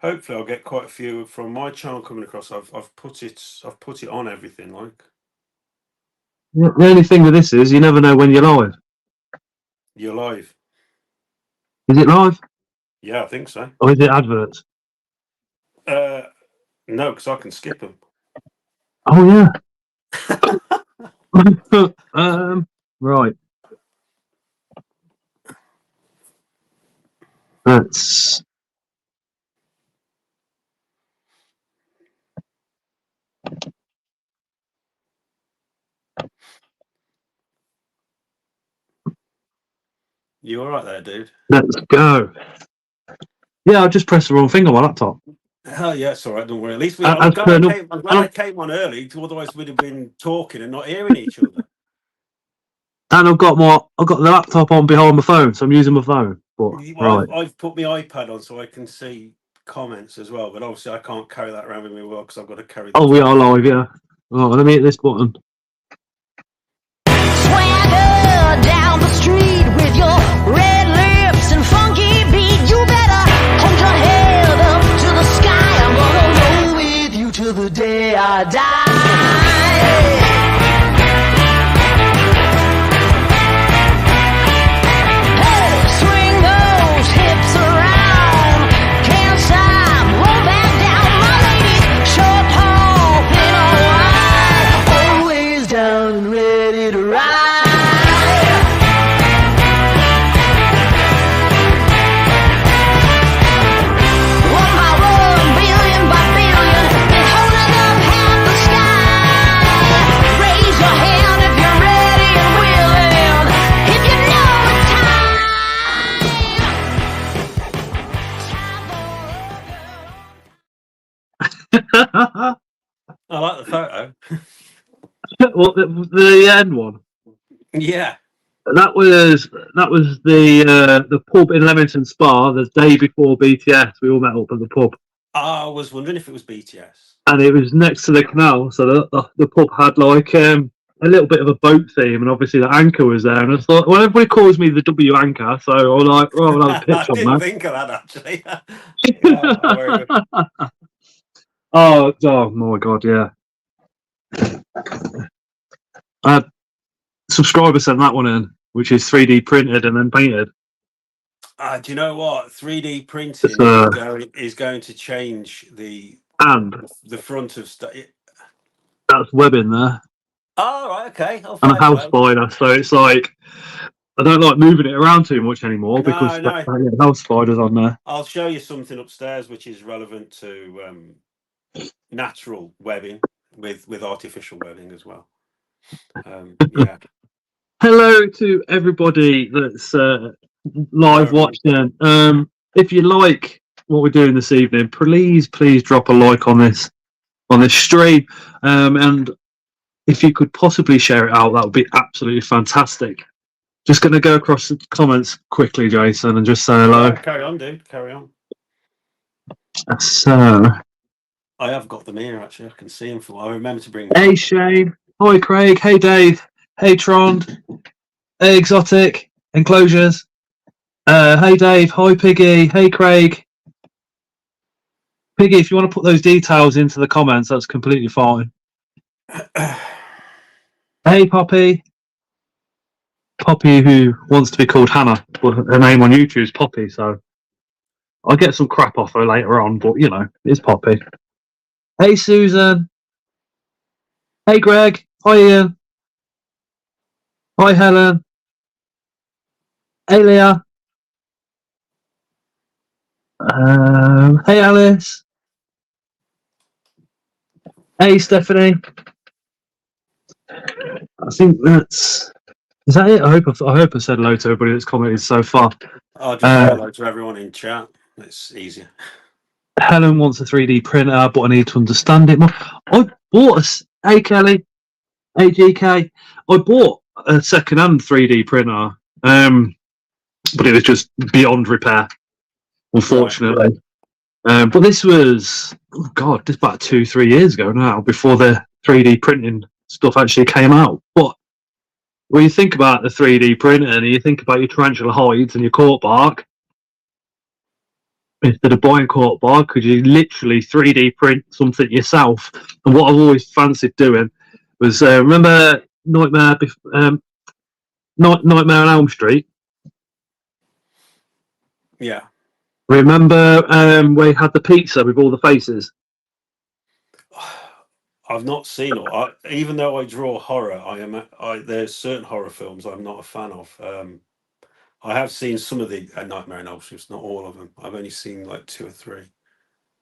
Hopefully, I'll get quite a few from my channel coming across. I've put it on everything. Like The only thing with this is you never know when you're live. you're live. Is it live? Yeah, I think so. Or is it adverts? No, because I can skip them. Oh yeah. Right. That's. You all right there, dude? Let's go. Yeah, I just pressed the wrong thing on my laptop. Oh yeah, it's all right. Don't worry. At least As I'm per glad I came on early. Otherwise, we'd have been talking and not hearing each other. And I've got the laptop on behind my phone, so I'm using my phone. But right. I've put my iPad on so I can see comments as well, but obviously I can't carry that around with me well because I've got to carry. Oh, we are live, yeah. Oh, let me hit this button. Swagger down the street with your red lips and funky beat. You better hold your head up to the sky. I'm gonna roll with you till the day I die. I like the photo. What the end one? Yeah. That was the pub in Leamington Spa the day before BTS. We all met up at the pub. I was wondering if it was BTS. And it was next to the canal, so the pub had like a little bit of a boat theme, and obviously the anchor was there. And I thought, well, everybody calls me the W anchor, so I was like, oh, I'll have a pitch I on didn't that. think of that actually. Yeah, oh my god, yeah. Subscriber sent that one in, which is 3D printed and then painted. Do you know what? 3D printing is going to change the front of stuff. That's webbing there. Oh, right, okay. And a house spider, so it's like I don't like moving it around too much anymore because house spiders on there. I'll show you something upstairs which is relevant to natural webbing with artificial webbing as well. Yeah. Hello to everybody that's live watching. If you like what we're doing this evening, please drop a like on this stream, and if you could possibly share it out, that would be absolutely fantastic. Just going to go across the comments quickly, Jason, and just say hello. Carry on, dude. Carry on. So, I have got them here, actually. I can see them. I remember to bring them. Hey, Shane. Hi, Craig. Hey, Dave. Hey, Tron. Hey, Exotic. Enclosures. Hey, Dave. Hi, Piggy. Hey, Craig. Piggy, if you want to put those details into the comments, that's completely fine. Hey, Poppy. Poppy, who wants to be called Hannah, but her name on YouTube is Poppy, so I'll get some crap off her later on, but you know, it's Poppy. Hey, Susan. Hey, Greg. Hi, Ian. Hi, Helen. Hey, Leah. Hey, Alice. Hey, Stephanie. I think is that it? I hope I said hello to everybody that's commented so far. I'll just say hello to everyone in chat. It's easier. Helen wants a 3D printer, but I need to understand it more. I bought hey Kelly, hey GK. I bought a second-hand 3D printer, but it was just beyond repair, unfortunately. Right. But this was, this about 2-3 years ago now, before the 3D printing stuff actually came out. But when you think about the 3D printer and you think about your tarantula hides and your cork bark, instead of buying court bar, could you literally 3D print something yourself? And what I've always fancied doing was remember Nightmare on Elm Street. Yeah. Remember where he had the pizza with all the faces? I've not seen it. Even though I draw horror, there's certain horror films I'm not a fan of. I have seen some of the Nightmare on Elm Street, not all of them. I've only seen like 2 or 3.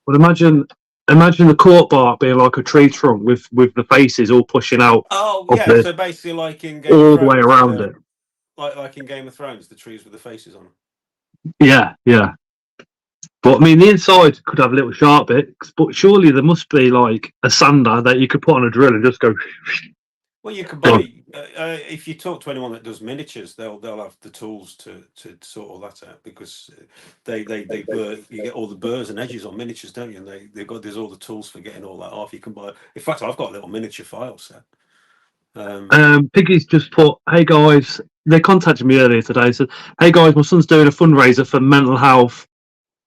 Well, imagine the court bar being like a tree trunk with the faces all pushing out. Oh yeah, so basically like in Game all of the way Thrones, around it. Like in Game of Thrones, the trees with the faces on them. Yeah. But I mean, the inside could have little sharp bits, but surely there must be like a sander that you could put on a drill and just go. Well, you could buy if you talk to anyone that does miniatures, they'll have the tools to sort all that out, because they you get all the burrs and edges on miniatures, don't you? And there's all the tools for getting all that off. You can buy. In fact, I've got a little miniature file set. Piggy's just put, "Hey guys," they contacted me earlier today. Said, "Hey guys, my son's doing a fundraiser for mental health,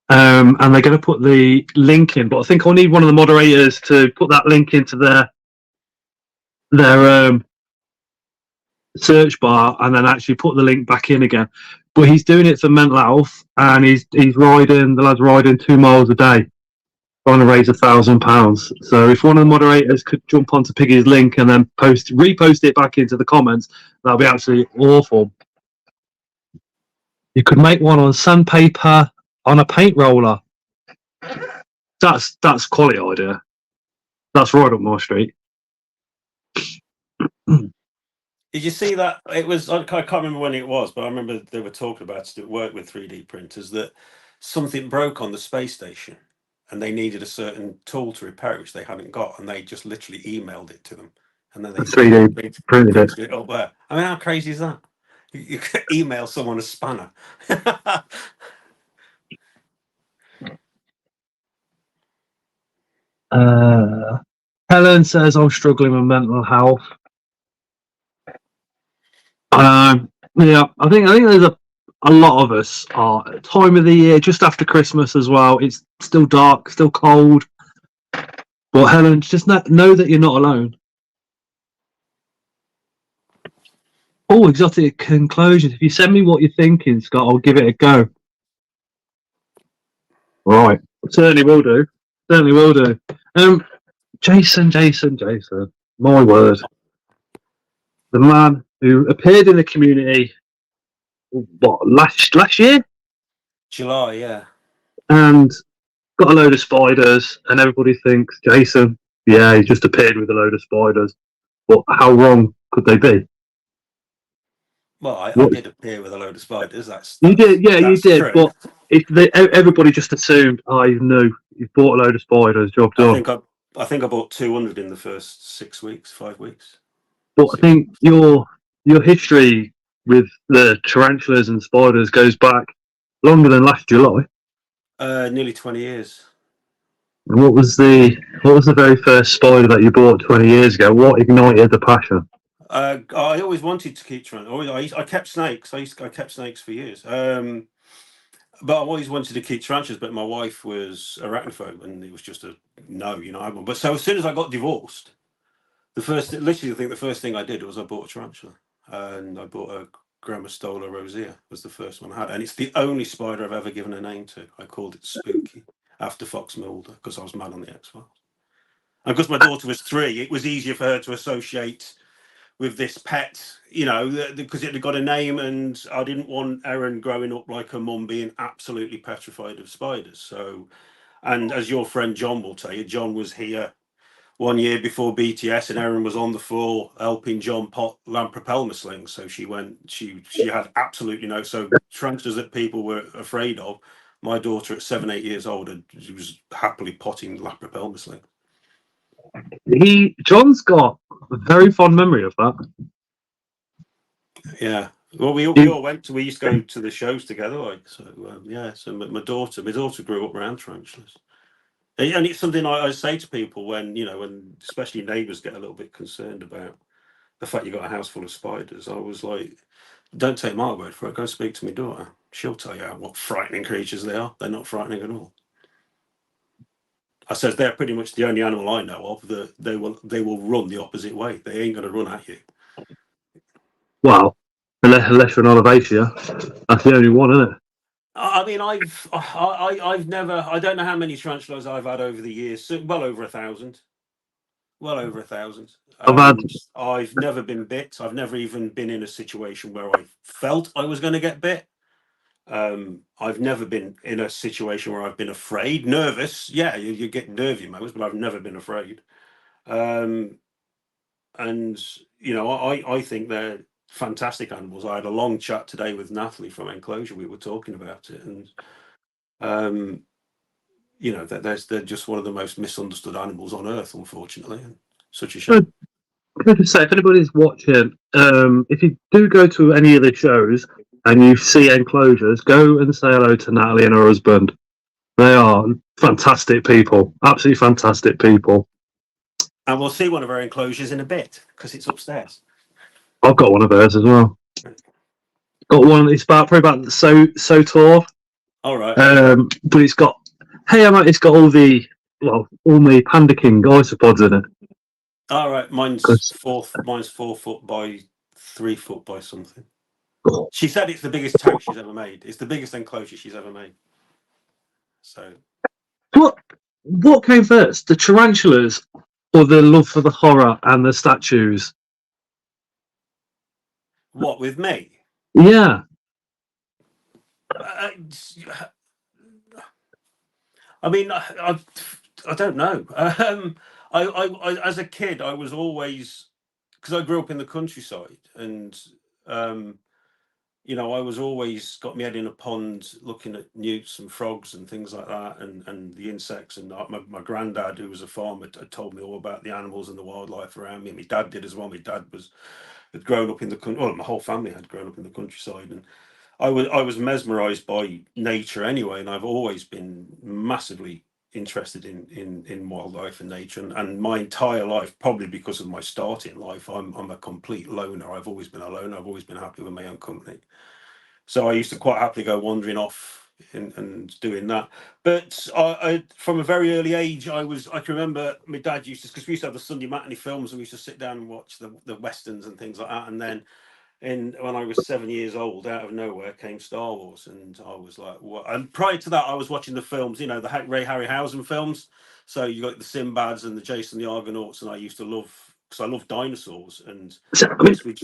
and they're going to put the link in, but I think I'll need one of the moderators to put that link into their search bar and then actually put the link back in again." But he's doing it for mental health, and the lad's riding 2 miles a day, trying to raise £1,000. So if one of the moderators could jump onto Piggy's link and then repost it back into the comments, that'd be absolutely awful. You could make one on sandpaper on a paint roller. That's quality idea. That's right up my street. Did you see that? It was, I can't remember when it was, but I remember they were talking about it at work with 3D printers, that something broke on the space station and they needed a certain tool to repair it, which they hadn't got, and they just literally emailed it to them, and then they 3D printed it up there. I mean, how crazy is that? You could email someone a spanner. Helen says, "I'm struggling with mental health." Yeah, I think there's a lot of us are at time of the year, just after Christmas as well. It's still dark, still cold. But Helen, just know that you're not alone. Oh, exotic conclusions. If you send me what you're thinking, Scott, I'll give it a go. Right, certainly will do. Certainly will do. Jason, my word. The man who appeared in the community, what, last year? July, yeah. And got a load of spiders, and everybody thinks, Jason, yeah, he just appeared with a load of spiders. But how wrong could they be? Well, I did appear with a load of spiders. You did, yeah, you did. True. But everybody just assumed, you knew, you bought a load of spiders, job done. I think I bought 200 in the first 5 weeks. But I think your history with the tarantulas and spiders goes back longer than last July. Nearly 20 years. And what was the very first spider that you bought 20 years ago? What ignited the passion? I always wanted to keep tarantulas. I kept snakes. I kept snakes for years. But I always wanted to keep tarantulas. But my wife was arachnophobe, and it was just a no. But so as soon as I got divorced, the first thing I did was I bought a tarantula, and I bought a Grammostola rosea. Was the first one I had, and it's the only spider I've ever given a name to. I called it Spooky after Fox Mulder, because I was mad on the X-Files. And because my daughter was 3, it was easier for her to associate with this pet, because it had got a name, and I didn't want Erin growing up like her mum being absolutely petrified of spiders. So, and as your friend John will tell you, John was here one year before BTS, and Erin was on the floor helping John pot Lampropelma slings. So she had absolutely no, so tarantulas that people were afraid of. My daughter at 7-8 years old, she was happily potting Lampropelma slings. John's got a very fond memory of that. Yeah. Well, we all we used to go to the shows together, So my daughter grew up around tarantulas, and it's something I say to people when especially neighbours get a little bit concerned about the fact you got a house full of spiders. I was like, don't take my word for it. Go speak to my daughter. She'll tell you what frightening creatures they are. They're not frightening at all. I says they're pretty much the only animal I know of that they will run the opposite way. They ain't going to run at you. Well, unless you're an olivaceae, that's the only one, isn't it? I mean, I've never. I don't know how many tarantulas I've had over the years. Well over 1,000. Well over 1,000. I've never been bit. I've never even been in a situation where I felt I was going to get bit. I've never been in a situation where I've been afraid, nervous. Yeah, you get nervy moments, but I've never been afraid. And you know, I think they're fantastic animals. I had a long chat today with Natalie from Enclosure. We were talking about it, and you know, they're just one of the most misunderstood animals on Earth, unfortunately, and such a shame. Can I just say, if anybody's watching, if you do go to any of the shows and you see Enclosures, go and say hello to Natalie and her husband. They are fantastic people, absolutely fantastic people. And we'll see one of our enclosures in a bit because it's upstairs. I've got one of theirs as well. Got one. It's probably about so tall. All right. But it's got it's got all my Panda King isopods in it. All right. Mine's 4 foot by 3 foot by something. She said it's the biggest tank she's ever made. It's the biggest enclosure she's ever made. So, what came first, the tarantulas or the love for the horror and the statues? What, with me? Yeah. I mean, I don't know. I as a kid, I was always, because I grew up in the countryside, and you know, I was always got my head in a pond looking at newts and frogs and things like that, and the insects. And my granddad, who was a farmer, had told me all about the animals and the wildlife around me. My dad did as well. My dad had grown up in the country. Well, my whole family had grown up in the countryside, and I was mesmerised by nature anyway. And I've always been massively interested in wildlife and nature, and my entire life, probably because of my start in life, I'm a complete loner. I've always been a loner. I've always been happy with my own company. So I used to quite happily go wandering off and doing that. But I from a very early age, I can remember my dad used to, because we used to have the Sunday matinee films, and we used to sit down and watch the westerns and things like that. And then when I was 7 years old, out of nowhere came Star Wars, and I was like, what? And prior to that, I was watching the films, you know, the Ray Harryhausen films. So you got the Sinbads and the Jason the Argonauts, and I used to love, because I love dinosaurs, and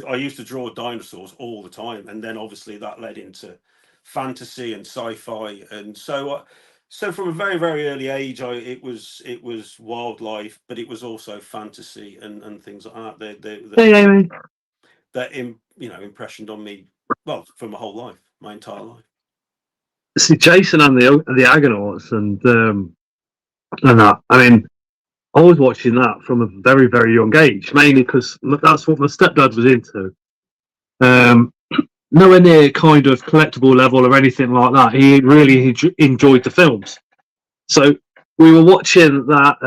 I used to draw dinosaurs all the time. And then obviously that led into fantasy and sci-fi, and so from a very, very early age, it was wildlife, but it was also fantasy and things like that. That impressioned on me, well, for my whole life, my entire life. See, Jason and the Argonauts and that. I mean, I was watching that from a very, very young age, mainly because that's what my stepdad was into. Nowhere near kind of collectible level or anything like that. He really enjoyed the films. So we were watching that,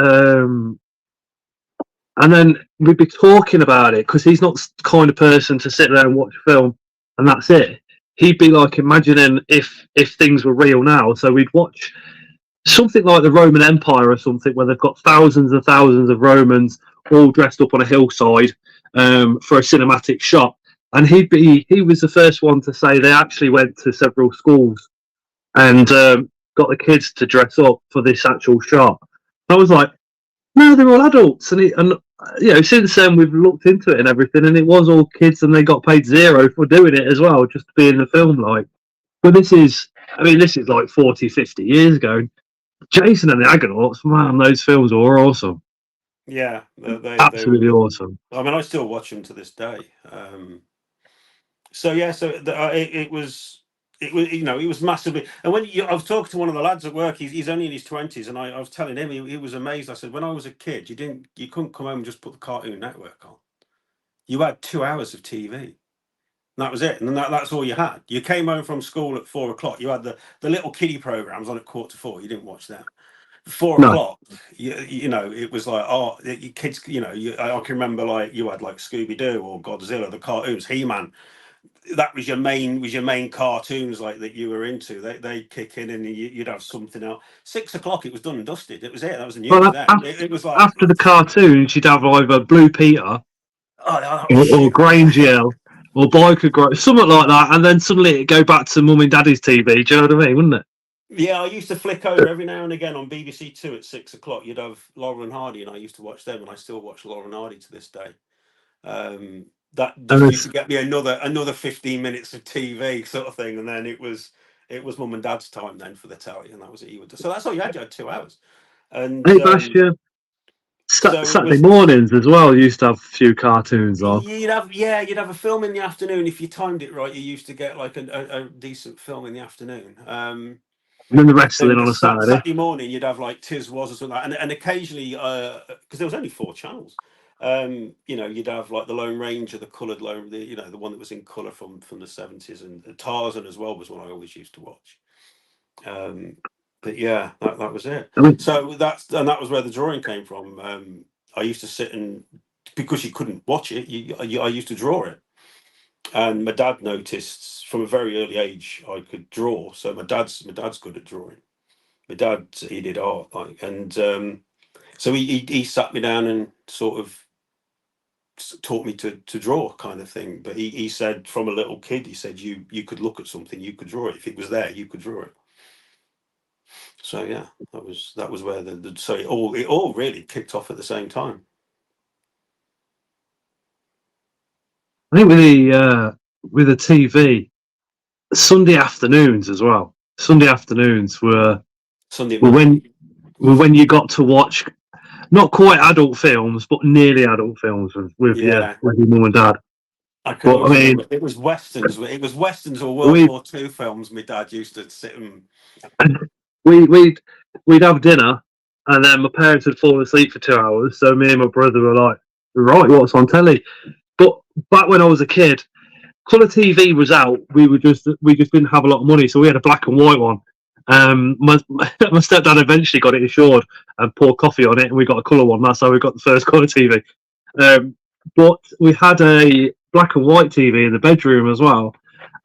and then we'd be talking about it, because he's not the kind of person to sit there and watch a film and that's it. He'd be like imagining if things were real now. So we'd watch something like the Roman Empire or something, where they've got thousands and thousands of Romans all dressed up on a hillside for a cinematic shot. And he was the first one to say they actually went to several schools and got the kids to dress up for this actual shot. I was like, no, they're all adults, and you know, since then we've looked into it and everything, and it was all kids, and they got paid zero for doing it as well, just to be in the film. Like, but this is like 40, 50 years ago. Jason and the Argonauts, man, those films were awesome. Yeah, they absolutely awesome. I mean, I still watch them to this day. So yeah, it was, you know, it was massively. And when I was talking to one of the lads at work, he's only in his 20s, and I was telling him, he was amazed. I said, when I was a kid, you couldn't come home and just put the Cartoon Network on. You had 2 hours of TV. And that was it, and that's all you had. You came home from school at 4 o'clock. You had the little kiddie programs on at 4:45. You didn't watch that. 4 o'clock, you know, it was like, oh, you kids, you know, I can remember, like, you had like Scooby Doo or Godzilla, the cartoons, He-Man. that was your main cartoons like that you were into. They kick in and you'd have something else. 6 o'clock, it was done and dusted. It was it. That was the news. Well, Then it was like after the cartoons, you'd have either Blue Peter that or, was or shit. Grange Yell or Biker Grove, something like that, and then suddenly it'd go back to Mum and Daddy's TV. Do you know what I mean? Wouldn't it? Yeah, I used to flick over every now and again on BBC Two at 6 o'clock. You'd have Laurel and Hardy, and I used to watch them, and I still watch Laurel and Hardy to this day. That And just used to get me another 15 minutes of TV sort of thing, and then it was Mum and Dad's time then for the telly, and that was it. You would do. So that's all you had. You had 2 hours, and hey, Bastion, so it Saturday was. mornings as well. You used to have a few cartoons on. You'd have a film in the afternoon if you timed it right. You used to get like a decent film in the afternoon. And then the wrestling Then on the a Saturday. Saturday morning, you'd have like Tiz Was or something like that. And occasionally, because there was only 4 channels, you'd have like the Lone Ranger, the coloured the one that was in colour from the 70s, and Tarzan as well was one I always used to watch. But yeah, that was it. So that was where the drawing came from. I used to sit and, because you couldn't watch it, I used to draw it. And my dad noticed from a very early age I could draw. So my dad's good at drawing. My dad, he did art, like, and so he sat me down and sort of taught me to draw, kind of thing. But he said, from a little kid, he said you could look at something, you could draw it. If it was there, you could draw it. So yeah, that was where so it all really kicked off at the same time. I think with the TV, Sunday afternoons as well. Sunday afternoons were when you got to watch not quite adult films, but nearly adult films with your mum and dad. I mean, it was westerns. It was westerns or World War II films. My dad used to sit and we'd have dinner, and then my parents would fall asleep for 2 hours. So me and my brother were like, "Right, what's on telly?" But back when I was a kid, colour TV was out. We just didn't have a lot of money, so we had a black and white one. My stepdad eventually got it insured and poured coffee on it, and we got a colour one. That's how we got the first colour TV. But we had a black and white TV in the bedroom as well,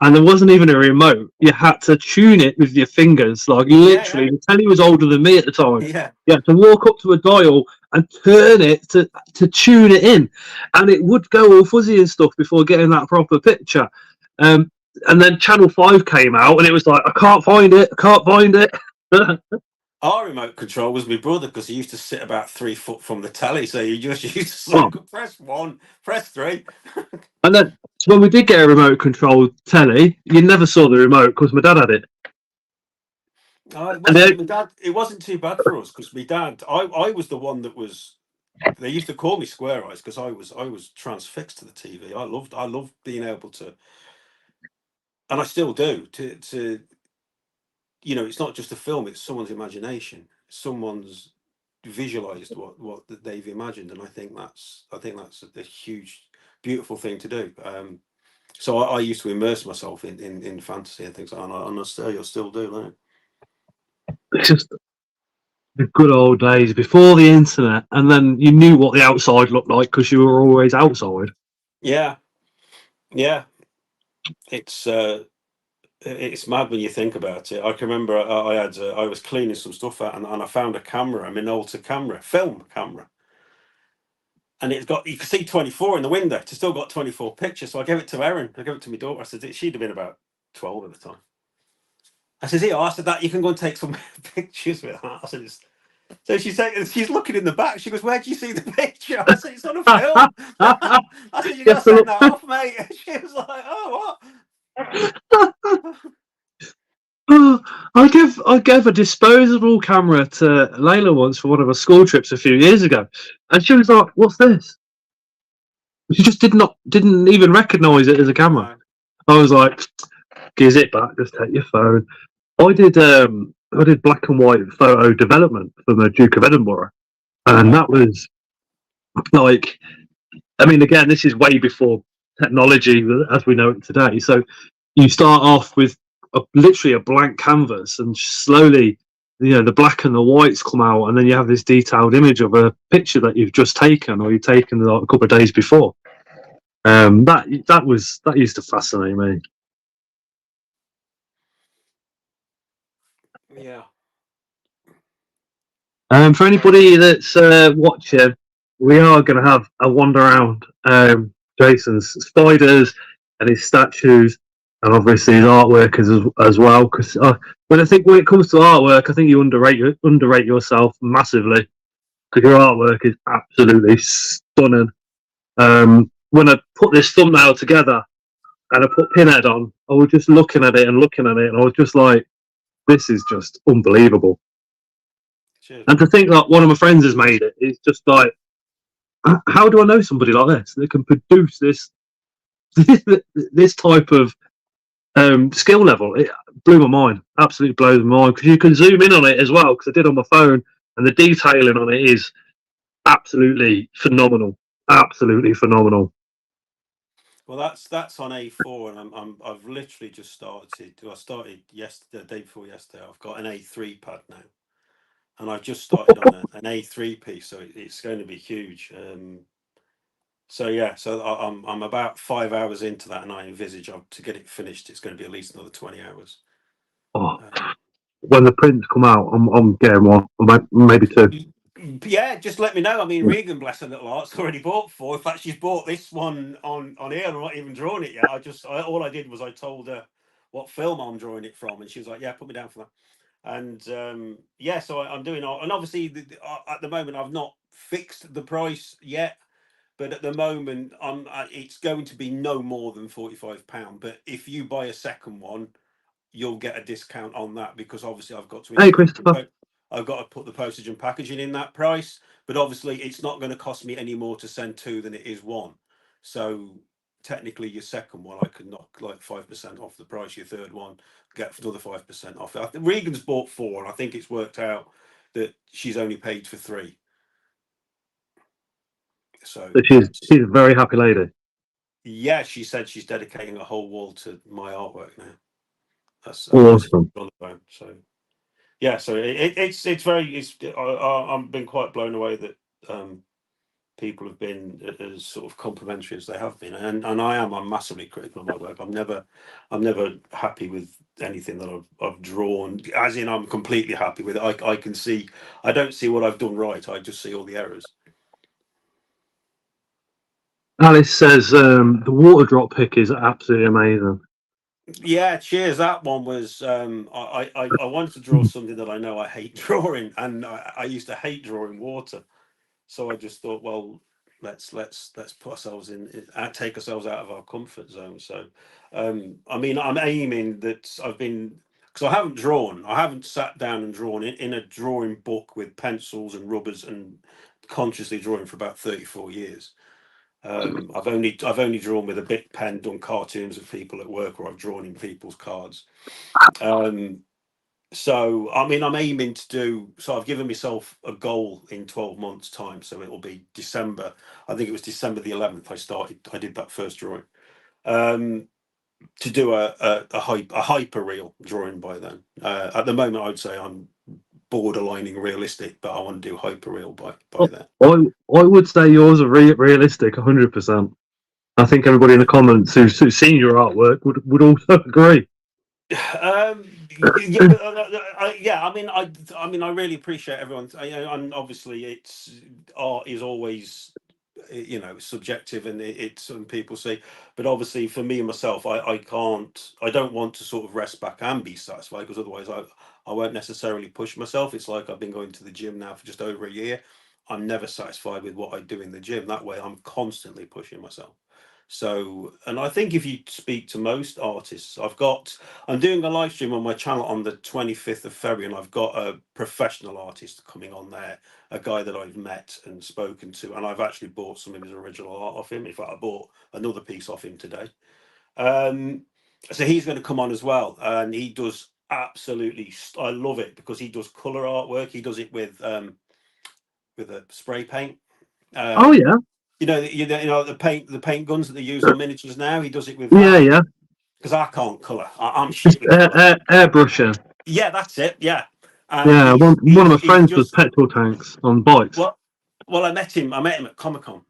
and there wasn't even a remote. You had to tune it with your fingers, like literally. The telly was older than me at the time. Yeah. You had to walk up to a dial and turn it to tune it in, and it would go all fuzzy and stuff before getting that proper picture. And then Channel 5 came out, and it was like, I can't find it. Our remote control was my brother, because he used to sit about 3 foot from the telly, so you just used to press 1, press 3. And then when we did get a remote control telly, you never saw the remote because my dad had it. It wasn't too bad for us, because my dad, I was the one that was. They used to call me Square Eyes, because I was transfixed to the TV. I loved being able to, and I still do, to it's not just a film; it's someone's imagination. Someone's visualized what they've imagined, and I think that's a huge, beautiful thing to do. So I used to immerse myself in fantasy and things like that, and I still do that. It's just the good old days before the internet, and then you knew what the outside looked like because you were always outside. Yeah. It's mad when you think about it. I can remember I was cleaning some stuff out, and I found a camera, a Minolta camera, film camera, and you can see 24 in the window. It's still got 24 pictures. So I gave it to Erin. I gave it to my daughter. I said she'd have been about 12 at the time. I said, "Here," I said, "that you can go and take some pictures with that." I said, so she's looking in the back. She goes, "Where do you see the picture?" I said, "It's on a film." I said, "You got to send that off, mate." She was like, "Oh, what?" I gave a disposable camera to Layla once for one of her school trips a few years ago, and she was like, "What's this?" She just didn't even recognise it as a camera. No. I was like, "Give it back. Just take your phone." I did black and white photo development for the Duke of Edinburgh, and that was like, I mean, again, this is way before technology as we know it today. So you start off with literally a blank canvas, and slowly, the black and the whites come out, and then you have this detailed image of a picture that you've just taken or you've taken a couple of days before. That used to fascinate me. Yeah. For anybody that's watching, we are going to have a wander around Jason's spiders and his statues, and obviously his artwork as well. Because when it comes to artwork, I think you underrate yourself massively, because your artwork is absolutely stunning. When I put this thumbnail together and I put Pinhead on, I was just looking at it, and I was just like, this is just unbelievable. Cheers. And to think that one of my friends has made it is just like, how do I know somebody like this that can produce this this type of skill level? It blew my mind, absolutely blows my mind, because you can zoom in on it as well, because I did on my phone, and the detailing on it is absolutely phenomenal, absolutely phenomenal. Well, that's on A4, and I've literally just started. I started yesterday, the day before yesterday. I've got an A3 pad now, and I've just started on an A3 piece, so it's going to be huge. So yeah, so I'm about 5 hours into that, and I envisage to get it finished, it's going to be at least another 20 hours. Oh, when the prints come out, I'm getting one, maybe two. Yeah, just let me know. I mean, Regan, bless her little heart's already bought 4. In fact, she's bought this one on here. I'm not even drawing it yet. All I did was I told her what film I'm drawing it from, and she was like, "Yeah, put me down for that." And yeah, so I'm doing all. And obviously, at the moment, I've not fixed the price yet, but at the moment, it's going to be no more than £45. But if you buy a second one, you'll get a discount on that, because obviously I've got to Hey, Christopher. I've got to put the postage and packaging in that price, but obviously it's not going to cost me any more to send 2 than it is 1. So technically your second one I could knock like 5% off the price. Your third one get another 5% off. Regan's bought 4, and I think it's worked out that she's only paid for 3. So She's a very happy lady. Yeah, she said she's dedicating a whole wall to my artwork now. That's awesome. on the phone. So yeah, so it's I've been quite blown away that people have been as sort of complimentary as they have been, and I'm massively critical of my work. I'm never happy with anything that I've drawn, as in I'm completely happy with it. I can see, I don't see what I've done right, I just see all the errors. Alice says the water drop pick is absolutely amazing. Yeah, cheers. That one was I wanted to draw something that I know I hate drawing, and I used to hate drawing water, so I just thought, well, let's put ourselves take ourselves out of our comfort zone. So I mean, I'm aiming that because I haven't sat down and drawn in a drawing book with pencils and rubbers and consciously drawing for about 34 years. I've only drawn with a bit pen, done cartoons of people at work, or I've drawn in people's cards. So I mean, I'm aiming to do. So I've given myself a goal in 12 months' time. So it will be December. I think it was December the 11th. I did that first drawing. To do a hyper real drawing by then. At the moment, I'd say I'm borderlining realistic, but I want to do hyper real by then. I would say yours are realistic 100%. I think everybody in the comments who's seen your artwork would also agree. Yeah, I mean, I really appreciate everyone, and obviously, art is always, subjective, and it's some people say, but obviously, for me and myself, I don't want to sort of rest back and be satisfied, because otherwise, I won't necessarily push myself. It's like I've been going to the gym now for just over a year. I'm never satisfied with what I do in the gym. That way, I'm constantly pushing myself. So, and I think if you speak to most artists, I'm doing a live stream on my channel on the 25th of February, and I've got a professional artist coming on there, a guy that I've met and spoken to, and I've actually bought some of his original art off him. In fact, I bought another piece off him today. So he's going to come on as well, and he does absolutely, I love it, because he does color artwork. He does it with a spray paint. Oh yeah. You know the paint guns that they use on miniatures now. He does it with that. Yeah. Because I can't colour. I'm shit with airbrushing. Yeah, that's it. Yeah. And one of my friends was petrol tanks on bikes. Well, I met him at Comic-Con,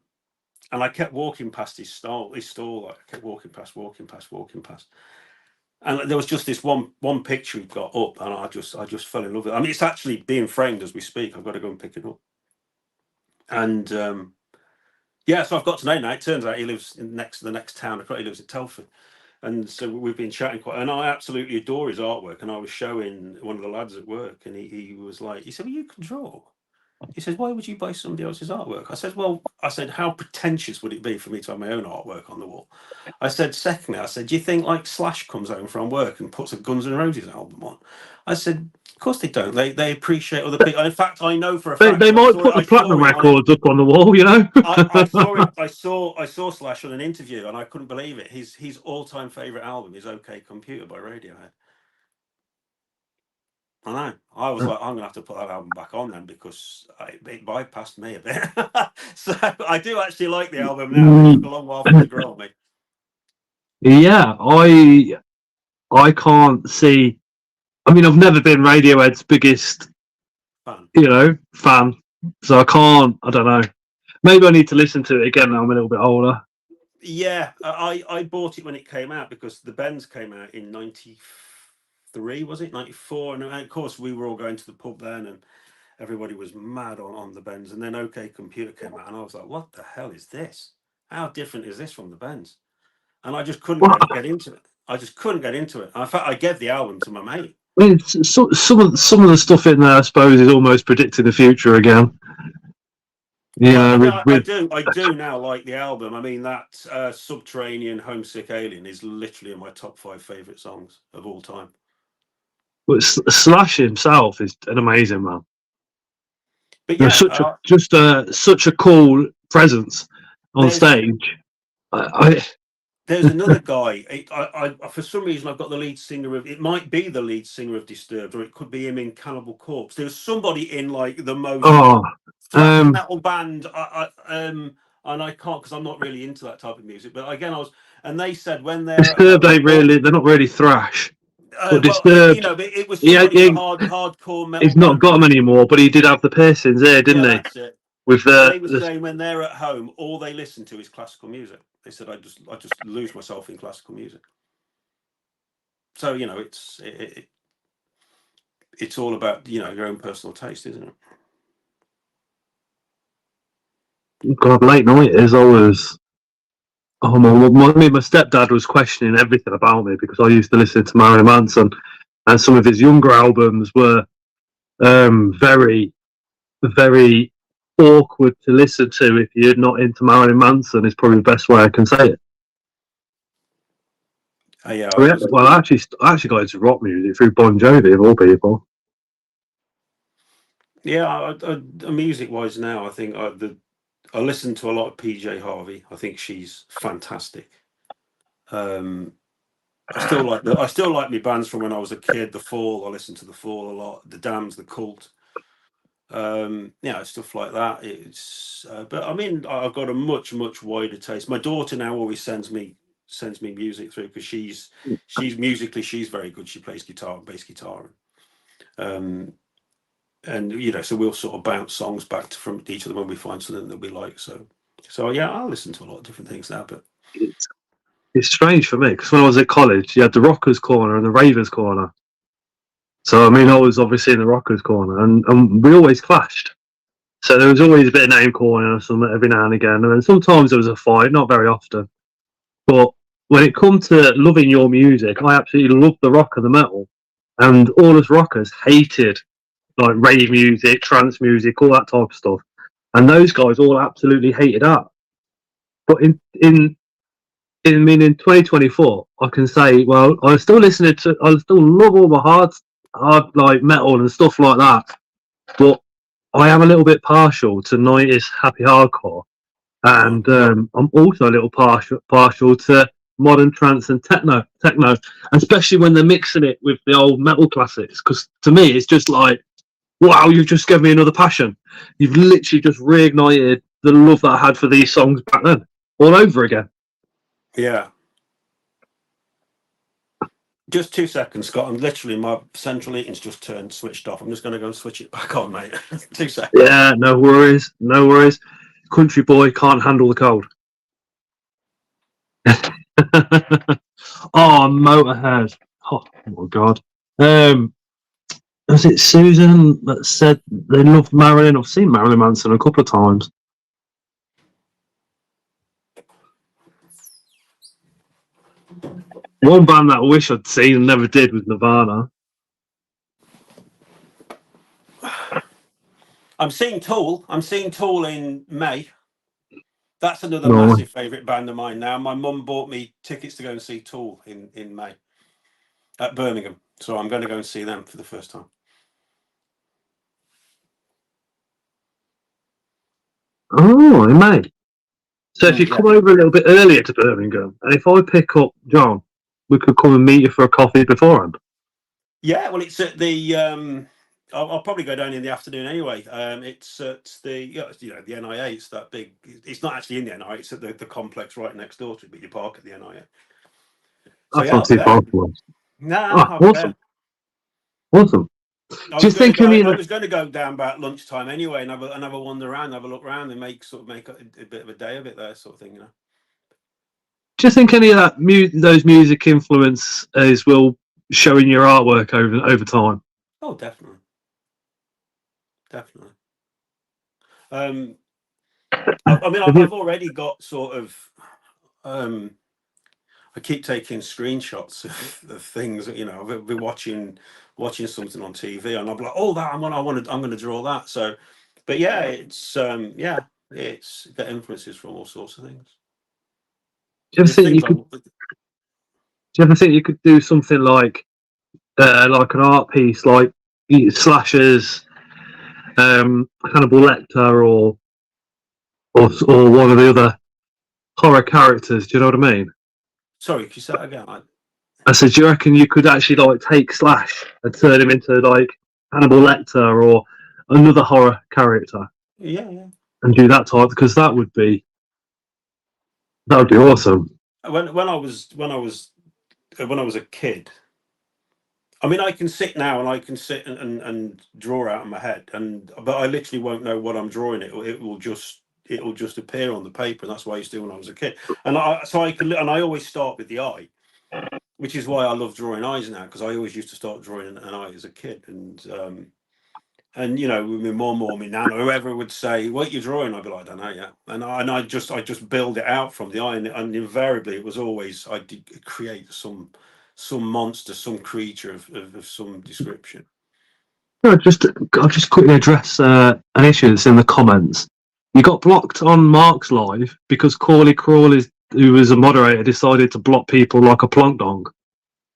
and I kept walking past his stall. Like, I kept walking past. And there was just this one picture he got up, and I just fell in love with it. I mean, it's actually being framed as we speak. I've got to go and pick it up. And so I've got to know now. It turns out he lives in the next town. He lives at Telford. And so we've been chatting quite, and I absolutely adore his artwork. And I was showing one of the lads at work, and he was like, he said, well, you can draw. He says, why would you buy somebody else's artwork? I said, how pretentious would it be for me to have my own artwork on the wall? I said, secondly, do you think like Slash comes home from work and puts a Guns N' Roses album on? I said, of course they don't. They appreciate other people. In fact, I know for a fact They might put the platinum records up on the wall, I saw Slash on an interview, and I couldn't believe it. His all-time favorite album is OK Computer by Radiohead. I know. I was like, I'm gonna have to put that album back on then, because it bypassed me a bit. So I do actually like the album now. It took a long while for it to grow on me. Yeah, I can't see. I mean, I've never been Radiohead's biggest fan, so I can't. I don't know. Maybe I need to listen to it again now I'm a little bit older. Yeah, I bought it when it came out, because the Bends came out in 93, was it 94? And of course we were all going to the pub then, and everybody was mad on the Bends. And then OK Computer came out, and I was like, what the hell is this? How different is this from the Bends? And I just couldn't get into it. In fact, I gave the album to my mate. I mean, some of the stuff in there, I suppose, is almost predicting the future again. Yeah, I do now like the album. I mean, that Subterranean Homesick Alien is literally in my top 5 favourite songs of all time. But Slash himself is an amazing man. But yeah, such a cool presence on stage. There's another guy. I for some reason I've got the lead singer of. It might be the lead singer of Disturbed, or it could be him in Cannibal Corpse. There's somebody in like the most metal band. And I can't, because I'm not really into that type of music. But again, and they said when they're Disturbed, they're not really thrash. But Disturbed, but it was hardcore metal. He's not got them anymore, but he did have the piercings there, didn't he? That's it. With they were saying when they're at home, all they listen to is classical music. They said, I just lose myself in classical music. So it's all about your own personal taste, isn't it? God, late night is always. Oh my stepdad was questioning everything about me, because I used to listen to Marilyn Manson, and some of his younger albums were very, very awkward to listen to if you're not into Marilyn Manson. Is probably the best way I can say it. Yeah. I actually got into rock music through Bon Jovi, of all people. Yeah, music-wise now, I think I listen to a lot of PJ Harvey. I think she's fantastic. I still like my bands from when I was a kid. The Fall, I listened to The Fall a lot. The Damned, The Cult. Stuff like that. It's but I mean, I've got a much wider taste. My daughter now always sends me music through, because she's musically she's very good. She plays guitar and bass guitar, and so we'll sort of bounce songs back from each other when we find something that we like. So yeah, I listen to a lot of different things now. But it's strange for me, because when I was at college, you had the Rockers Corner and the Ravers Corner. So I mean, I was obviously in the Rockers Corner, and we always clashed. So there was always a bit of name calling or something every now and again, and then sometimes there was a fight, not very often. But when it comes to loving your music, I absolutely love the rock and the metal, and all us rockers hated like rave music, trance music, all that type of stuff, and those guys all absolutely hated that. But in 2024, I can say, well, I still love all the hard like metal and stuff like that, but I am a little bit partial to 90s happy hardcore, and I'm also a little partial to modern trance and techno, especially when they're mixing it with the old metal classics, because to me it's just like, wow, you've just given me another passion. You've literally just reignited the love that I had for these songs back then all over again. Yeah. Just 2 seconds, Scott. I'm literally, my central heating's just switched off. I'm just going to go and switch it back on, mate. 2 seconds. Yeah, no worries. Country boy can't handle the cold. Oh, Motorhead. Oh my god. Was it Susan that said they love Marilyn? I've seen Marilyn Manson a couple of times. One band that I wish I'd seen and never did was Nirvana. I'm seeing Tool. I'm seeing Tool in May. That's another No. massive favourite band of mine now. My mum bought me tickets to go and see Tool in May at Birmingham. So I'm going to go and see them for the first time. Oh, in May. So if you Yeah. come over a little bit earlier to Birmingham, and if I pick up John, we could come and meet you for a coffee beforehand. Yeah, well, it's at the. I'll probably go down in the afternoon anyway. It's at the the NIA. It's that big. It's not actually in the NIA. It's at the complex right next door to it, but you park at the NIA. So That's yeah, not I'll be too there. far for us. Nah, I'll be Awesome. there. Awesome. I Do you think was going to go down about lunchtime anyway, and have a wander around, have a look around, and make a bit of a day of it there, sort of thing, Do you think any of that those music influences will show in your artwork over time? Oh, definitely. I mean, I've already got sort of. I keep taking screenshots of things. I've been watching something on TV, and I'm like, "Oh, that I'm going to draw that." So, but yeah, it's got influences from all sorts of things. Do you ever think you could do something like an art piece, like Slashers, Hannibal Lecter, or one of the other horror characters? Do you know what I mean? Sorry, could you say that again? I said, do you reckon you could actually like take Slash and turn him into like Hannibal Lecter or another horror character? Yeah. And do that type, because that would be awesome. When I was a kid, I mean, I can sit now and I can sit and draw out of my head, but I literally won't know what I'm drawing. It will just appear on the paper, and that's what I used to do when I was a kid. And I always start with the eye, which is why I love drawing eyes now, because I always used to start drawing an eye as a kid. And my mum or my nan or whoever would say, "What you're drawing?" I'd be like, "I don't know yet." And I just build it out from the eye, and invariably it was always I did create some monster, some creature of some description. No, I'll just quickly address an issue that's in the comments. You got blocked on Mark's live because Corley Crawley, who was a moderator, decided to block people like a plonk dong.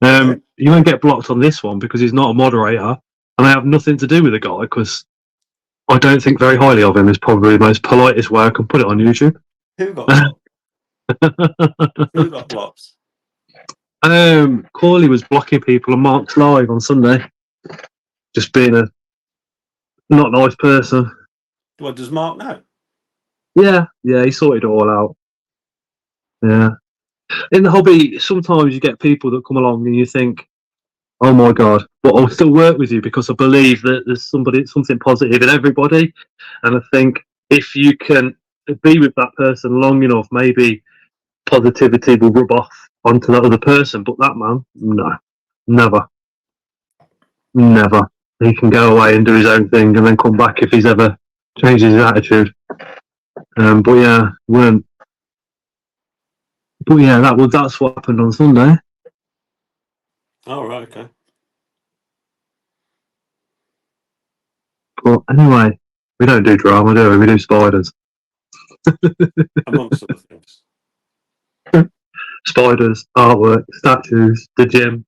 You won't get blocked on this one because he's not a moderator, and I have nothing to do with the guy because I don't think very highly of him. Is probably the most politest way I can put it on YouTube. Who got blocked? Who got blocked? Corley was blocking people on Mark's live on Sunday, just being a not nice person. Well, does Mark know? Yeah, he sorted it all out. Yeah. In the hobby, sometimes you get people that come along and you think, oh my God, but I'll still work with you because I believe that there's something positive in everybody. And I think if you can be with that person long enough, maybe positivity will rub off onto that other person. But that man, no, never. He can go away and do his own thing and then come back if he's ever changes his attitude. But yeah, that's what happened on Sunday. Oh, right, okay. But anyway, we don't do drama, do we? We do spiders. Amongst other things. Spiders, artwork, statues, the gym.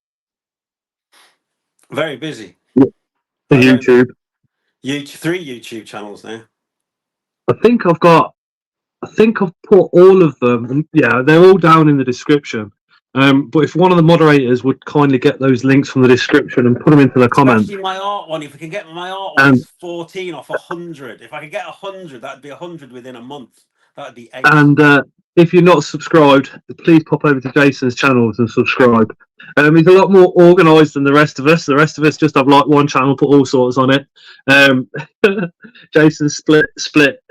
Very busy. The YouTube. 3 YouTube channels now. I think I've put all of them, and yeah, they're all down in the description. But if one of the moderators would kindly get those links from the description and put them into the comments. Especially my art one. If we can get my art one, it's 14 off 100. If I could get 100, that'd be 100 within a month. That'd be 8. And if you're not subscribed, please pop over to Jason's channels and subscribe. He's a lot more organised than the rest of us. The rest of us just have like one channel, put all sorts on it. Jason split,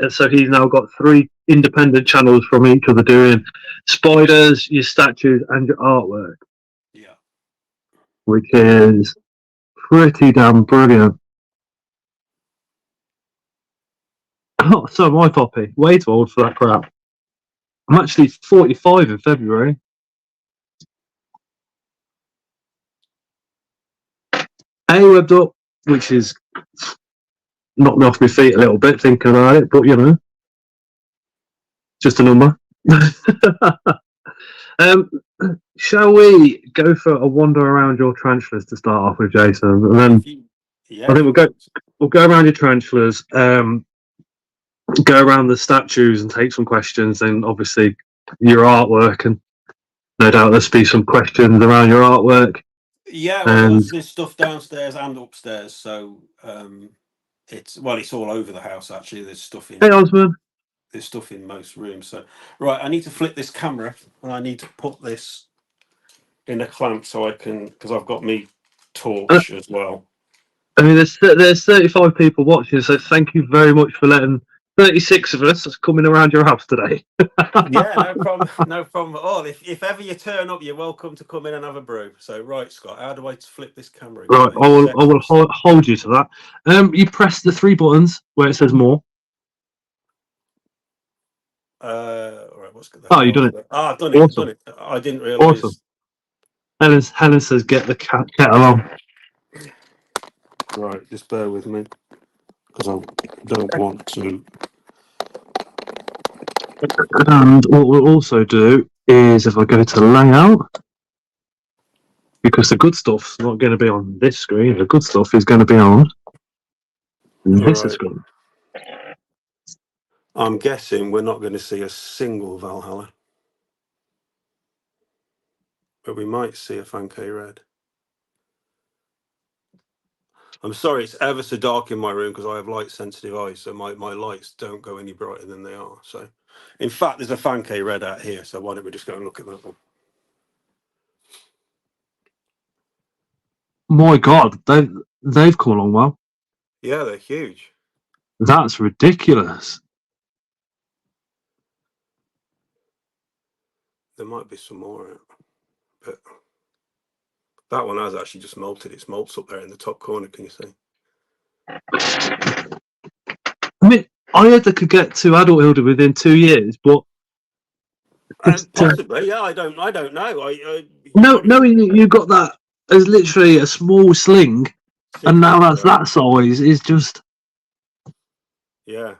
so he's now got 3 independent channels from each other doing spiders, your statues, and your artwork, Yeah. which is pretty damn brilliant. Oh, so my Poppy, way too old for that crap. I'm actually 45 in February. Webbed up, which is knocked me off my feet a little bit thinking about it, but you know, just a number. Shall we go for a wander around your tarantulas to start off with, Jason? And then I think we'll go around your tarantulas, go around the statues and take some questions, and obviously your artwork, and no doubt there'll be some questions around your artwork. Yeah, well, there's stuff downstairs and upstairs, so it's all over the house actually. There's stuff in. Hey, Osman. There's stuff in most rooms. So, right, I need to flip this camera, and I need to put this in a clamp so I can, because I've got me torch as well. I mean, there's 35 people watching, so thank you very much for letting 36 of us coming around your house today. Yeah, no problem, no problem at all. If ever you turn up, you're welcome to come in and have a brew. So, right, Scott, how do I flip this camera? Right, I will hold you to that. You press the 3 buttons where it says more. Right, what's good? Oh, you've done it. Ah, I've done it. Awesome. Done it. I didn't realise. Awesome. Helen says, "Get the kettle on." Right, just bear with me because I don't want to. And what we'll also do is, if I go to layout, because the good stuff's not going to be on this screen, the good stuff is going to be on this screen. I'm guessing we're not going to see a single Valhalla, but we might see a Fankay Red. I'm sorry, it's ever so dark in my room because I have light sensitive eyes, so my lights don't go any brighter than they are. So, in fact, there's a Fankay Red out here, so why don't we just go and look at that one? My God, they've come along well. Yeah, they're huge. That's ridiculous. There might be some more out, but that one has actually just molted. It's molts up there in the top corner. Can you see? I mean, I heard they could get to adulthood within 2 years, but possibly, yeah. I don't know. Knowing you got that as literally a small sling, and now that's that size is just. Yeah,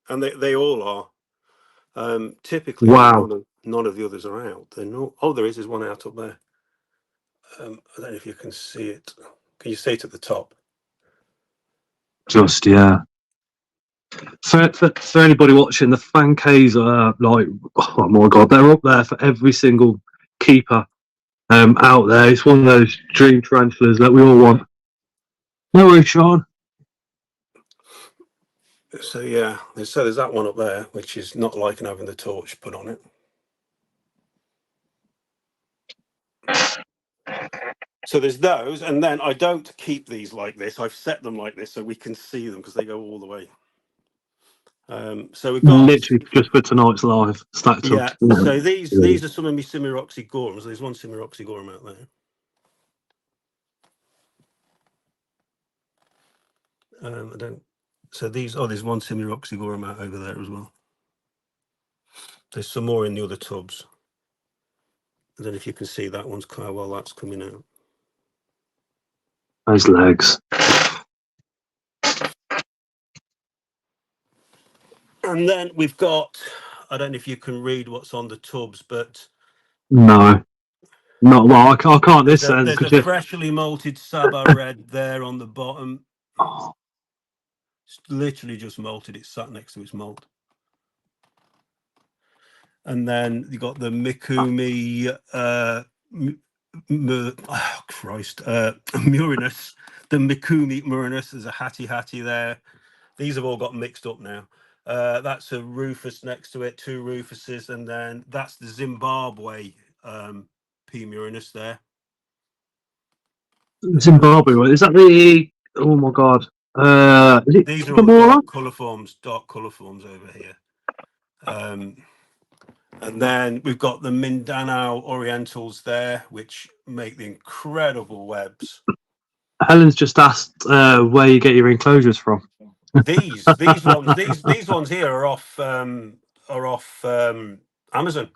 and they all are. Typically, wow. None of the others are out. They're not. Oh, there's one out up there. I don't know if you can see it. Can you see it at the top? Just yeah. For anybody watching, the Fankays are like, oh my God, they're up there for every single keeper out there. It's one of those dream tarantulas that we all want. No worries, Sean. So yeah, there's that one up there, which is not liking having the torch put on it. So there's those, and then I don't keep these like this. I've set them like this so we can see them because they go all the way. So we've got literally just for tonight's live stacked up. So these are some of my Simiroxy Gorums. There's one Simiroxy Gorum out there. I don't. So these. Oh, there's one Simiroxy Gorum out over there as well. There's some more in the other tubs. I don't know if you can see that one's how well that's coming out. Those legs. And then we've got, I don't know if you can read what's on the tubs, but no, not well. I can't this end. There's a freshly malted Saba Red there on the bottom. Oh. It's literally just malted. It's sat next to its malt. And then you got the Mikumi Murinus. The Mikumi Murinus. There's a Hattie there. These have all got mixed up now. That's a Rufus next to it, 2 Rufuses, and then that's the Zimbabwe P. Murinus there. Zimbabwe, is that the? Oh my God! Is it these are all dark colour forms over here. And then we've got the Mindanao Orientals there, which make the incredible webs. Helen's just asked where you get your enclosures from. These ones here are off Amazon.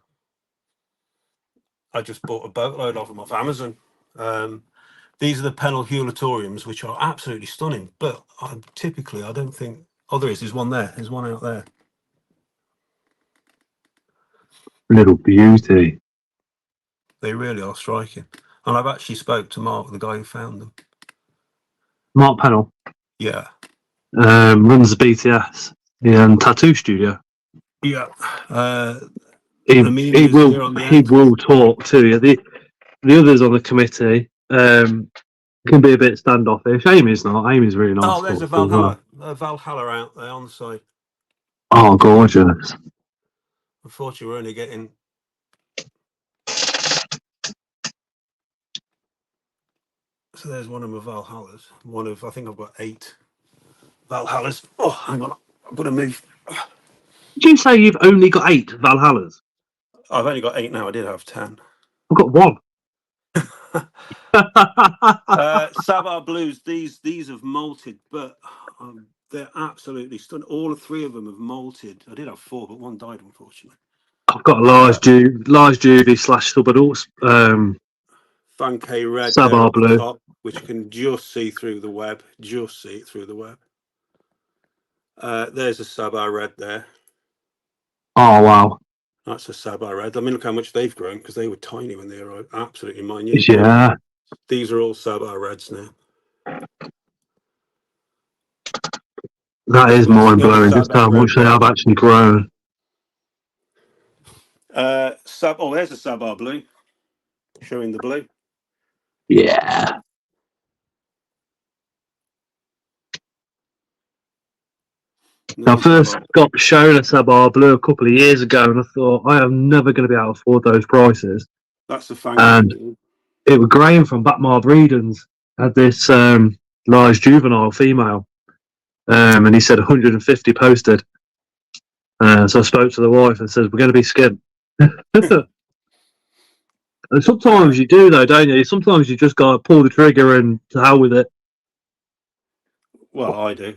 I just bought a boatload of them off Amazon. These are the penululatoriums, which are absolutely stunning. But I don't think. Oh, there's one there. There's one out there. Little beauty. They really are striking. And I've actually spoke to Mark, the guy who found them. Mark Pennell Yeah. runs the BTS and tattoo studio. Yeah. He here on the end. will talk to you. The others on the committee can be a bit standoffish. Amy's not. Amy's really nice. Oh, there's a Valhalla out there on the side. Oh, gorgeous. Unfortunately, we're only getting. So there's one of my Valhallas. I think I've got 8 Valhallas. Oh, hang on. I've got to move. Did you say you've only got 8 Valhallas? I've only got 8 now. I did have 10. I've got 1. Sabar Blues. These have molted, but they're absolutely stunning. All 3 of them have molted. I did have 4, but 1 died, unfortunately. I've got a large Judy / subadults. Fankei red Sabar blue, top, which you can just see through the web. Just see it through the web. There's a Sabar red there. Oh wow! That's a Sabar red. I mean, look how much they've grown, because they were tiny when they were absolutely minute. Yeah. These are all Sabar reds now. That is mind blowing. Just how much they have actually grown. There's a Sabar blue, showing the blue. Yeah. I first got shown a Sabar blue a couple of years ago, and I thought I am never going to be able to afford those prices. That's the fang. And it was Graham from Batmar Breedens had this large juvenile female, and he said 150 posted. So I spoke to the wife and said, "We're going to be skint." And sometimes you do, though, don't you? Sometimes you just got to pull the trigger and to hell with it. Well, I do.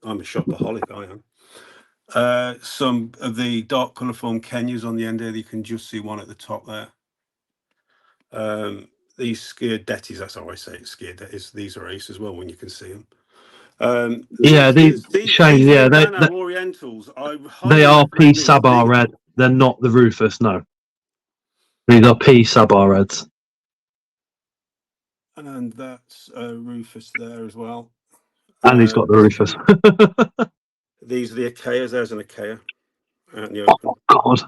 I'm a shopaholic. I am. Some of the dark colourform Kenyas on the end here, you can just see one at the top there. These skier detties, that's how I say it, skier detties. These are ace as well when you can see them. These Orientals. They are P Sabar red. They're not the Rufus, no. These are P Sabar reds. And that's Rufus there as well. And he's got the Rufus. These are the Achaeas. There's an Achaea. Oh God,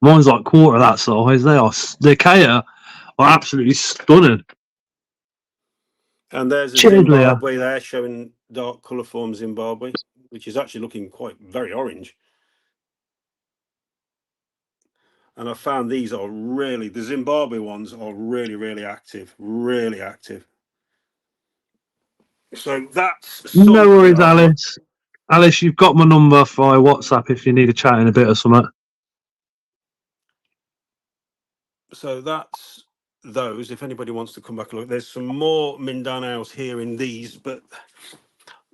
mine's like quarter that size. The Achaea are absolutely stunning. And there's a Zimbabwe there showing dark colourform Zimbabwe, which is actually looking very orange. And I found these are the Zimbabwe ones are really, really active. Really active. So that's... No worries, Alice. Alice, you've got my number via WhatsApp if you need a chat in a bit or something. So that's those. If anybody wants to come back and look, there's some more Mindanaos here in these, but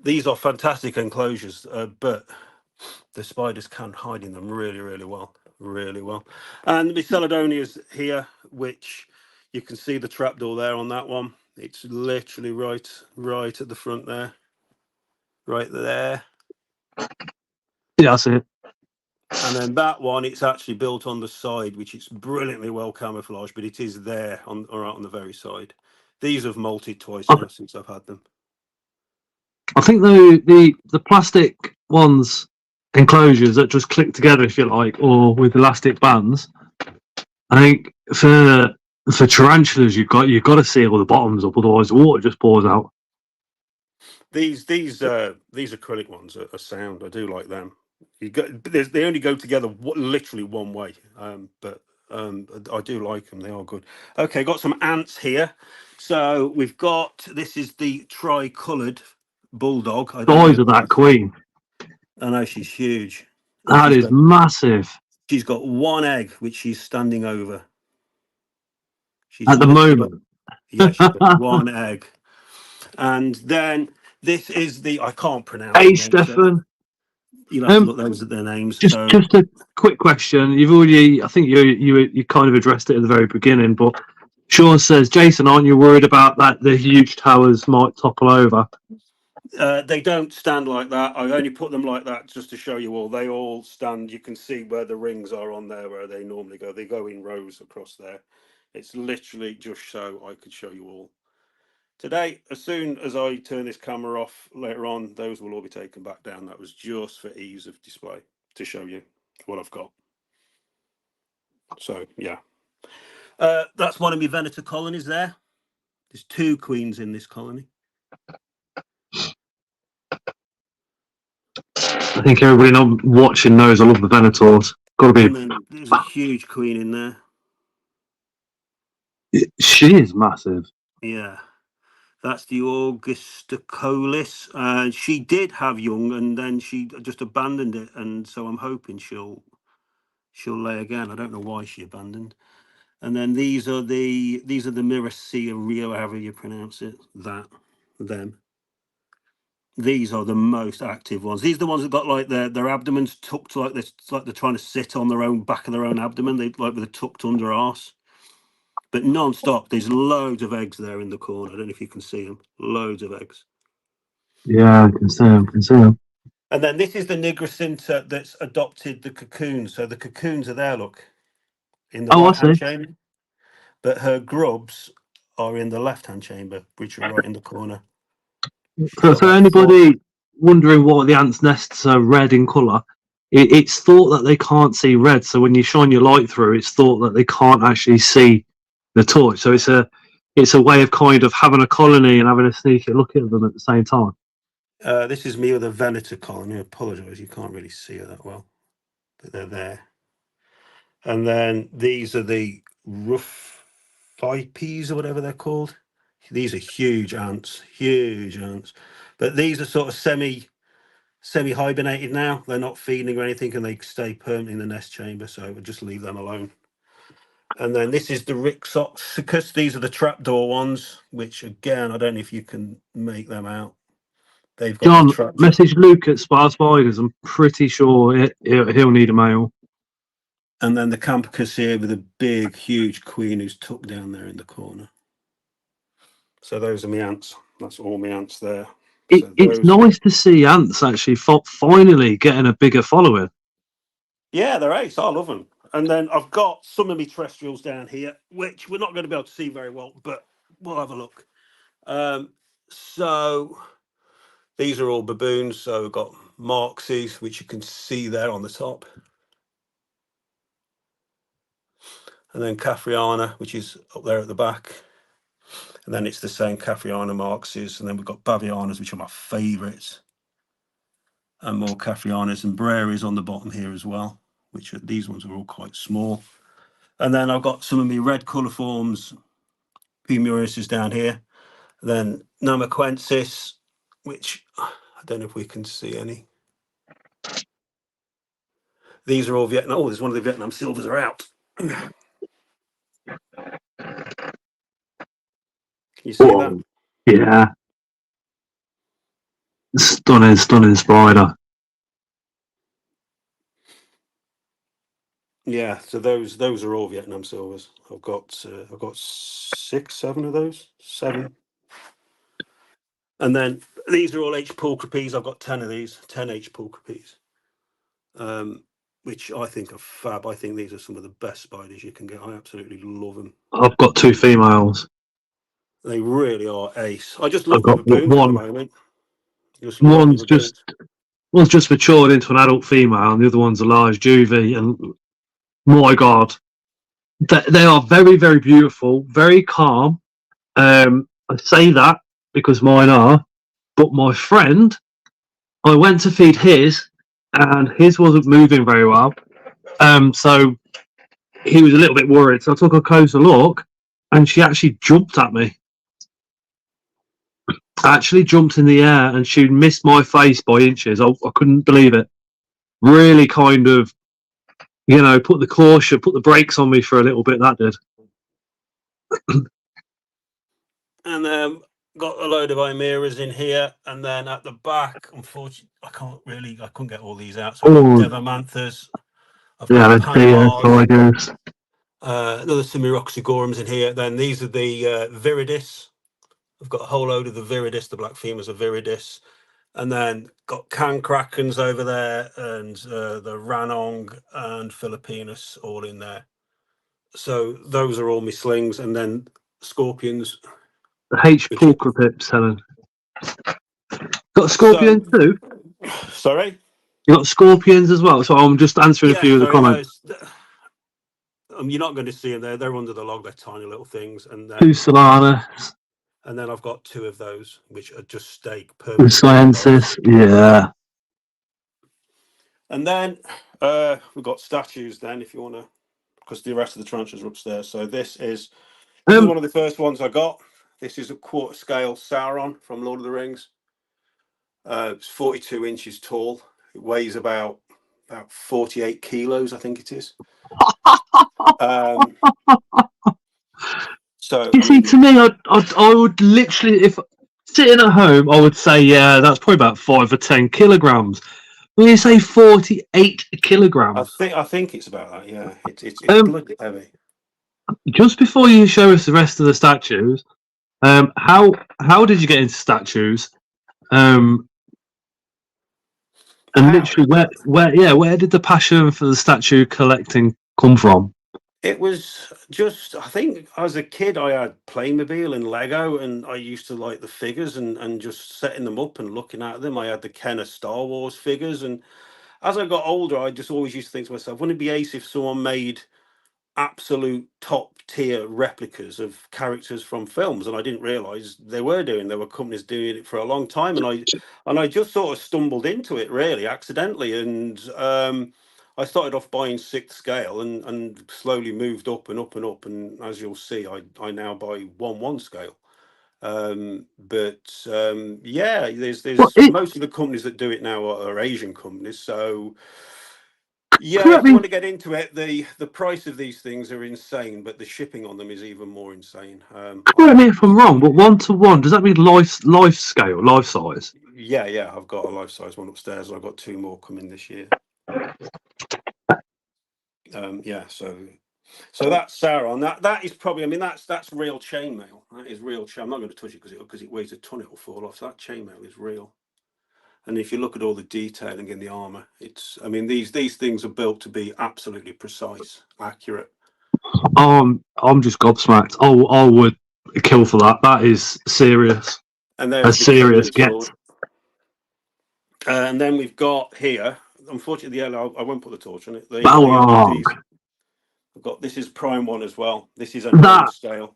these are fantastic enclosures, but the spiders can hide in them really, really well. Really well. And the Celadonia's here, which you can see the trapdoor there on that one. It's literally right at the front there. Right there. Yeah, I see it. And then that one, it's actually built on the side, which is brilliantly well camouflaged, but it is there right on the very side. These have molted twice now since I've had them. I think the plastic ones, enclosures that just click together, if you like, or with elastic bands. I think for tarantulas, you've got to seal the bottoms up, otherwise the water just pours out. These acrylic ones are sound. I do like them. They only go together literally one way, but I do like them. They are good. Okay, got some ants here. So we've got, this is the tri-coloured bulldog. Size of that queen. I know, she's huge. And That is massive she's got one egg which she's standing over. She's at the literally got, moment. yeah, she's got one egg. And then this is I can't pronounce Hey, the names. So Stefan. you'll have to look those at their names. So Just a quick question. You've already, I think you kind of addressed it at the very beginning, but Sean says, Jason, aren't you worried about that the huge towers might topple over? they don't stand like that. I only put them like that just to show you all. They all stand. You can see where the rings are on there, where they normally go. They go in rows across there. It's literally just so I could show you all. Today, as soon as I turn this camera off later on, those will all be taken back down. That was just for ease of display to show you what I've got. So, yeah. That's one of my Venator colonies there. There's 2 queens in this colony. I think everybody not watching knows I love the Venators. Got to And be. then there's a huge queen in there. She is massive. Yeah. That's the Augusticolis. She did have young, and then she just abandoned it, and so I'm hoping she'll lay again. I don't know why she abandoned. And then these are the Miracea Rio, however you pronounce it. Them. These are the most active ones. These are the ones that got like their abdomens tucked like this, like they're trying to sit on their own back of their own abdomen. They like with a tucked under arse. But non-stop, there's loads of eggs there in the corner. I don't know if you can see them. Loads of eggs. Yeah, I can see them. And then this is the Nigrocinta that's adopted the cocoons. So the cocoons are there, look, in the Oh, I right-hand see. chamber. But her grubs are in the left-hand chamber, which are right in the corner. She's got So about 4. anybody wondering why the ants' nests are red in colour, it's thought that they can't see red. So when you shine your light through, it's thought that they can't actually see the torch. So it's a way of kind of having a colony and having a sneaky look at them at the same time. This is me with a Venator colony. I apologise, you can't really see it that well, but they're there. And then these are the rough peas or whatever they're called. These are huge ants. But these are sort of semi-hibernated now. They're not feeding or anything, and they stay permanently in the nest chamber, so we'll just leave them alone. And then this is the Rixoxicus. These are the trapdoor ones, which again, I don't know if you can make them out. They've got John, the trap. message Luke at Spar Spiders. I'm pretty sure he'll need a male. And then the Campicus here with a big, huge queen who's tucked down there in the corner. So those are my ants. That's all my ants there. It's nice to see ants actually finally getting a bigger following. Yeah, they're ace. I love them. And then I've got some of my terrestrials down here, which we're not going to be able to see very well, but we'll have a look. So these are all baboons. So we've got Marxies, which you can see there on the top. And then Caffriana, which is up there at the back. And then it's the same Caffriana Marxies. And then we've got Bavianas, which are my favourites. And more Caffrianas and Breris on the bottom here as well, which these ones are all quite small. And then I've got some of my red colourforms, P. Murius down here. And then Namaquensis, which I don't know if we can see any. These are all Vietnam. Oh, there's one of the Vietnam silvers are out. Can you see that? Yeah. Stunning spider. Yeah, so those are all Vietnam silvers. I've got 6, 7 of those. 7. And then these are all H. pulchripes. I've got 10 of these, 10 H. pulchripes, which I think are fab. I think these are some of the best spiders you can get. I absolutely love them. I've got 2 females. They really are ace. I just love I've got the baboons at the one. moment. One's just matured into an adult female, and the other one's a large juvie. And my God, they are very, very beautiful, very calm. I say that because mine are, but my friend, I went to feed his, and his wasn't moving very well. So he was a little bit worried. So I took a closer look, and she actually jumped at me. Actually jumped in the air, and she missed my face by inches. I couldn't believe it. really kind of, put the brakes on me for a little bit. That did. And got a load of Imeras in here, and then at the back, unfortunately, I couldn't get all these out. So I've got Devomanthus, I've got Panamars, another Semiroxygorums in here. Then these are the Viridis. I've got a whole load of the Viridis, the black femurs of Viridis. And then got Cancrakens over there, and the Ranong and Philippinus all in there. So those are all my slings, and then Scorpions. H. Pulchripips, Helen. Got scorpions too? Sorry? You got scorpions as well? So I'm just answering a few of the comments. You're not going to see them there. They're under the log. They're tiny little things. And then, 2 Solanus. And then I've got 2 of those, which are just stake Sciences, yeah. And then we've got statues then, if you want to, because the rest of the tranches are upstairs. So this is one of the first ones I got. This is a quarter scale Sauron from Lord of the Rings. It's 42 inches tall. It weighs about 48 kilos, I think it is. So you see, to me, I would literally, if sitting at home, I would say, yeah, that's probably about 5 or 10 kilograms. When you say 48 kilograms, I think it's about that. Yeah, it's bloody heavy. Just before you show us the rest of the statues, how did you get into statues? And literally, where did the passion for the statue collecting come from? It was just, I think as a kid, I had Playmobil and Lego, and I used to like the figures and just setting them up and looking at them. I had the Kenner Star Wars figures, and as I got older, I just always used to think to myself, wouldn't it be ace if someone made absolute top tier replicas of characters from films? And I didn't realize there were companies doing it for a long time, and I just sort of stumbled into it really accidentally, and I started off buying 6th scale and slowly moved up and up and up, and as you'll see, I now buy 1/1 scale. Yeah, there's most of the companies that do it now are Asian companies, so yeah, if you want to get into it, the price of these things are insane, but the shipping on them is even more insane. Correct me if I'm wrong, but 1-to-1, does that mean life scale, life size? Yeah, I've got a life size one upstairs, and I've got 2 more coming this year. Yeah, so that's Sauron. That is probably, I mean, that's real chainmail. That is real chain. I'm not going to touch it because it weighs a ton. It will fall off. So that chainmail is real. And if you look at all the detailing in the armor, I mean, these things are built to be absolutely precise, accurate. I'm just gobsmacked. I would kill for that. That is serious. And there's a serious get. And then we've got here, unfortunately, the yellow. I won't put the torch on it. The Balrog. I've got, this is prime one as well. This is a 9 scale.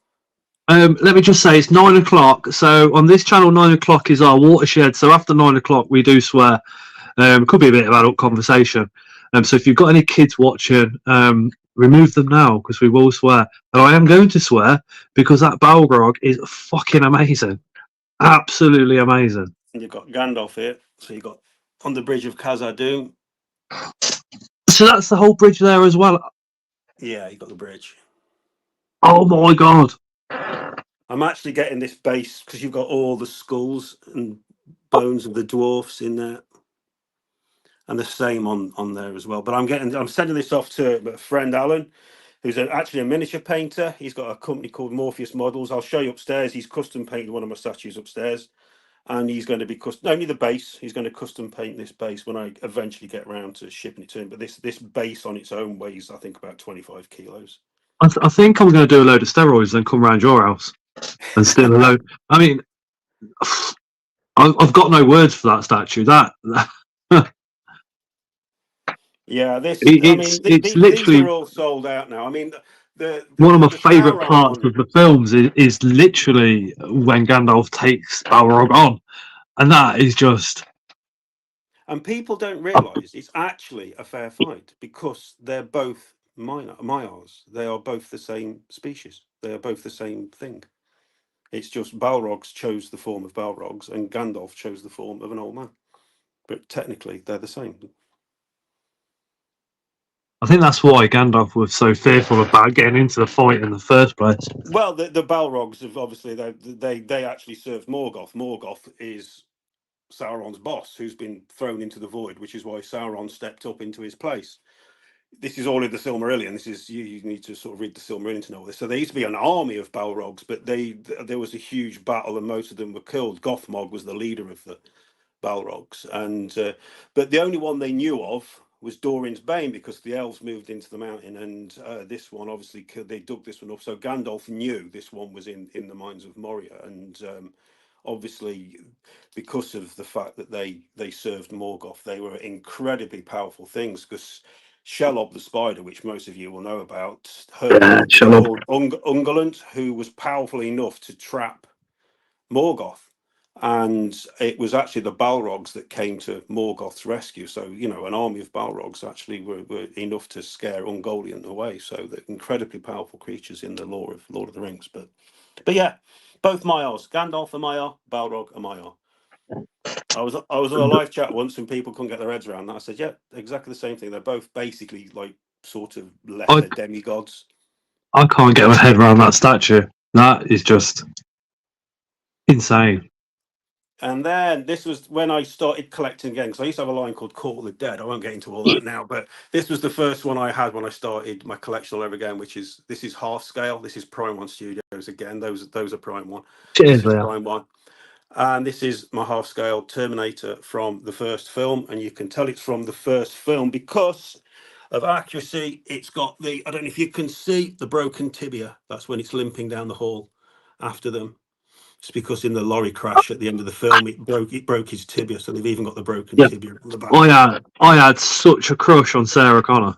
Let me just say, it's 9 o'clock. So on this channel, 9 o'clock is our watershed. So after 9 o'clock, we do swear. Could be a bit of adult conversation. So if you've got any kids watching, remove them now because we will swear. And I am going to swear because that Balrog is fucking amazing. Absolutely amazing. And you've got Gandalf here. So you've got on the bridge of Khazad-dûm. So that's the whole bridge there as well. Yeah, you got the bridge. Oh my god! I'm actually getting this base because you've got all the skulls and bones of the dwarfs in there, and the same on there as well. But I'm sending this off to a friend, Alan, who's actually a miniature painter. He's got a company called Morpheus Models. I'll show you upstairs. He's custom painted one of my statues upstairs, and he's going to be only the base. He's going to custom paint this base when I eventually get around to shipping it to him. But this base on its own weighs, I think, about 25 kilos. I think I'm going to do a load of steroids and come around your house and steal a load. I mean, I've got no words for that statue. Yeah, these literally are all sold out now. I mean, one of my favourite parts of the films is literally when Gandalf takes Balrog on, and that is just. And people don't realise it's actually a fair fight because they're both Maiars. They are both the same species. They are both the same thing. It's just Balrogs chose the form of Balrogs and Gandalf chose the form of an old man. But technically, they're the same. I think that's why Gandalf was so fearful about getting into the fight in the first place. Well, the Balrogs have obviously they actually served Morgoth. Morgoth is Sauron's boss, who's been thrown into the void, which is why Sauron stepped up into his place. This is all in the Silmarillion. This is you need to sort of read the Silmarillion to know this. So there used to be an army of Balrogs, but there was a huge battle, and most of them were killed. Gothmog was the leader of the Balrogs, and but the only one they knew of was Dorin's Bane, because the elves moved into the mountain, and this one obviously they dug this one up. So Gandalf knew this one was in the mines of Moria, and obviously because of the fact that they served Morgoth, they were incredibly powerful things. Because Shelob the spider, which most of you will know about, her Yeah, brother was called Ungoliant, who was powerful enough to trap Morgoth. And it was actually the Balrogs that came to Morgoth's rescue. So, you know, an army of Balrogs actually were enough to scare Ungoliant away. So they're incredibly powerful creatures in the lore of Lord of the Rings. But yeah, both Maiars, Gandalf a Maiar, Balrog a Maiar. I was on a live chat once and people couldn't get their heads around that. I said, yeah, exactly the same thing. They're both basically like sort of lesser demigods. I can't get my head around that statue. That is just insane. And then this was when I started collecting again, because I used to have a line called Court of the Dead. I won't get into all that now, but this was the first one I had when I started my collection all over again, this is half scale. This is Prime One Studios again. Those are Prime One. Cheers, This is Leo. Prime One. And this is my half scale Terminator from the first film. And you can tell it's from the first film because of accuracy. It's got I don't know if you can see the broken tibia. That's when it's limping down the hall after them. It's because in the lorry crash at the end of the film, it broke his tibia. So they've even got the broken tibia on the back. I had such a crush on Sarah Connor.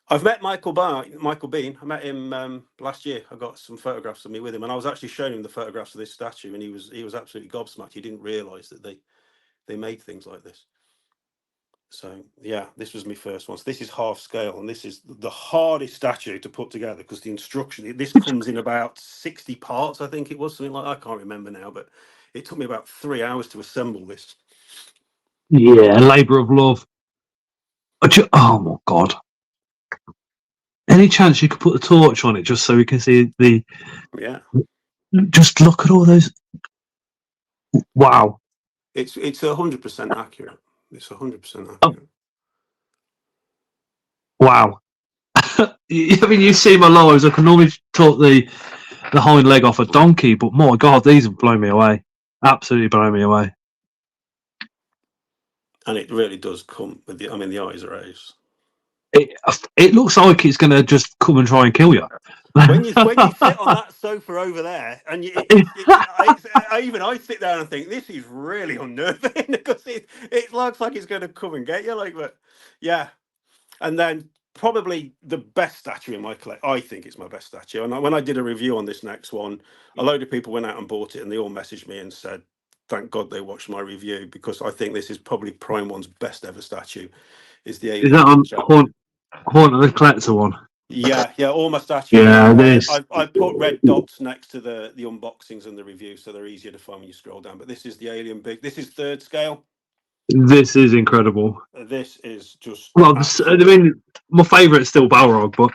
I've met Michael Bean. I met him last year. I got some photographs of me with him, and I was actually showing him the photographs of this statue, and he was absolutely gobsmacked. He didn't realise that they made things like this. So yeah, this was my first one. So this is half scale, and this is the hardest statue to put together because the instruction. This comes in about 60 parts, I think it was, something like that. I can't remember now, but it took me about 3 hours to assemble this. Yeah, a labour of love. Oh my god! Any chance you could put the torch on it just so we can see the? Yeah. Just look at all those. Wow. It's 100% accurate. It's 100% accurate. Wow. I mean, you see my lows. I can normally talk the hind leg off a donkey, but my god, these have blown me away. Absolutely blown me away. And it really does come with the eyes are ace. It looks like it's going to just come and try and kill you. When you sit on that sofa over there, and I sit down and think this is really unnerving because it looks like it's going to come and get you. But yeah, and then probably the best statue in my collection. I think it's my best statue. And when I did a review on this next one, a load of people went out and bought it, and they all messaged me and said, "Thank God they watched my review because I think this is probably Prime One's best ever statue." Is the Alien? Is that on Haunt of the Collector one? Yeah, all my statues. Yeah, this. I put red dots next to the unboxings and the reviews, so they're easier to find when you scroll down. But this is the Alien big. This is third scale. This is incredible. This is just. Well, I mean, my favourite is still Balrog, but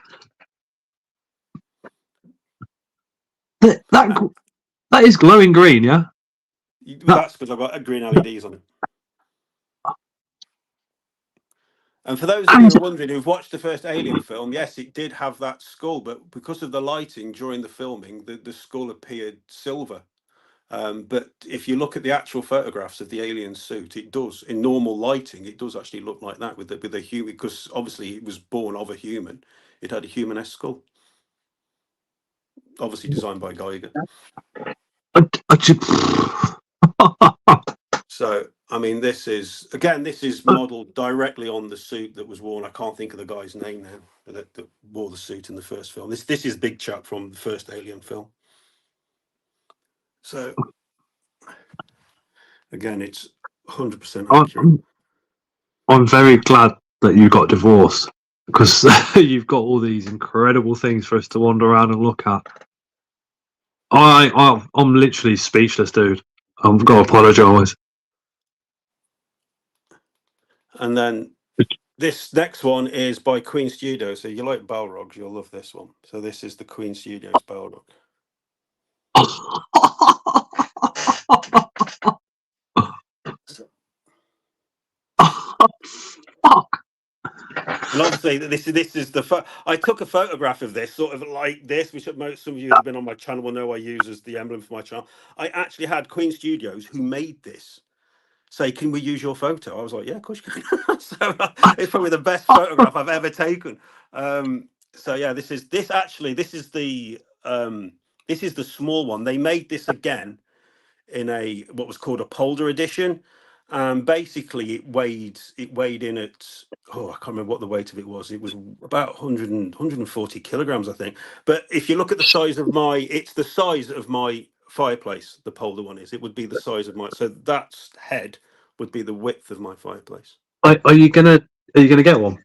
that is glowing green, yeah. That's because I've got green LEDs on it. And for those of you who are wondering who've watched the first Alien film, yes, it did have that skull, but because of the lighting during the filming, the skull appeared silver. But if you look at the actual photographs of the alien suit, it does, in normal lighting, it does actually look like that with the human, because obviously it was born of a human. It had a human-esque skull. Obviously designed by Geiger. So, I mean, this is modelled directly on the suit that was worn. I can't think of the guy's name now, that wore the suit in the first film. This is Big Chap from the first Alien film. So, again, it's 100% accurate. I'm very glad that you got divorced because you've got all these incredible things for us to wander around and look at. I'm literally speechless, dude. I've got to apologise. And then This next one is by Queen Studios. So you like Balrogs, you'll love this one. So this is the Queen Studios Balrog. Fuck. And obviously, this is the. I took a photograph of this, sort of like this, which some of you that have been on my channel will know I use as the emblem for my channel. I actually had Queen Studios, who made this, say, "Can we use your photo?" I was like, "Yeah, of course you can." So it's probably the best photograph I've ever taken. So yeah, this is the small one. They made this again in a what was called a Polder edition. Basically, it weighed in at, I can't remember what the weight of it was. It was about 140 kilograms, I think. But if you look at the size of it's the size of my fireplace. The Polder one is. It would be the size of so that head would be the width of my fireplace. Are you gonna get one?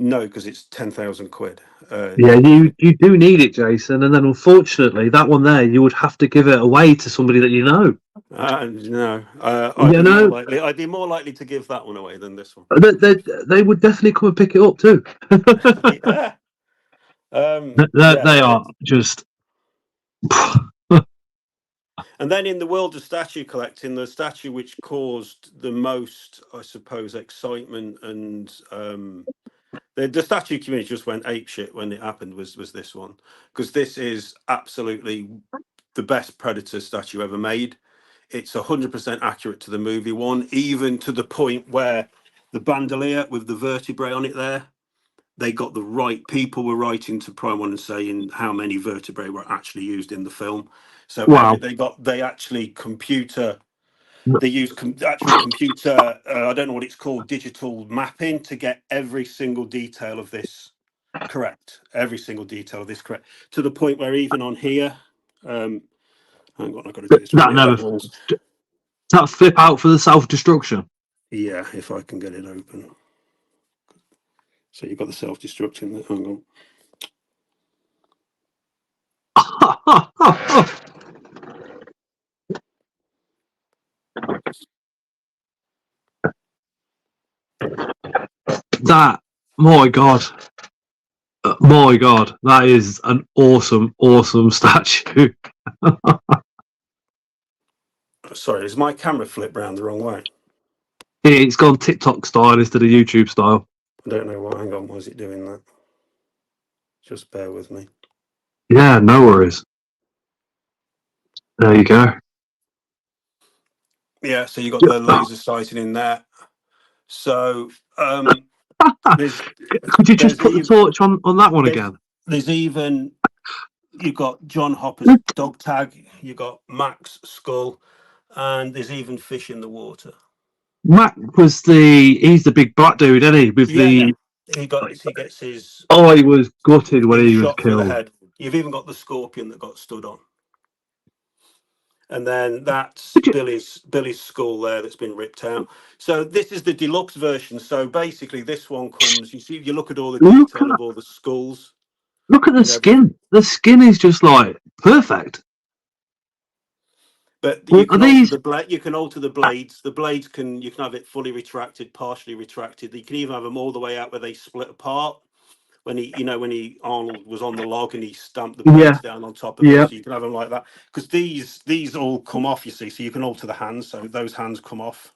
No, because it's 10,000 quid. Yeah, you do need it, Jason. And then unfortunately, that one there, you would have to give it away to somebody that you know. No, I'd be more likely to give that one away than this one. They would definitely come and pick it up too. Yeah. They are just. And then in the world of statue collecting, the statue which caused the most, I suppose, excitement and the statue community just went apeshit when it happened was this one, because this is absolutely the best Predator statue ever made. It's 100% accurate to the movie one, even to the point where the bandolier with the vertebrae on it there, they got the right people were writing to Prime One and saying how many vertebrae were actually used in the film. So wow. they actually actual computer, I don't know what it's called, digital mapping to get every single detail of this correct. Every single detail of this correct. To the point where even on here, hang on, I've got to do this. That flip out for the self-destruction. Yeah, if I can get it open. So you've got the self-destruction there. Hang on. That, my God, that is an awesome statue. Sorry, is my camera flipped round the wrong way? Yeah, it's gone TikTok style instead of YouTube style. I don't know why. Hang on, why is it doing that? Just bear with me. Yeah, no worries. There you go. Yeah, so you got the laser sighting in there. So could you just put the torch on that one again? There's even, you've got John Hopper's dog tag, you've got Mac's skull, and there's even fish in the water. Mac was he's the big black dude, isn't he? With he gets his. Oh, he was gutted when he was killed. The head. You've even got the scorpion that got stood on. And then that's Billy's skull there that's been ripped out. So this is the deluxe version. So basically, this one comes. You look at all the detail of all the skulls. Look at the skin. The skin is just like perfect. But you can alter the blades. The blades you can have it fully retracted, partially retracted. You can even have them all the way out where they split apart. When Arnold was on the log and he stamped the blades down on top of it, so you can have them like that. Because these all come off, you see, so you can alter the hands, so those hands come off.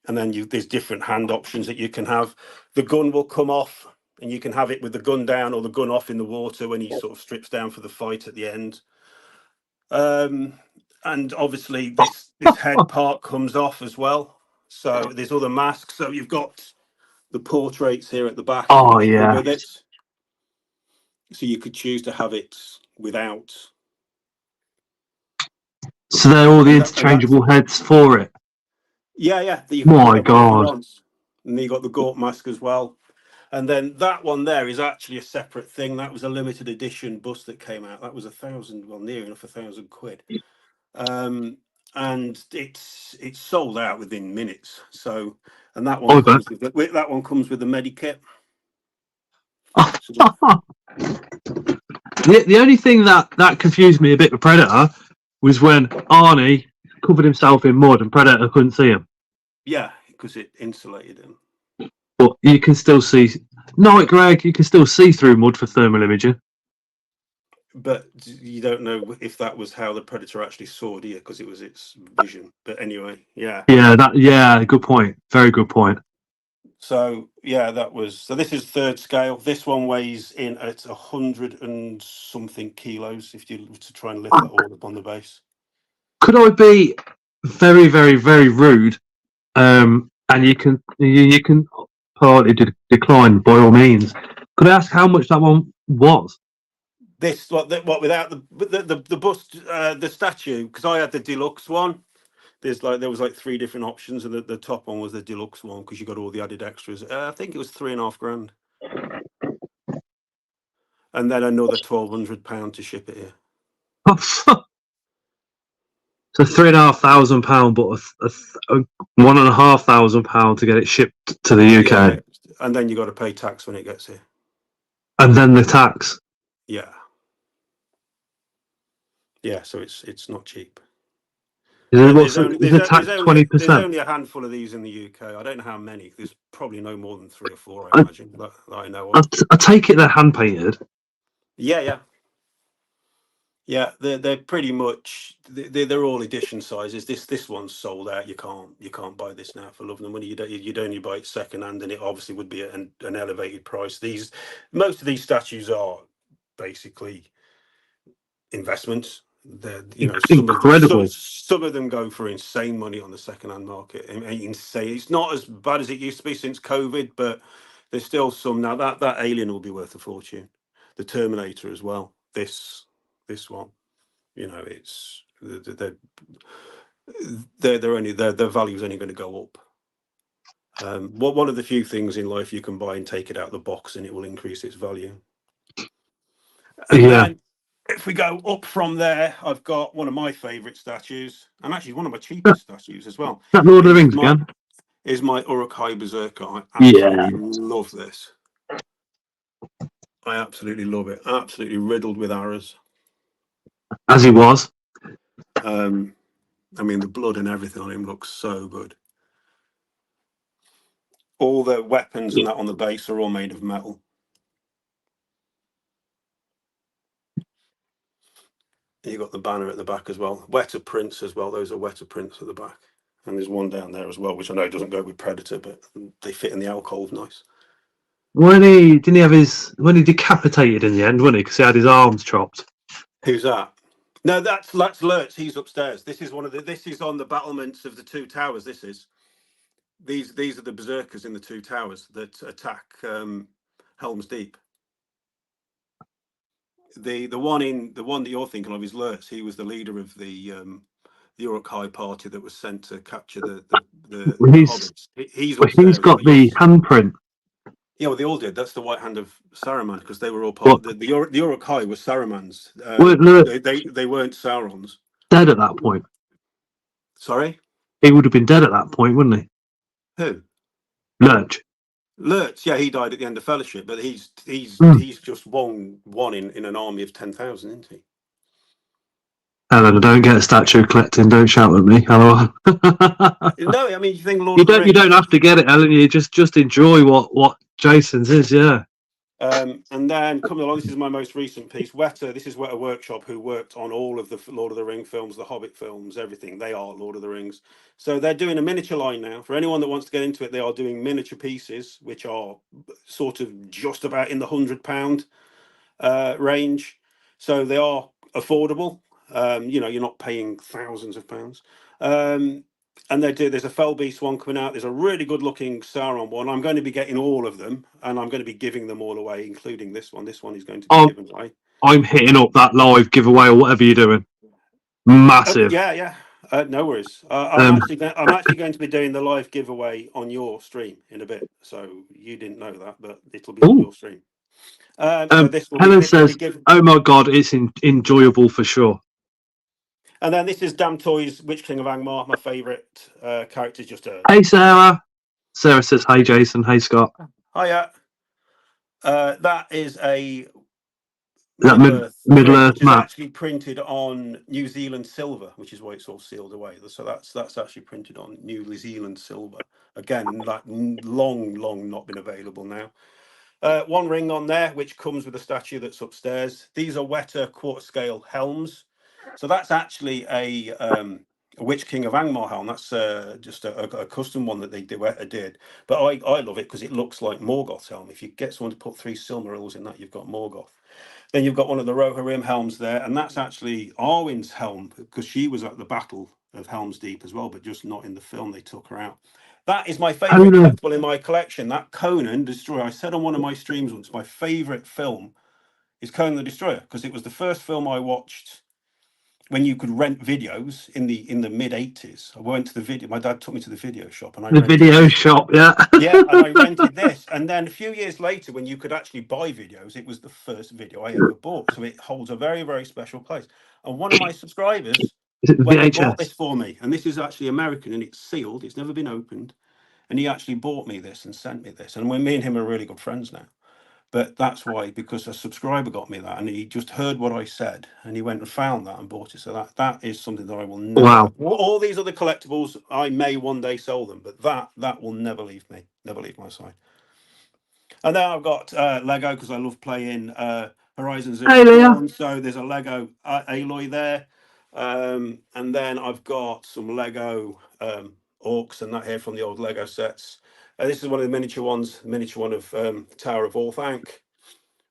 And then there's different hand options that you can have. The gun will come off, and you can have it with the gun down or the gun off in the water when he sort of strips down for the fight at the end. And obviously this head part comes off as well. So there's all the masks. So you've got the portraits here at the back. Oh yeah. With it. So you could choose to have it without. So they're all the interchangeable heads for it. Yeah. My God. And then you got the Gort mask as well. And then that one there is actually a separate thing. That was a limited edition bust that came out. That was near enough 1,000 quid. And it's sold out within minutes. So, and that one comes with the medikit. The only thing that confused me a bit with Predator was when Arnie covered himself in mud and Predator couldn't see him. Yeah, because it insulated him. But you can still see. No, Greg, you can still see through mud for thermal imaging. But you don't know if that was how the predator actually saw, do you? Because it was its vision. But anyway, yeah. Yeah, good point. Very good point. So yeah, that was. So this is third scale. This one weighs in at 100 and something kilos. If you were to try and lift that all up on the base. Could I be very, very, very rude? And you can partly decline by all means. Could I ask how much that one was? This what without the bust the statue, because I had the deluxe one. There was like three different options, and the top one was the deluxe one because you got all the added extras. I think it was £3,500, and then another £1,200 to ship it here. So £3,500, but £1,500 to get it shipped to the UK, Yeah, and then you got to pay tax when it gets here. and then the tax. Yeah, yeah. So it's not cheap. Is And the tax 20%? There's only a handful of these in the UK. I don't know how many. There's probably no more than 3 or 4, I imagine, that I know of. I take it they're hand painted. Yeah. They're pretty much they're all edition sizes. This one's sold out. You can't buy this now for love nor money. You'd only buy it second hand, and it obviously would be an elevated price. Most of these statues are basically investments. They're Incredible. some of them go for insane money on the second-hand market. Insane. It's not as bad as it used to be since COVID, but there's still some now. That Alien will be worth a fortune. The Terminator as well. This one, it's their value is only going to go up. One of the few things in life you can buy and take it out of the box, and it will increase its value. And then, if we go up from there, I've got one of my favourite statues, and actually one of my cheapest statues as well. That Lord of the Rings again? Is my Uruk-hai Berserker. I absolutely love this. I absolutely love it. Absolutely riddled with arrows. As he was. I mean, the blood and everything on him looks so good. All the weapons and that on the base are all made of metal. You got the banner at the back as well. Wetter prints as well. Those are wetter prints at the back. And there's one down there as well, which I know doesn't go with Predator, but they fit in the alcove nice. When he decapitated in the end, wasn't he? Because he had his arms chopped. Who's that? No, that's Lurtz. He's upstairs. This is this is on the battlements of the two towers. These are the berserkers in the two towers that attack Helm's Deep. The one that you're thinking of is Lurtz. He was the leader of the Uruk-hai party that was sent to capture the hobbits. He's got the handprint. Yeah, well, they all did. That's the White Hand of Saruman, because they were all part of the Uruk-hai were Saruman's. They weren't Sauron's. Dead at that point. Sorry? He would have been dead at that point, wouldn't he? Who? Lurtz, yeah, he died at the end of Fellowship, but he's just one in an army of 10,000, isn't he? Helen, don't get a statue collecting. Don't shout at me. Hello. No, I mean, you think Lord of the Rings. You don't have to get it, Helen. You just enjoy what Jason's is, yeah. And then coming along, this is my most recent piece. This is Weta Workshop, who worked on all of the Lord of the Rings films, the Hobbit films, everything. They are Lord of the Rings. So they're doing a miniature line now. For anyone that wants to get into it, they are doing miniature pieces, which are sort of just about in the £100 range. So they are affordable. You're not paying thousands of pounds. And there's a Fell Beast one coming out. There's a really good looking Sauron one. I'm going to be getting all of them, and I'm going to be giving them all away, including this one. This one is going to be given away. I'm hitting up that live giveaway or whatever you're doing. Massive. Yeah. No worries. I'm actually going to be doing the live giveaway on your stream in a bit. So you didn't know that, but it'll be on your stream. Helen says, "Oh my God, it's enjoyable for sure." And then this is Damn Toys, Witch King of Angmar, my favourite character. Hey, Sarah. Sarah says, "Hey, Jason. Hey, Scott." Hiya. That is a that Middle-earth Middle print, Earth which is map. actually printed on New Zealand silver, which is why it's all sealed away. So that's actually printed on New Zealand silver. Again, like long not been available now. One ring on there, which comes with a statue that's upstairs. These are Weta quarter scale helms. So that's actually a Witch King of Angmar helm. That's just a custom one that Weta did. But I love it because it looks like Morgoth's helm. If you get someone to put 3 Silmarils in that, you've got Morgoth. Then you've got one of the Rohirrim helms there, and that's actually Arwen's helm because she was at the Battle of Helm's Deep as well, but just not in the film. They took her out. That is my favourite collectible in my collection. That Conan Destroyer. I said on one of my streams once, my favourite film is Conan the Destroyer because it was the first film I watched when you could rent videos in the mid 80s. I went to the video. My dad took me to the video shop, and I The rented video this. shop, yeah. Yeah, and I rented this. And then a few years later, when you could actually buy videos, it was the first video I ever bought. So it holds a very, very special place. And one of my subscribers Is it the went and bought this VHS? for me. And this is actually American, and it's sealed. It's never been opened. And he actually bought me this and sent me this. And me and him are really good friends now. But that's why, because a subscriber got me that, and he just heard what I said, and he went and found that and bought it. So that is something that I will never. Wow. All these other collectibles, I may one day sell them, but that will never leave me, never leave my side. And then I've got Lego because I love playing Horizon Zero Dawn. So there's a Lego Aloy there, and then I've got some Lego orcs and that here from the old Lego sets. This is one of the miniature ones, miniature one of Tower of Orthanc,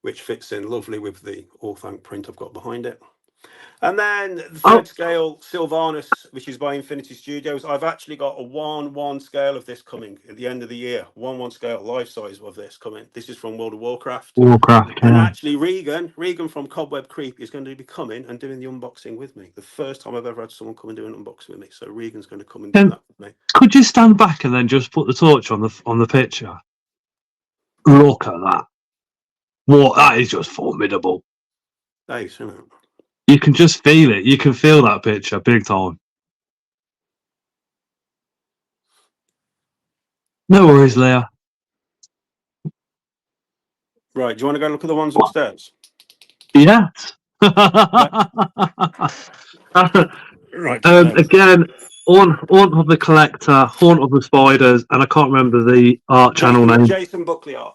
which fits in lovely with the Orthanc print I've got behind it. And then the third scale Sylvanas, which is by Infinity Studios. I've actually got a 1/1 scale of this coming at the end of the year. 1/1 scale, life size of this coming. This is from World of Warcraft. And actually, Regan from Cobweb Creep is going to be coming and doing the unboxing with me. The first time I've ever had someone come and do an unboxing with me. So Regan's going to come and do that with me. Could you stand back and then just put the torch on the picture? Look at that. What, that is just formidable. Thanks, isn't it? You can just feel it. You can feel that picture big time. No worries, Leah. Right, do you want to go and look at the ones upstairs? Yeah. Right. Again, Haunt of the Collector, Haunt of the Spiders, and I can't remember the art channel name. Jason Buckley Art.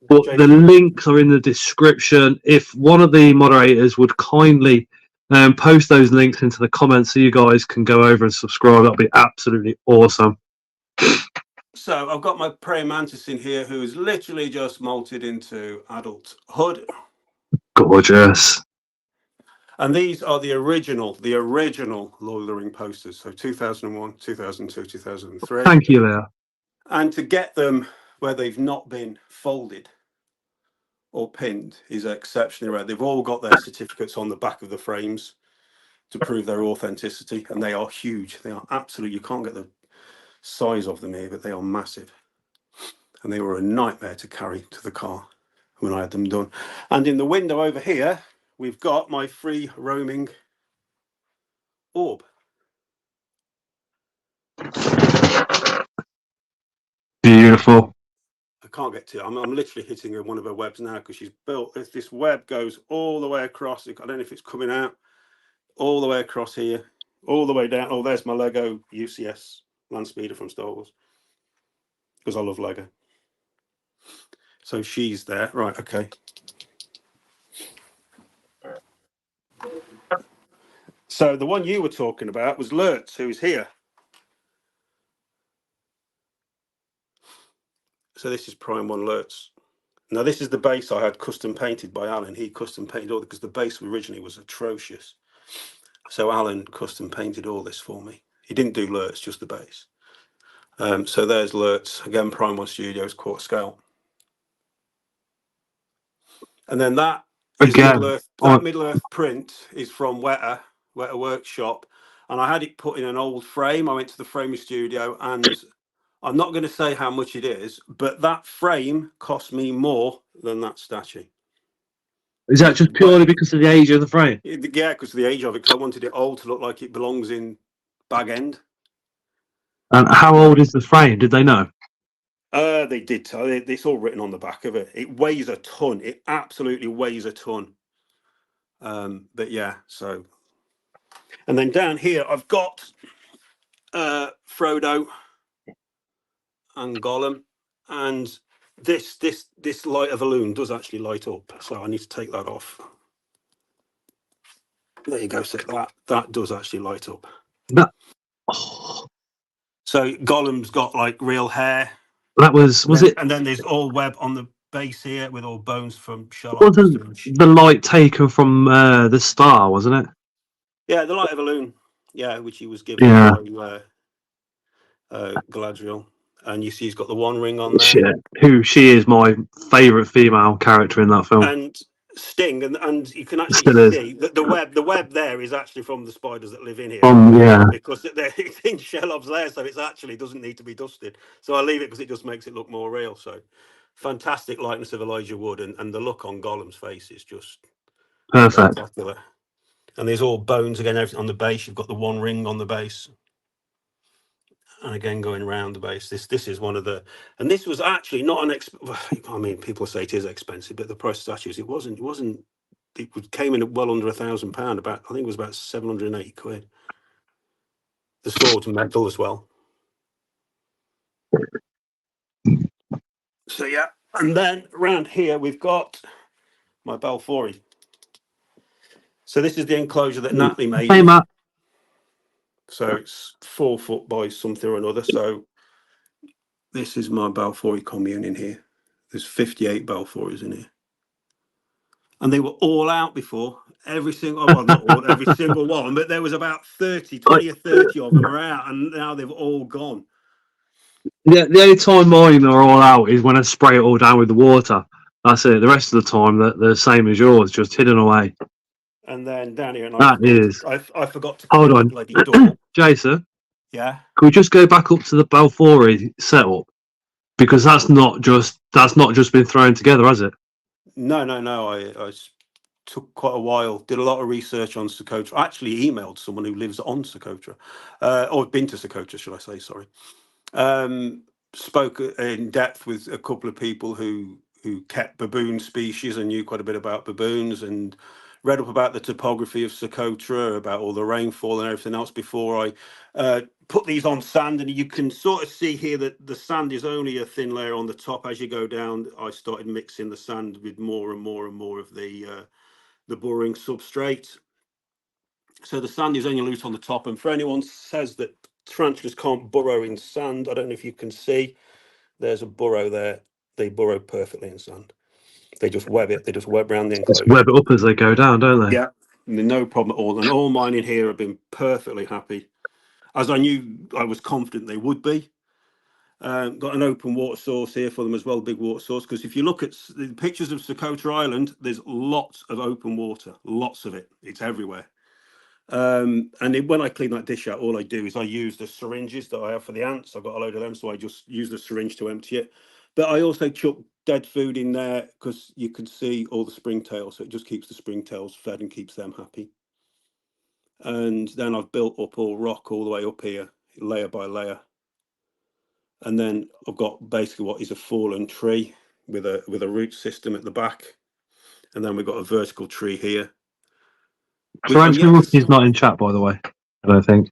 But the links are in the description. If one of the moderators would kindly post those links into the comments so you guys can go over and subscribe, that'd be absolutely awesome. So I've got my praying mantis in here who is literally just molted into adulthood. Gorgeous. And these are the original Lord of the Ring posters. So 2001, 2002, 2003. Thank you, Leah. And to get them where they've not been folded or pinned is exceptionally rare. They've all got their certificates on the back of the frames to prove their authenticity, and they are huge. They are absolutely, you can't get the size of them here, but they are massive. And they were a nightmare to carry to the car when I had them done. And in the window over here, we've got my free roaming orb. Beautiful. I can't get to it. I'm literally hitting one of her webs now because she's built this web goes all the way across. I don't know if it's coming out all the way across here, all the way down. Oh, there's my Lego UCS Landspeeder from Star Wars because I love Lego. So she's there. Right, okay. So the one you were talking about was Lurtz, who's here. So this is Prime 1 Lurtz. Now this is the base I had custom painted by Alan. He custom painted all because the base originally was atrocious. So Alan custom painted all this for me. He didn't do Lurtz, just the base. So there's Lurtz, again, Prime 1 Studios, quarter scale. And then that is Middle-earth. That Middle-earth print is from Weta Workshop. And I had it put in an old frame. I went to the framing studio, and I'm not going to say how much it is, but that frame cost me more than that statue. Is that just purely because of the age of the frame? Yeah, because of the age of it, because I wanted it old to look like it belongs in Bag End. And how old is the frame? Did they know? They did tell. It's all written on the back of it. It weighs a ton. It absolutely weighs a ton. But yeah, so. And then down here, I've got Frodo and Gollum, and this light of a loon does actually light up, so I need to take that off. There you go. So that does actually light up. That, oh, So Gollum's got like real hair. that was it? And then there's all web on the base here with all bones from Sherlock. Wasn't the light taken from the star, wasn't it? Yeah, the light of a loon. Yeah, which he was given by Galadriel. And you see he's got the one ring on there. She is my favourite female character in that film. And Sting, and you can actually see that the web there is actually from the spiders that live in here. Because it's in Sherlock's lair, so it actually doesn't need to be dusted. So I leave it because it just makes it look more real. So fantastic likeness of Elijah Wood, and the look on Gollum's face is just perfect. Spectacular. And there's all bones again, everything on the base. You've got the one ring on the base. And again, going around the base, this is one of the, and this was actually not an I mean, people say it is expensive, but the price of statues, it wasn't. It came in at well under £1,000. About, I think it was about 780 quid. The sword's metal as well. So yeah, and then around here we've got my Balfouri. So this is the enclosure that Natalie made. Hey, Matt. So it's 4 foot by something or another. So this is my Balfouri commune in here. There's 58 Balfouris in here. And they were all out before. Every single, well, not all, every single one, but there was about 20 or 30 of them are out, and now they've all gone. Yeah, the only time mine are all out is when I spray it all down with the water. That's it. The rest of the time, they're the same as yours, just hidden away. And then down here, and I forgot to hold on, bloody door. Jason. Yeah. Can we just go back up to the Balfouri setup, because that's not just been thrown together, has it? No. I took quite a while. Did a lot of research on Socotra. I actually emailed someone who lives on Socotra, or been to Socotra, should I say? Sorry. Spoke in depth with a couple of people who kept baboon species and knew quite a bit about baboons, and read up about the topography of Socotra, about all the rainfall and everything else before I put these on sand. And you can sort of see here that the sand is only a thin layer on the top. As you go down, I started mixing the sand with more and more and more of the burrowing substrate. So the sand is only loose on the top. And for anyone who says that tarantulas can't burrow in sand, I don't know if you can see, there's a burrow there. They burrow perfectly in sand. They just web it. They just web around the enclosure. Just web it up as they go down, don't they? Yeah, no problem at all. And all mine in here have been perfectly happy, as I knew I was confident they would be. Got an open water source here for them as well, big water source. Because if you look at the pictures of Socotra Island, there's lots of open water, lots of it. It's everywhere. And when I clean that dish out, all I do is I use the syringes that I have for the ants. I've got a load of them, so I just use the syringe to empty it. But I also chuck dead food in there because you can see all the springtails, so it just keeps the springtails fed and keeps them happy. And then I've built up all rock all the way up here, layer by layer. And then I've got basically what is a fallen tree with a root system at the back. And then we've got a vertical tree here. He's not in chat, by the way, I don't think.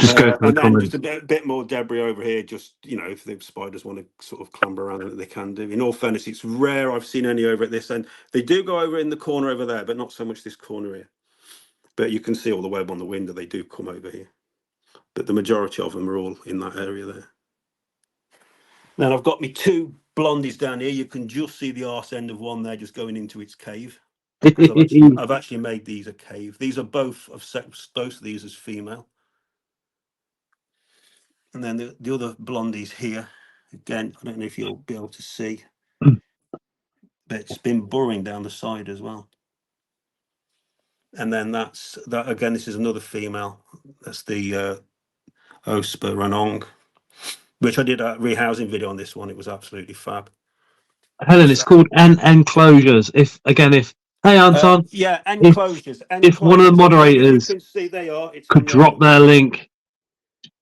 Just go through the comments. Just a bit more debris over here, just, if the spiders want to sort of clamber around it, they can do. In all fairness, it's rare I've seen any over at this end. They do go over in the corner over there, but not so much this corner here. But you can see all the web on the window. They do come over here. But the majority of them are all in that area there. Then I've got me 2 blondies down here. You can just see the arse end of one there just going into its cave. I've actually made these a cave. These are both of sex, both of these as female. And then the other blondies here, again, I don't know if you'll be able to see, but it's been burrowing down the side as well. And then that again, this is another female. That's the Ospa Ranong, which I did a rehousing video on this one. It was absolutely fab. Helen, it's called enclosures. Hey Anton. Enclosures. If one of the moderators could drop their link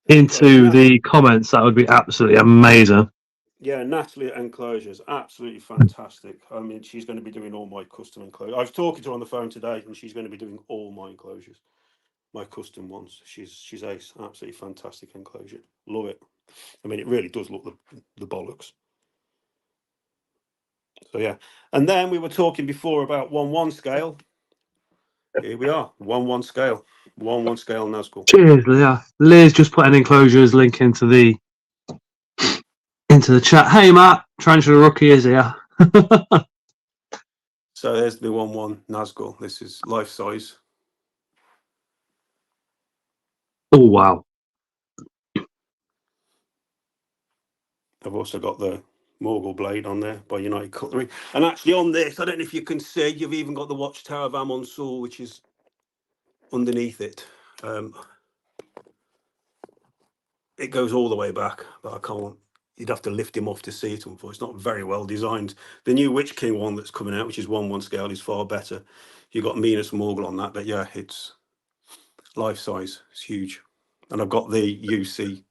into the comments, that would be absolutely amazing. Yeah, Natalie at Enclosures, absolutely fantastic. I mean, she's going to be doing all my custom enclosures. I was talking to her on the phone today, and she's going to be doing all my enclosures, my custom ones. She's ace, absolutely fantastic enclosure. Love it. I mean, it really does look the bollocks. So yeah, and then we were talking before about 1:1 scale. Here we are, 1:1 scale, 1:1 scale Nazgul. Cheers, Leah. Liz just put an enclosures link into the chat. Hey, Matt, Tarantula Rookie is here. So there's the 1:1 Nazgul. This is life size. Oh, wow. I've also got the Morgul blade on there by United Cutlery. And actually on this, I don't know if you can see, you've even got the Watchtower of Amon Sur, which is underneath it. It goes all the way back, but I can't. You'd have to lift him off to see it, unfortunately. It's not very well designed. The new Witch King one that's coming out, which is 1:1 scale, is far better. You've got Minas Morgul on that, but yeah, it's life size. It's huge. And I've got the UC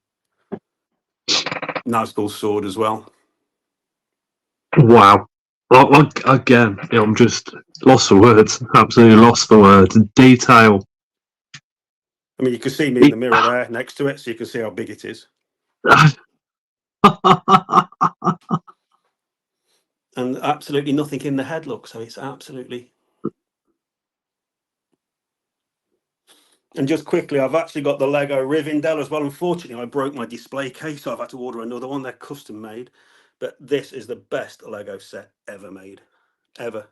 Nazgul sword as well. Wow. Again, I'm just lost for words. Absolutely lost for words. Detail. I mean, you can see me in the mirror there next to it, so you can see how big it is. And absolutely nothing in the head, look, so it's absolutely... And just quickly, I've actually got the Lego Rivendell as well. Unfortunately, I broke my display case, so I've had to order another one. They're custom made, but this is the best Lego set ever made, ever.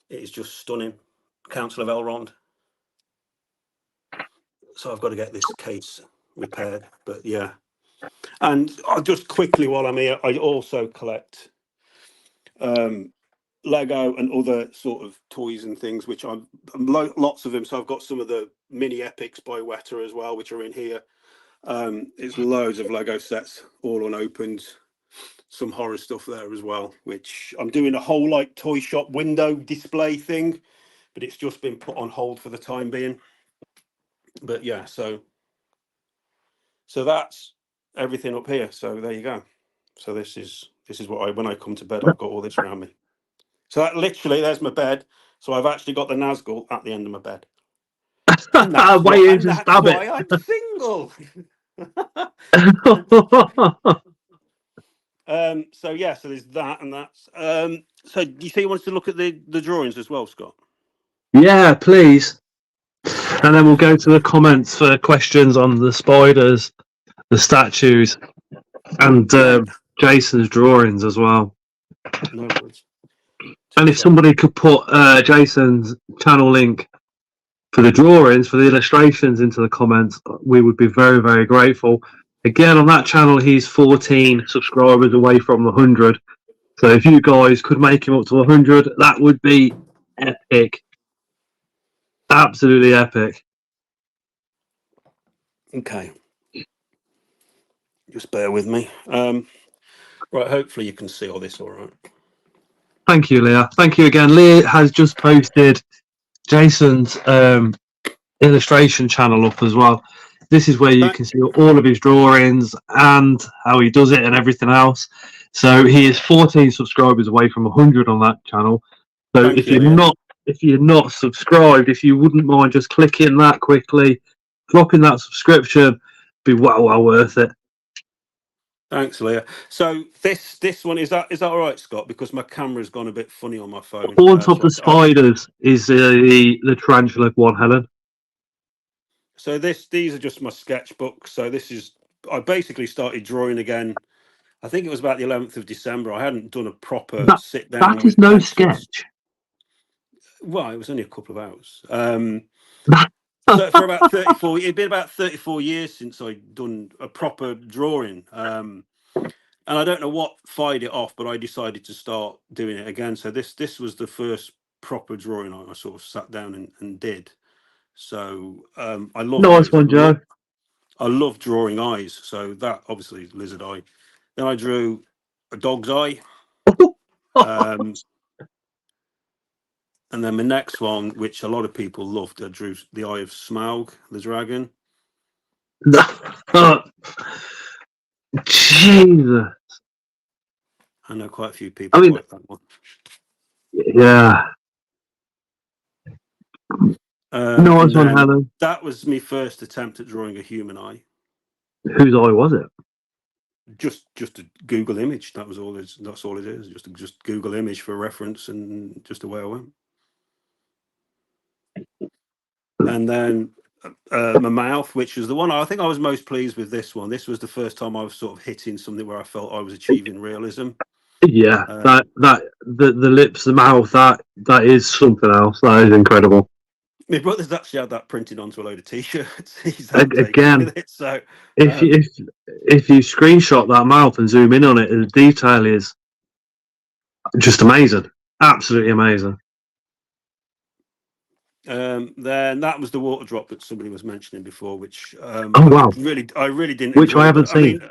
It is just stunning. Council of Elrond. So I've got to get this case repaired, but yeah. And I'll just quickly, while I'm here, I also collect Lego and other sort of toys and things, which I'm lots of them. So I've got some of the mini epics by Weta as well, which are in here. It's loads of Lego sets, all unopened. Some horror stuff there as well, which I'm doing a whole like toy shop window display thing, but it's just been put on hold for the time being. But yeah, so that's everything up here. So there you go. So this is what when I come to bed, I've got all this around me. So that literally, there's my bed. So I've actually got the Nazgul at the end of my bed. And that's why I'm single. So yeah, so there's that, and that's so do you say you wanted to look at the drawings as well, Scott? Yeah, please. And then we'll go to the comments for questions on the spiders, the statues, and Jason's drawings as well. No worries. And if somebody could put Jason's channel link for the drawings, for the illustrations into the comments, we would be very, very grateful. Again, on that channel, he's 14 subscribers away from the 100. So if you guys could make him up to 100, that would be epic. Absolutely epic. Okay. Just bear with me. Right, hopefully you can see all this all right. Thank you, Leah. Thank you again. Leah has just posted Jason's illustration channel up as well. This is where you can see all of his drawings and how he does it and everything else. So he is 14 subscribers away from 100 on that channel. So if you're not subscribed, if you wouldn't mind just clicking that quickly, dropping that subscription, be well worth it. Thanks, Leah. So this one is that all right, Scott? Because my camera's gone a bit funny on my phone. Haunt of the Spiders is the tarantula one, Helen. So these are just my sketchbooks. So I basically started drawing again. I think it was about the 11th of December. I hadn't done a proper sit down. That is no sketch. Well, it was only a couple of hours. So for about 34, it'd been about 34 years since I'd done a proper drawing. And I don't know what fired it off, but I decided to start doing it again. So this was the first proper drawing I sort of sat down and did. So I love nice one, Joe. I love drawing eyes. So that obviously is lizard eye. Then I drew a dog's eye. And then the next one, which a lot of people loved, I drew the eye of Smaug, the dragon. Jesus. I know quite a few people I mean, like that one. yeah. Nice And one, then Helen. that was my first attempt at drawing a human eye. Whose eye was it? Just a Google image. That's all it is. Just Google image for reference, and just away I went. And then my mouth, which was the one I think I was most pleased with. This one. This was the first time I was sort of hitting something where I felt I was achieving realism. Yeah, Um, the lips, the mouth, that is something else. That is incredible. My brother's actually had that printed onto a load of t-shirts. He's outtakes Again, with it. So if you screenshot that mouth and zoom in on it, the detail is just amazing. Absolutely amazing. then that was the water drop that somebody was mentioning before, which Oh wow, I really didn't which enjoy. I haven't But I mean, seen.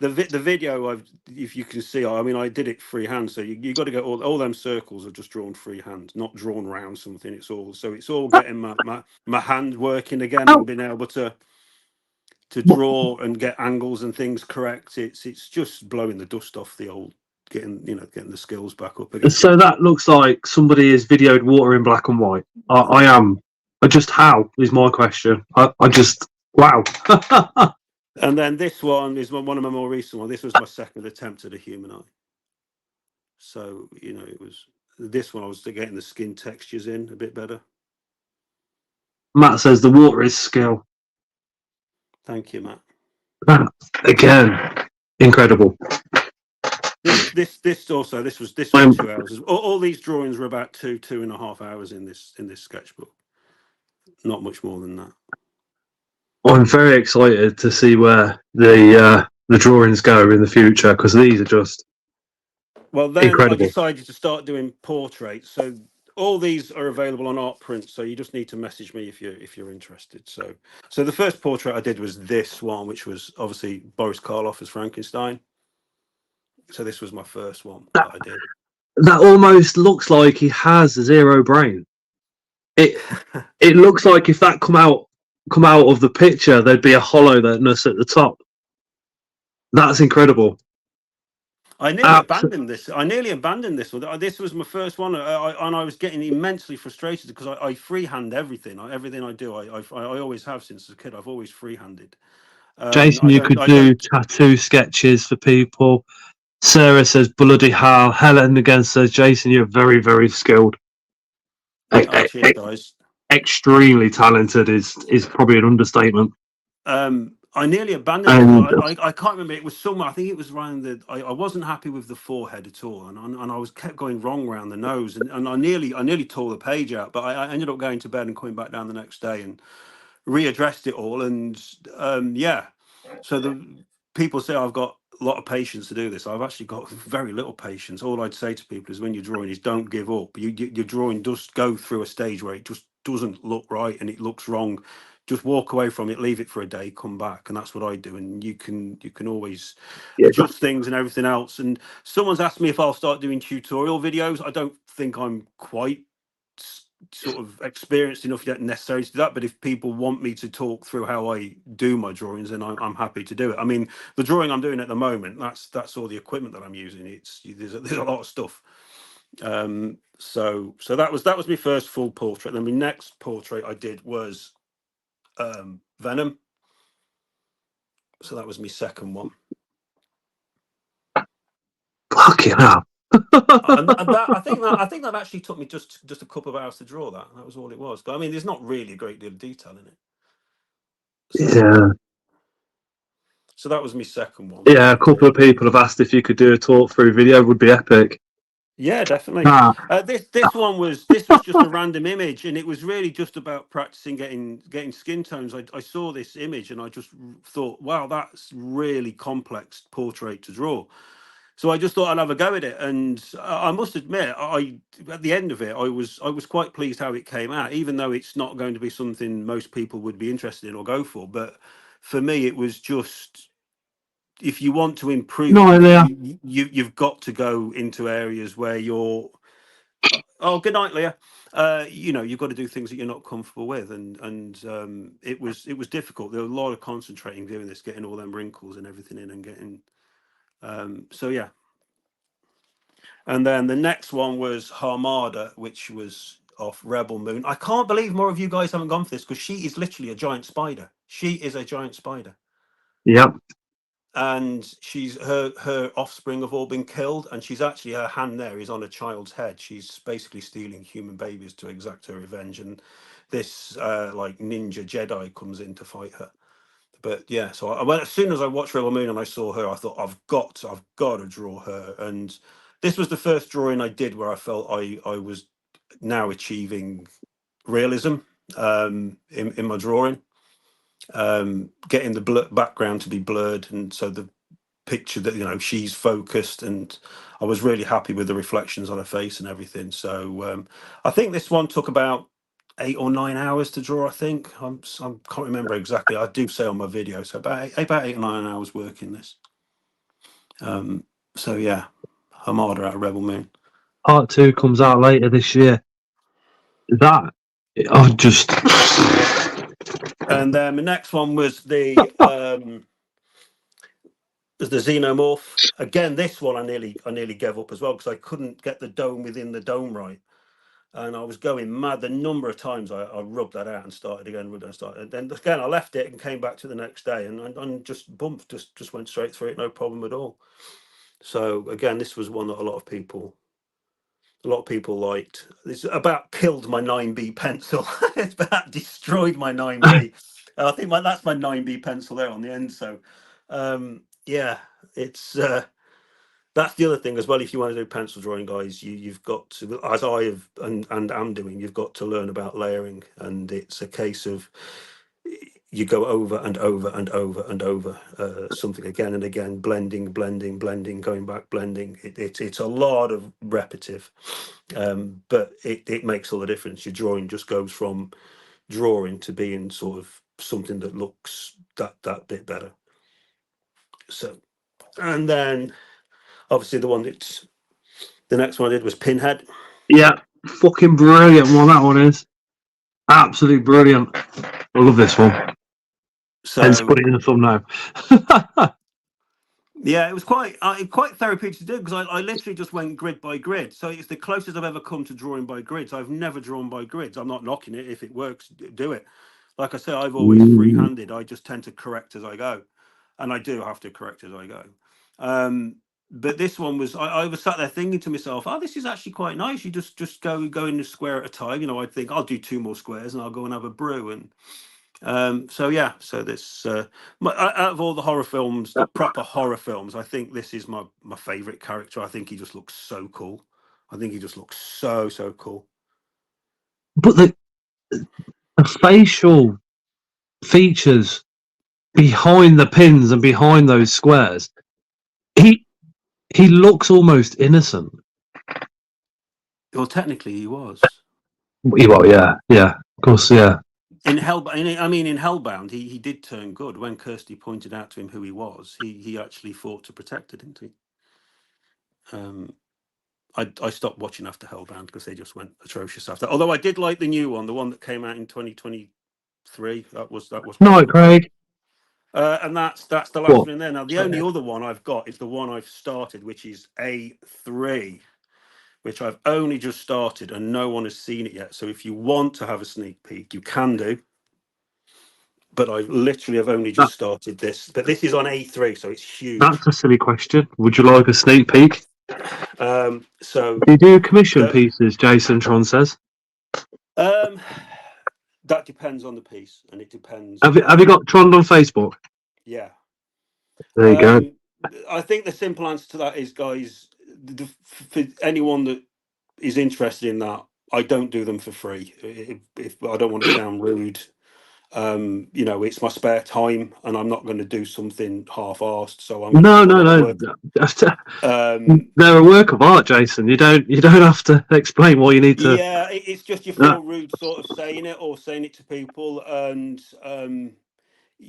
the video, if you can see, I mean, I did it freehand. So you got to get all them circles are just drawn freehand, not drawn round something. It's all getting my hand working again Oh, and being able to draw and get angles and things correct. It's just blowing the dust off the old, getting the skills back up again. so that looks like somebody has videoed water in black and white. Just how is my question. I just wow. And then this one is one of my more recent ones. This was my second attempt at a human eye. So it was this one. I was getting the skin textures in a bit better. Matt says the water is skill. Thank you, Matt. Again, incredible. This was 2 hours. All these drawings were about 2.5 hours in this sketchbook. Not much more than that. I'm very excited to see where the drawings go in the future, because these are just then incredible. I decided to start doing portraits. So all these are available on Art Print. So you just need to message me if you're interested. So the first portrait I did was this one, which was obviously Boris Karloff as Frankenstein. So this was my first one that I did. That almost looks like he has zero brain. It looks like if that come out of the picture, there'd be a hollowness at the top. That's incredible. I nearly abandoned this. one. This was my first one, and I was getting immensely frustrated because I freehand everything. Everything I do, I always have since a kid. I've always freehanded. Jason, you could do tattoo sketches for people. Sarah says bloody hell. Helen again says, Jason, you're very, very skilled. Cheers, guys. Extremely talented is probably an understatement. I nearly abandoned it. I can't remember. It was somewhere. I think it was around I wasn't happy with the forehead at all, and I was kept going wrong around the nose, and I nearly tore the page out. But I ended up going to bed and coming back down the next day and readdressed it all. And yeah, so the people say I've got a lot of patience to do this. I've actually got very little patience. All I'd say to people is when you're drawing is don't give up. Your drawing does go through a stage where it just doesn't look right and it looks wrong. Just walk away from it, leave it for a day, come back, and that's what I do. And you can always adjust things and everything else. And someone's asked me if I'll start doing tutorial videos. I don't think I'm quite sort of experienced enough yet necessarily to do that, but if people want me to talk through how I do my drawings, then I'm happy to do it. I mean, the drawing I'm doing at the moment, that's all the equipment that I'm using. There's a lot of stuff. So that was my first full portrait. Then my next portrait I did was Venom. So that was my second one. Fucking hell. and I think that actually took me just a couple of hours to draw that. That was all it was. But I mean, there's not really a great deal of detail in it. Yeah. So that was my second one. Yeah, a couple of people have asked if you could do a talk through video. Would be epic. Yeah, definitely. This was just a random image, and it was really just about practicing getting skin tones. I saw this image, and I just thought, wow, that's really complex portrait to draw. So I just thought I'd have a go at it, and I must admit, at the end of it, I was quite pleased how it came out, even though it's not going to be something most people would be interested in or go for. But for me, it was just, if you want to improve, you've got to go into areas where you're. Oh, good night, Leah. You've got to do things that you're not comfortable with, and it was difficult. There was a lot of concentrating doing this, getting all them wrinkles and everything in, and getting. So yeah. And then the next one was Armada, which was off Rebel Moon. I can't believe more of you guys haven't gone for this, because she is literally a giant spider. She is a giant spider. Yep. And her offspring have all been killed, and she's actually, her hand there is on a child's head. She's basically stealing human babies to exact her revenge, and this like ninja Jedi comes in to fight her. But yeah, so I went, as soon as I watched Rebel Moon and I saw her, I thought I've got to draw her. And this was the first drawing I did where I felt I was now achieving realism in my drawing, getting the background to be blurred, and so the picture that, you know, she's focused, and I was really happy with the reflections on her face and everything. So I think this one took about 8 or 9 hours to draw. I think I can't remember exactly. I do say on my video, so about 8 or 9 hours working this. So yeah, Armada out of Rebel Moon. Part 2 comes out later this year. That I just. And then the next one was the Xenomorph. Again, this one I nearly gave up as well, because I couldn't get the dome within the dome right. And I was going mad. The number of times I rubbed that out and started again, and then again I left it and came back to the next day, and just bumped, just went straight through it, no problem at all. So again, this was one that a lot of people liked. This about killed my 9B pencil. It's about destroyed my 9B. I think that's my 9B pencil there on the end. So yeah, it's that's the other thing as well. If you want to do pencil drawing, guys, you've got to, as I have and am doing, you've got to learn about layering, and it's a case of you go over and over and over and over something again and again, blending, going back, blending. It's a lot of repetitive, but it makes all the difference. Your drawing just goes from drawing to being sort of something that looks that bit better. So, and then obviously the next one I did was Pinhead. Yeah, fucking brilliant one that one is. Absolutely brilliant. I love this one. So Hence put it in the thumbnail. yeah, it was quite therapeutic to do, because I literally just went grid by grid. So it's the closest I've ever come to drawing by grids. I've never drawn by grids. I'm not knocking it. If it works, do it. Like I say, I've always freehanded. I just tend to correct as I go, and I do have to correct as I go. But this one was, I was sat there thinking to myself, oh, this is actually quite nice. You just go in a square at a time. You know, I'd think I'll do 2 more squares and I'll go and have a brew. And so yeah, so this out of all the horror films, the proper horror films, I think this is my favorite character. I think he just looks so cool. I think he just looks so cool. But the facial features behind the pins and behind those squares, he looks almost innocent. Well, technically he was. Well, yeah, of course, yeah. In Hellbound, he did turn good. When Kirsty pointed out to him who he was, he actually fought to protect her, didn't he? I stopped watching after Hellbound because they just went atrocious after. Although I did like the new one, the one that came out in 2023. That was Night, Craig. And that's the last one in there. Now the only other one I've got is the one I've started, which is A3, which I've only just started and no one has seen it yet. So if you want to have a sneak peek, you can do. But I literally have only just started this. But this is on A3, so it's huge. That's a silly question. Would you like a sneak peek? So do you do commission pieces, Jason Tron says? That depends on the piece, and it depends. Have you got Tron on Facebook? Yeah. There you go. I think the simple answer to that is, guys, for anyone that is interested in that, I don't do them for free. If I don't want to sound rude, you know, it's my spare time, and I'm not going to do something half-arsed. So I'm no. They're a work of art, Jason. You don't have to explain what you need to. Yeah, it's just you feel rude, sort of saying it to people, and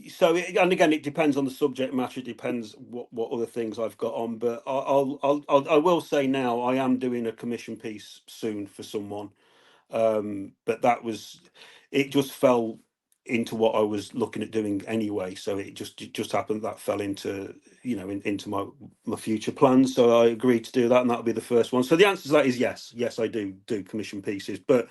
so and again, it depends on the subject matter. It depends what other things I've got on. But I will say now, I am doing a commission piece soon for someone. But it just fell into what I was looking at doing anyway. So it just happened that fell into, into my future plans. So I agreed to do that, and that'll be the first one. So the answer to that is yes. Yes, I do commission pieces, but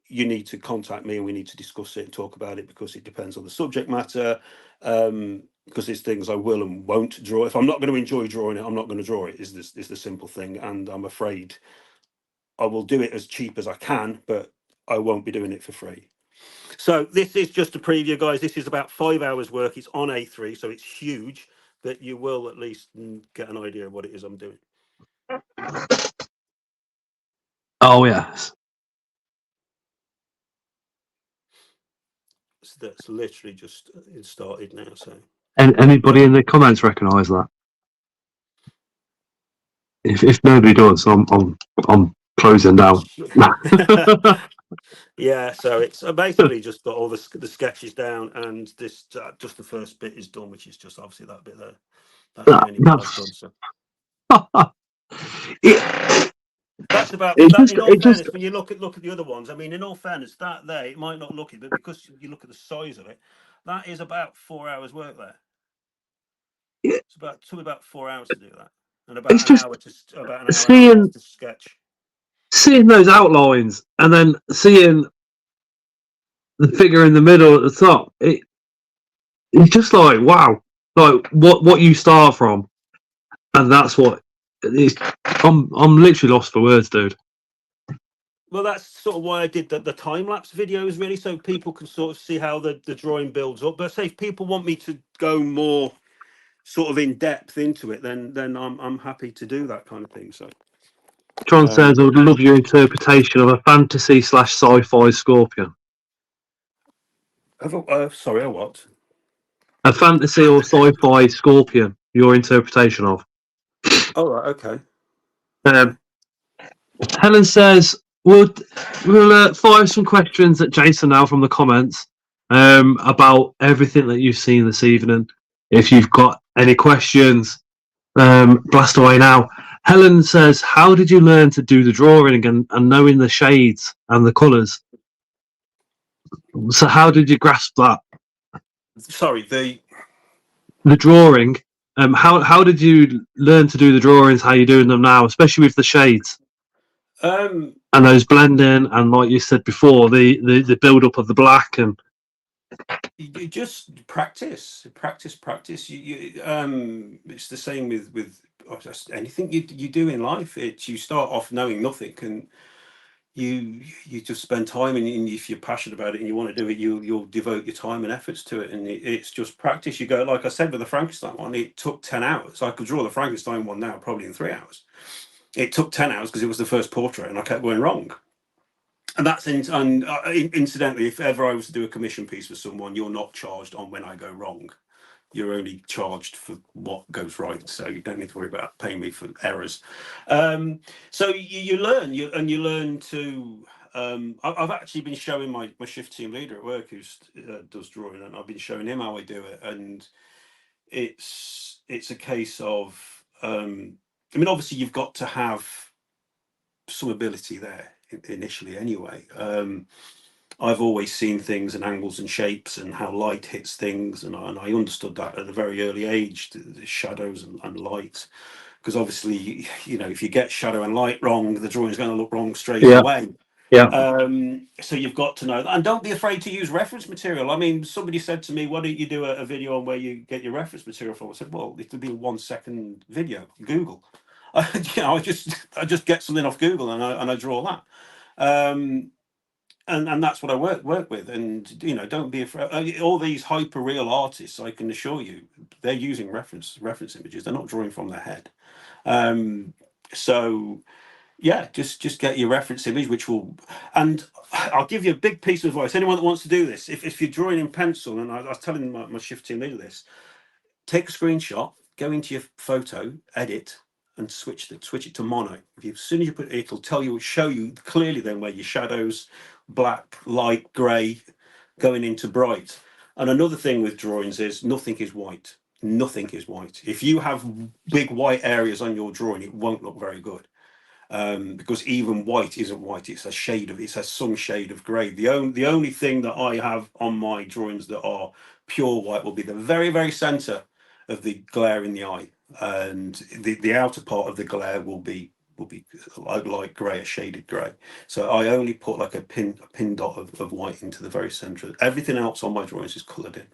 you need to contact me and we need to discuss it and talk about it, because it depends on the subject matter. Because there's things I will and won't draw. If I'm not going to enjoy drawing it, I'm not going to draw it. Is the simple thing, and I'm afraid I will do it as cheap as I can, but I won't be doing it for free. So this is just a preview, guys. This is about 5 hours work. It's on A3, so it's huge, but you will at least get an idea of what it is I'm doing. Oh yes. So that's literally just it started now. So Anybody in the comments recognise that? If nobody does, I'm closing down. Yeah, so it's basically just got all the sketches down, and this just the first bit is done, which is just obviously that bit there. That's the only bit I've done. So that's about that. In all fairness, when you look at the other ones, I mean, in all fairness, that there it might not look it, but because you look at the size of it, that is about 4 hours work there. It's about 4 hours to do that, and about an hour to sketch. Seeing those outlines and then seeing the figure in the middle at the top, it's just like wow, like what you start from, and that's what it's. I'm literally lost for words, dude. Well, that's sort of why I did the time lapse videos, really, so people can sort of see how the drawing builds up. But say if people want me to go more sort of in depth into it, then I'm happy to do that kind of thing. So John says, I would love your interpretation of a fantasy / sci-fi scorpion. Sorry, a what? A fantasy or sci-fi scorpion. Your interpretation of. Oh, right, okay. Helen says, we'll fire some questions at Jason now from the comments about everything that you've seen this evening. If you've got any questions, blast away now. Helen says, how did you learn to do the drawing and knowing the shades and the colours? So how did you grasp that? Sorry, the drawing. How did you learn to do the drawings? How you're doing them now, especially with the shades and those blending, and like you said before, the build up of the black, and you just practice. You it's the same with anything you do in life. You start off knowing nothing, and you just spend time, and if you're passionate about it and you want to do it, you'll devote your time and efforts to it, and it's just practice. You go, like I said with the Frankenstein one, it took 10 hours. I could draw the Frankenstein one now probably in 3 hours. It took 10 hours because it was the first portrait, and I kept going wrong. And that's incidentally, if ever I was to do a commission piece for someone, you're not charged on when I go wrong. You're only charged for what goes right, so you don't need to worry about paying me for errors. So you learn to. I've actually been showing my shift team leader at work, who does drawing, and I've been showing him how I do it, and it's a case of. I mean, obviously, you've got to have some ability there initially, anyway. I've always seen things and angles and shapes and how light hits things, and I understood that at a very early age, the shadows and light, because obviously, if you get shadow and light wrong, the drawing is going to look wrong straight away. Yeah. So you've got to know that, and don't be afraid to use reference material. I mean, somebody said to me, "Why don't you do a video on where you get your reference material from?" I said, "Well, it'll be a 1 second video. Google." I just get something off Google and I draw that. And that's what I work with, and don't be afraid. All these hyper real artists, I can assure you, they're using reference images. They're not drawing from their head. So yeah, just get your reference image, which will. And I'll give you a big piece of advice. Anyone that wants to do this, if you're drawing in pencil, and I was telling my shift team leader this, take a screenshot, go into your photo, edit, and switch it to mono. As soon as you put it, it'll show you clearly then where your shadows, black, light, grey, going into bright. And another thing with drawings is nothing is white. Nothing is white. If you have big white areas on your drawing, it won't look very good. because even white isn't white. It's some shade of grey. The only thing that I have on my drawings that are pure white will be the very, very centre of the glare in the eye, and the outer part of the glare will be light grey, a shaded grey. So I only put like a pin dot of white into the very centre. Everything else on my drawings is coloured in.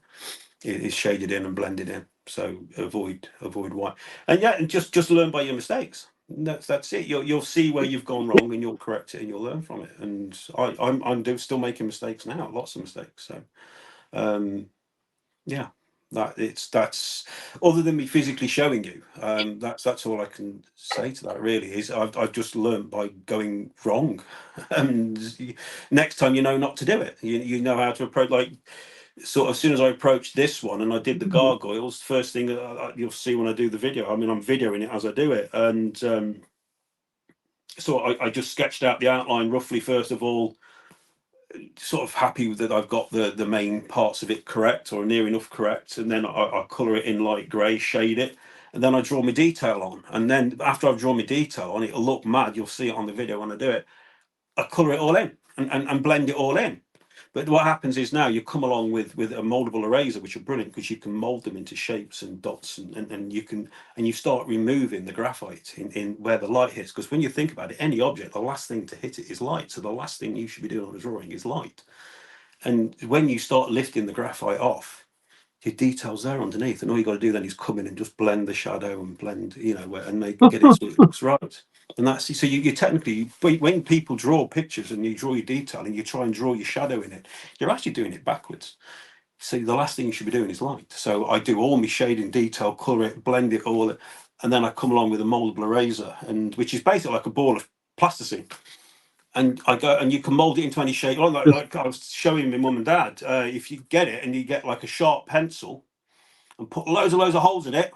It is shaded in and blended in. So avoid white. And yeah, and just learn by your mistakes. That's it. You'll see where you've gone wrong, and you'll correct it, and you'll learn from it. And I'm still making mistakes now, lots of mistakes. So yeah, that's other than me physically showing you. That's all I can say to that. Really, is I've just learned by going wrong, and next time you know not to do it. You know how to approach. Like, sort of, as soon as I approached this one and I did the gargoyles, first thing you'll see when I do the video. I mean, I'm videoing it as I do it, and so I just sketched out the outline roughly first of all, sort of happy that I've got the main parts of it correct or near enough correct, and then I colour it in light grey, shade it, and then I draw my detail on. And then after I've drawn my detail on, it'll look mad. You'll see it on the video when I do it. I colour it all in and blend it all in. But what happens is now you come along with a moldable eraser, which are brilliant because you can mold them into shapes and dots, and you start removing the graphite in where the light hits. Because when you think about it, any object, the last thing to hit it is light. So the last thing you should be doing on a drawing is light. And when you start lifting the graphite off, your detail's there underneath, and all you got to do then is come in and just blend the shadow and blend, and get it so it looks right. And that's so you technically, when people draw pictures and you draw your detail and you try and draw your shadow in it, you're actually doing it backwards. So the last thing you should be doing is light. So I do all my shading, detail, colour it, blend it all, and then I come along with a moldable eraser, and which is basically like a ball of plasticine. And I go, and you can mold it into any shape. Like I was showing my mum and dad, if you get it and you get like a sharp pencil and put loads of holes in it,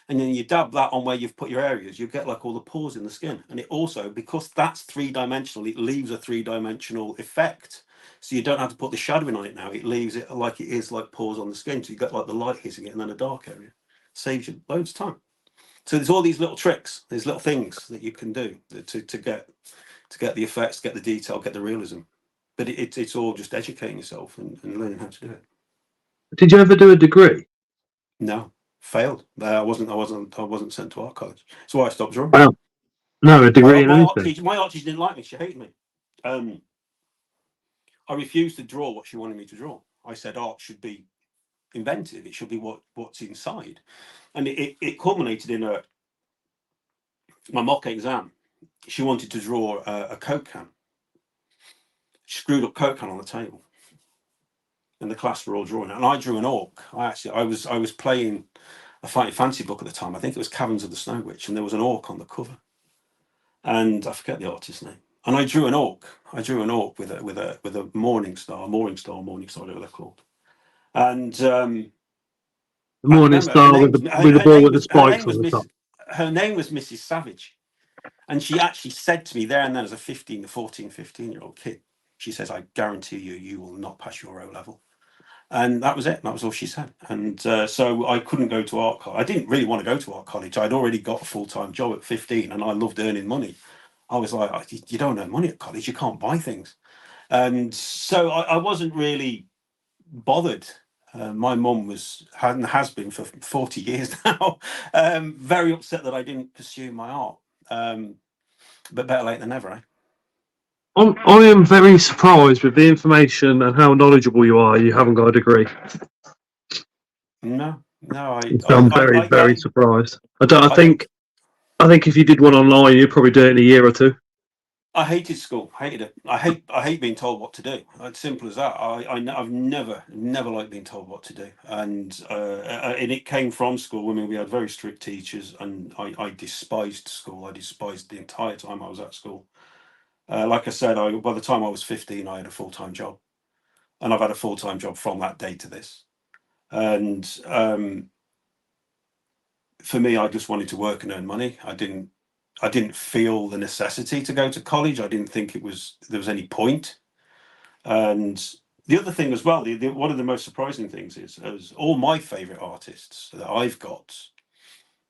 and then you dab that on where you've put your areas, you get like all the pores in the skin. And it also, because that's 3-dimensional, it leaves a 3-dimensional effect. So you don't have to put the shadowing on it now. It leaves it like it is, like pores on the skin. So you get like the light hitting it and then a dark area. Saves you loads of time. So there's all these little tricks, these little things that you can do to get the effects, get the detail, get the realism. But it's all just educating yourself and learning how to do it. Did you ever do a degree? No, failed. I wasn't sent to art college. That's why I stopped drawing. Wow. No, a degree in anything. My art teacher didn't like me. She hated me. I refused to draw what she wanted me to draw. I said art should be inventive. It should be what's inside. And it culminated in my mock exam. She wanted to draw a Coke can. She screwed up Coke can on the table, and the class were all drawing it. And I drew an orc. I was playing a Fighting Fantasy book at the time. I think it was Caverns of the Snow Witch, and there was an orc on the cover, and I forget the artist's name. And I drew an orc. With a mooring star, whatever they're called. And The morning star with the ball with the spikes on the top. Her name was Mrs. Savage. And she actually said to me there and then, as a 15-year-old kid, she says, "I guarantee you will not pass your O level." And that was it. That was all she said. And so I couldn't go to art college. I didn't really want to go to art college. I'd already got a full-time job at 15, and I loved earning money. I was like, you don't earn money at college. You can't buy things. And so I wasn't really bothered. My mum has been for 40 years now, very upset that I didn't pursue my art. But better late than never, eh? I am very surprised with the information and how knowledgeable you are. You haven't got a degree. No, I'm very surprised. I think if you did one online, you'd probably do it in a year or two. I hated school. Hated it. I hate being told what to do. It's simple as that. I've never liked being told what to do, and it came from school. I mean, we had very strict teachers, and I despised school. I despised the entire time I was at school. Like I said, by the time I was 15, I had a full-time job, and I've had a full-time job from that day to this. And for me, I just wanted to work and earn money. I didn't feel the necessity to go to college. I didn't think there was any point. And the other thing as well, one of the most surprising things is all my favourite artists that I've got,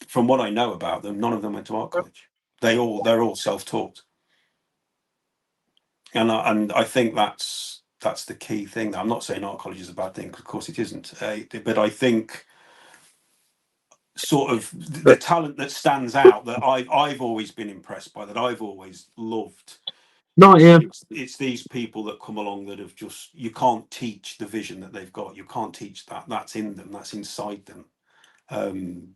from what I know about them, none of them went to art college. they're all self-taught, and I think that's the key thing. I'm not saying art college is a bad thing, 'cause of course it isn't, but I think sort of the talent that stands out that I've always been impressed by, that I've always loved. No, yeah. It's these people that come along that have just, you can't teach the vision that they've got. You can't teach that. That's in them. That's inside them.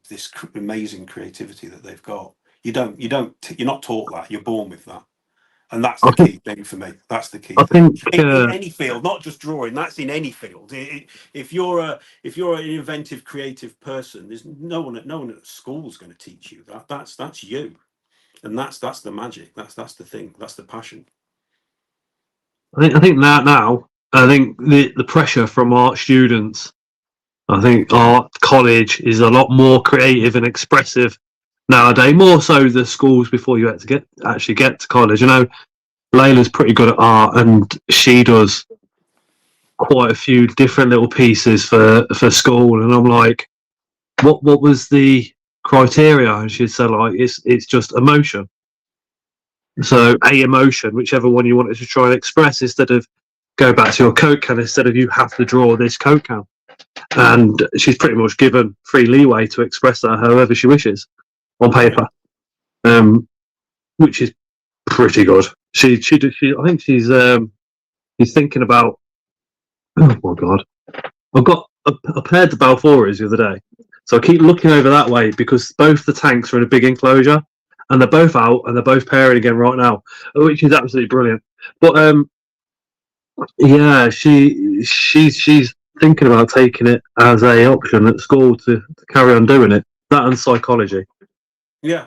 This amazing creativity that they've got. You're not taught that. You're born with that. And that's the key thing for me. That's the key thing. In any field, not just drawing. That's in any field. If you're an inventive, creative person, there's no one at school is going to teach you that. That's you, and that's the magic. That's the thing. That's the passion. I think now I think the pressure from art students. I think art college is a lot more creative and expressive nowadays, more so the schools before you actually get to college. Layla's pretty good at art, and she does quite a few different little pieces for school. And I'm like, what was the criteria? And she said, like, it's just emotion. So a emotion, whichever one you wanted to try and express, instead of go back to your Coke can, instead of you have to draw this Coke can. And she's pretty much given free leeway to express that however she wishes on paper, which is pretty good. I think she's thinking about. Oh my god! I paired the Balfours the other day, so I keep looking over that way because both the tanks are in a big enclosure, and they're both out and they're both pairing again right now, which is absolutely brilliant. But yeah, she's thinking about taking it as a option at school to carry on doing it. That and psychology. Yeah.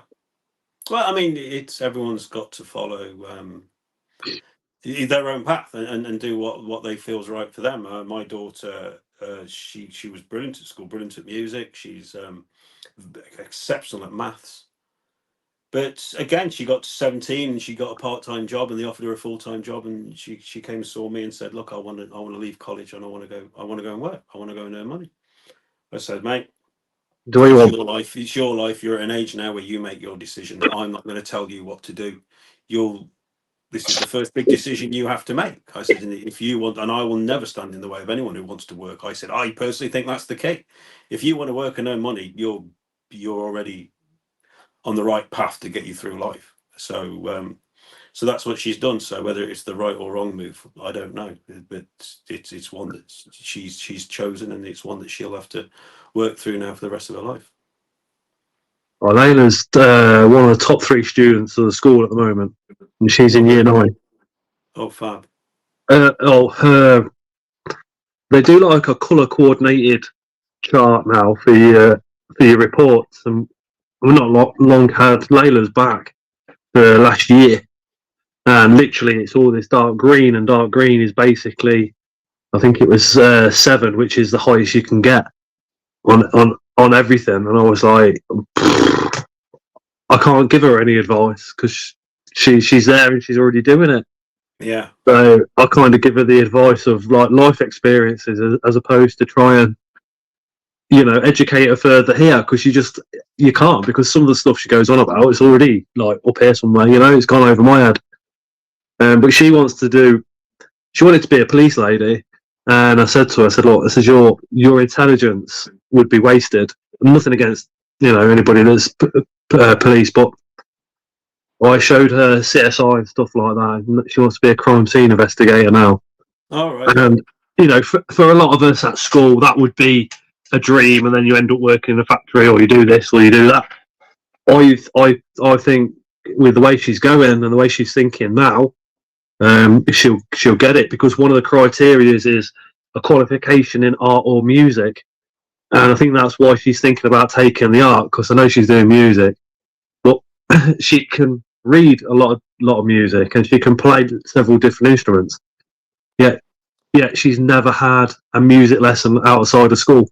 Well, I mean, everyone's got to follow their own path and do what they feel's right for them. My daughter, she was brilliant at school, brilliant at music. She's exceptional at maths. But again, she got to 17 and she got a part-time job, and they offered her a full-time job, and she came and saw me and said, "Look, I want to leave college and I want to go and work. I want to go and earn money." I said, "Mate, it's your life. It's your life. You're at an age now where you make your decision. I'm not going to tell you what to do. This is the first big decision you have to make." I said, "If you want, and I will never stand in the way of anyone who wants to work." I said, "I personally think that's the key. If you want to work and earn money, you're already on the right path to get you through life." So that's what she's done. So whether it's the right or wrong move, I don't know, but it's one that she's chosen, and it's one that she'll have to work through now for the rest of her life. Well, Layla's one of the top 3 students of the school at the moment, and she's in year 9. Oh, fab. They do like a colour coordinated chart now for your reports, and we've not long had Layla's back for last year, and literally it's all this dark green, and dark green is basically, I think it was 7, which is the highest you can get on everything. And I was like, I can't give her any advice because she's there and she's already doing it. Yeah. So I kind of give her the advice of like life experiences as opposed to try and educate her further here, because you can't, because some of the stuff she goes on about, it's already like up here somewhere, it's gone over my head. But she wanted to be a police lady, and I said to her, look, this is your intelligence would be wasted. Nothing against anybody that's police, but I showed her CSI and stuff like that, and she wants to be a crime scene investigator now. All right. And for a lot of us at school, that would be a dream, and then you end up working in a factory, or you do this or you do that. I think with the way she's going and the way she's thinking now, she'll get it, because one of the criteria is a qualification in art or music, and I think that's why she's thinking about taking the art, because I know she's doing music, but she can read a lot of music and she can play several different instruments. Yet she's never had a music lesson outside of school,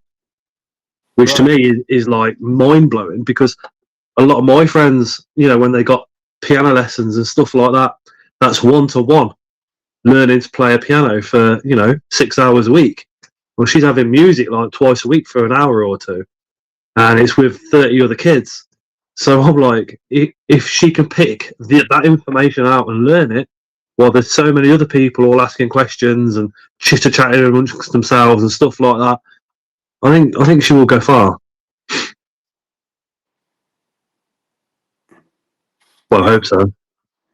which to me is like mind blowing, because a lot of my friends, when they got piano lessons and stuff like that, that's 1-to-1 learning to play a piano for 6 hours a week. Well, she's having music like twice a week for an hour or two, and it's with 30 other kids. So I'm like, if she can pick that information out and learn it, while there's so many other people all asking questions and chitter chatting amongst themselves and stuff like that, I think she will go far. Well, I hope so.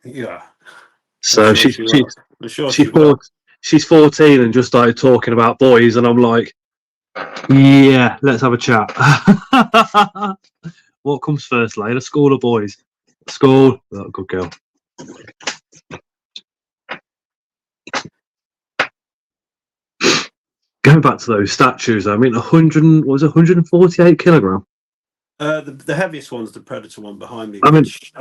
Yeah. So I'm sure she will. I'm sure she will. she's 14 and just started talking about boys, and I'm like, yeah, let's have a chat. What comes first, later, school or boys? School. Oh, good girl. Going back to those statues, I mean, 148 kilogram. The heaviest one's the Predator one behind me, I mean, which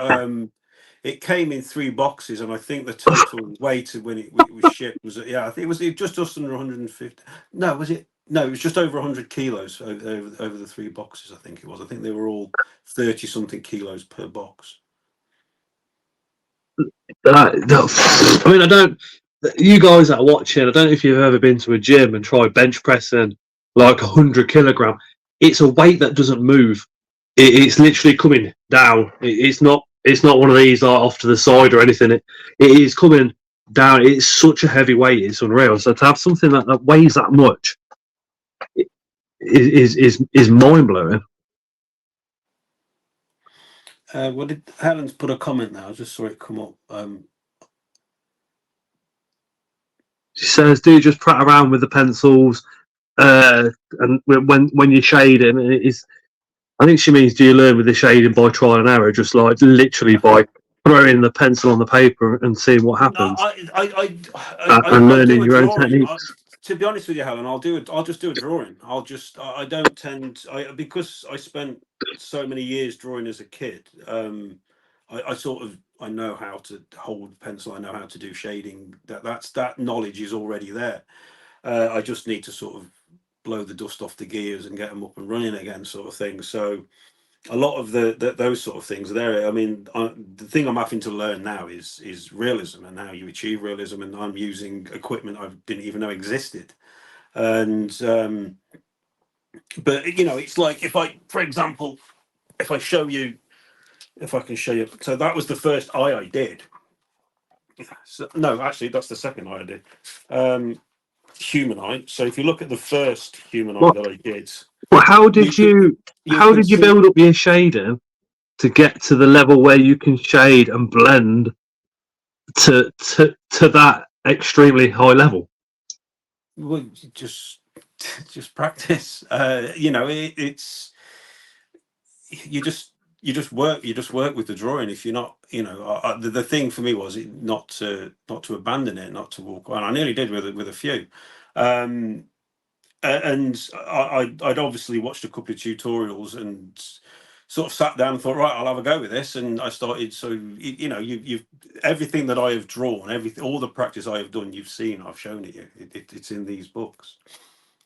it came in 3 boxes, and I think the total weight when it was shipped was I think it was just under 150. No, was it? No, it was just over 100 kilos over the 3 boxes. I think it was. I think they were all 30 something kilos per box. I mean, I don't. You guys that are watching, I don't know if you've ever been to a gym and tried bench pressing like 100 kilogram. It's a weight that doesn't move. It's literally coming down. It's not one of these like off to the side or anything. It is coming down. It's such a heavy weight. It's unreal. So to have something that weighs that much is mind blowing. What did Helen's put a comment now? I just saw it come up. She says, "Do you just prat around with the pencils, and when you're shading, I think she means, do you learn with the shading by trial and error, just like literally by throwing the pencil on the paper and seeing what happens, and learning your own techniques?" To be honest with you, Helen, I'll just do a drawing. I don't tend, because I spent so many years drawing as a kid. I know how to hold the pencil. I know how to do shading. That knowledge is already there. I just need to sort of blow the dust off the gears and get them up and running again, sort of thing. So a lot of those sort of things there. I mean, the thing I'm having to learn now is realism and how you achieve realism. And I'm using equipment I didn't even know existed. And but it's like for example, if I can show you. So that was the first eye I did. So, no, actually, that's the second eye I did. Human eye. So if you look at the first human eye that I did. Well, how did you build up your shading to get to the level where you can shade and blend to that extremely high level? Well, just practice. It's you just work with the drawing. If you're not, the thing for me was not to abandon it, not to walk on. I nearly did with a few. And I'd obviously watched a couple of tutorials and sort of sat down and thought, right, I'll have a go with this. And I started. So you've everything that I have drawn, all the practice I have done, you've seen. I've shown it you. It's in these books.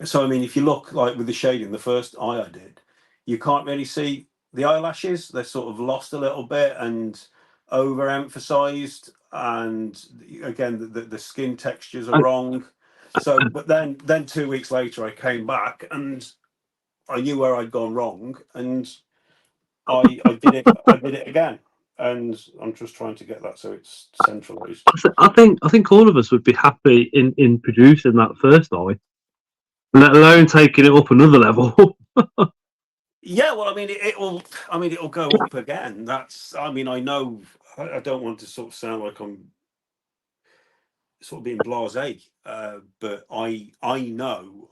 So I mean, if you look like with the shading, the first eye I did, you can't really see the eyelashes. They're sort of lost a little bit and overemphasized, and again, the skin textures are wrong. So, but then 2 weeks later, I came back and I knew where I'd gone wrong, and I did it again. And I'm just trying to get that so it's centralized. I think all of us would be happy in producing that first eye, let alone taking it up another level. Yeah, well, I mean, it'll go up again. I know. I don't want to sort of sound like I'm sort of being blasé, but I know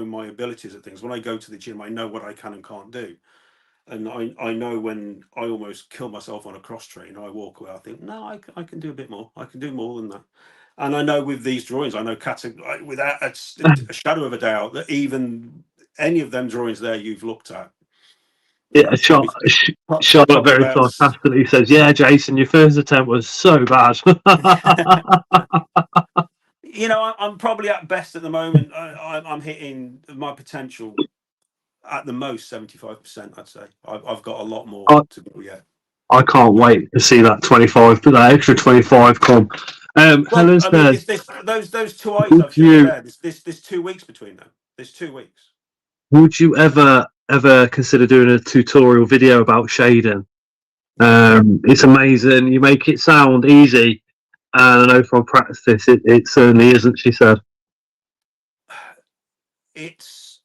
my abilities at things. When I go to the gym, I know what I can and can't do, and I know when I almost kill myself on a cross train. I walk away. I think, no, I can do a bit more. I can do more than that. And I know with these drawings, I know without a shadow of a doubt that even any of them drawings there you've looked at. Yeah, Charlotte very sarcastically says, "Yeah, Jason, your first attempt was so bad." I'm probably at best at the moment. I'm hitting my potential at the most 75%. I'd say I've got a lot more to go yet. I can't wait to see that 25, but that extra 25 come. Helen says, those 2 eyes I've shown you there. There's 2 weeks between them. There's 2 weeks. Would you ever ever consider doing a tutorial video about shading? It's amazing. You make it sound easy, and I know from practice it certainly isn't. She said. It's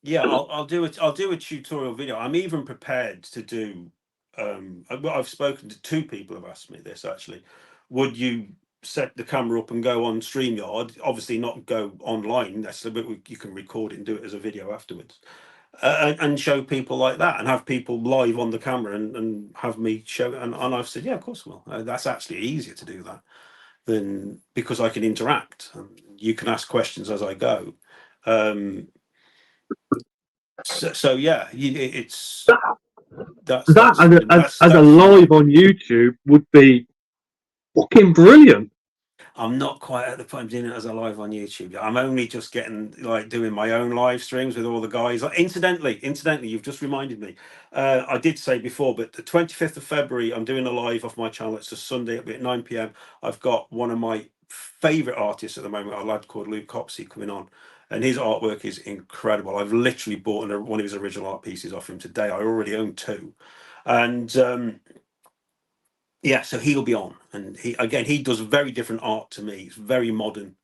yeah. I'll do it. I'll do a tutorial video. I'm even prepared to do. I've spoken to 2 people who've asked me this actually. Would you set the camera up and go on StreamYard? Obviously, not go online. That's a bit. You can record it and do it as a video afterwards. And show people like that, and have people live on the camera, and have me show. And I've said, yeah, of course, well, that's actually easier to do that than, because I can interact and you can ask questions as I go. So yeah, it's that's That that's as a that's live on YouTube would be fucking brilliant. I'm not quite at the point of doing it as a live on YouTube. I'm only just getting, like, doing my own live streams with all the guys. Incidentally, you've just reminded me. I did say before, but the 25th of February, I'm doing a live off my channel. It's a Sunday. It'll be at 9 p.m. I've got one of my favorite artists at the moment, a lad called Luke Copsey, coming on, and his artwork is incredible. I've literally bought one of his original art pieces off him today. I already own 2, and yeah, so he'll be on, and he does very different art to me. It's very modern,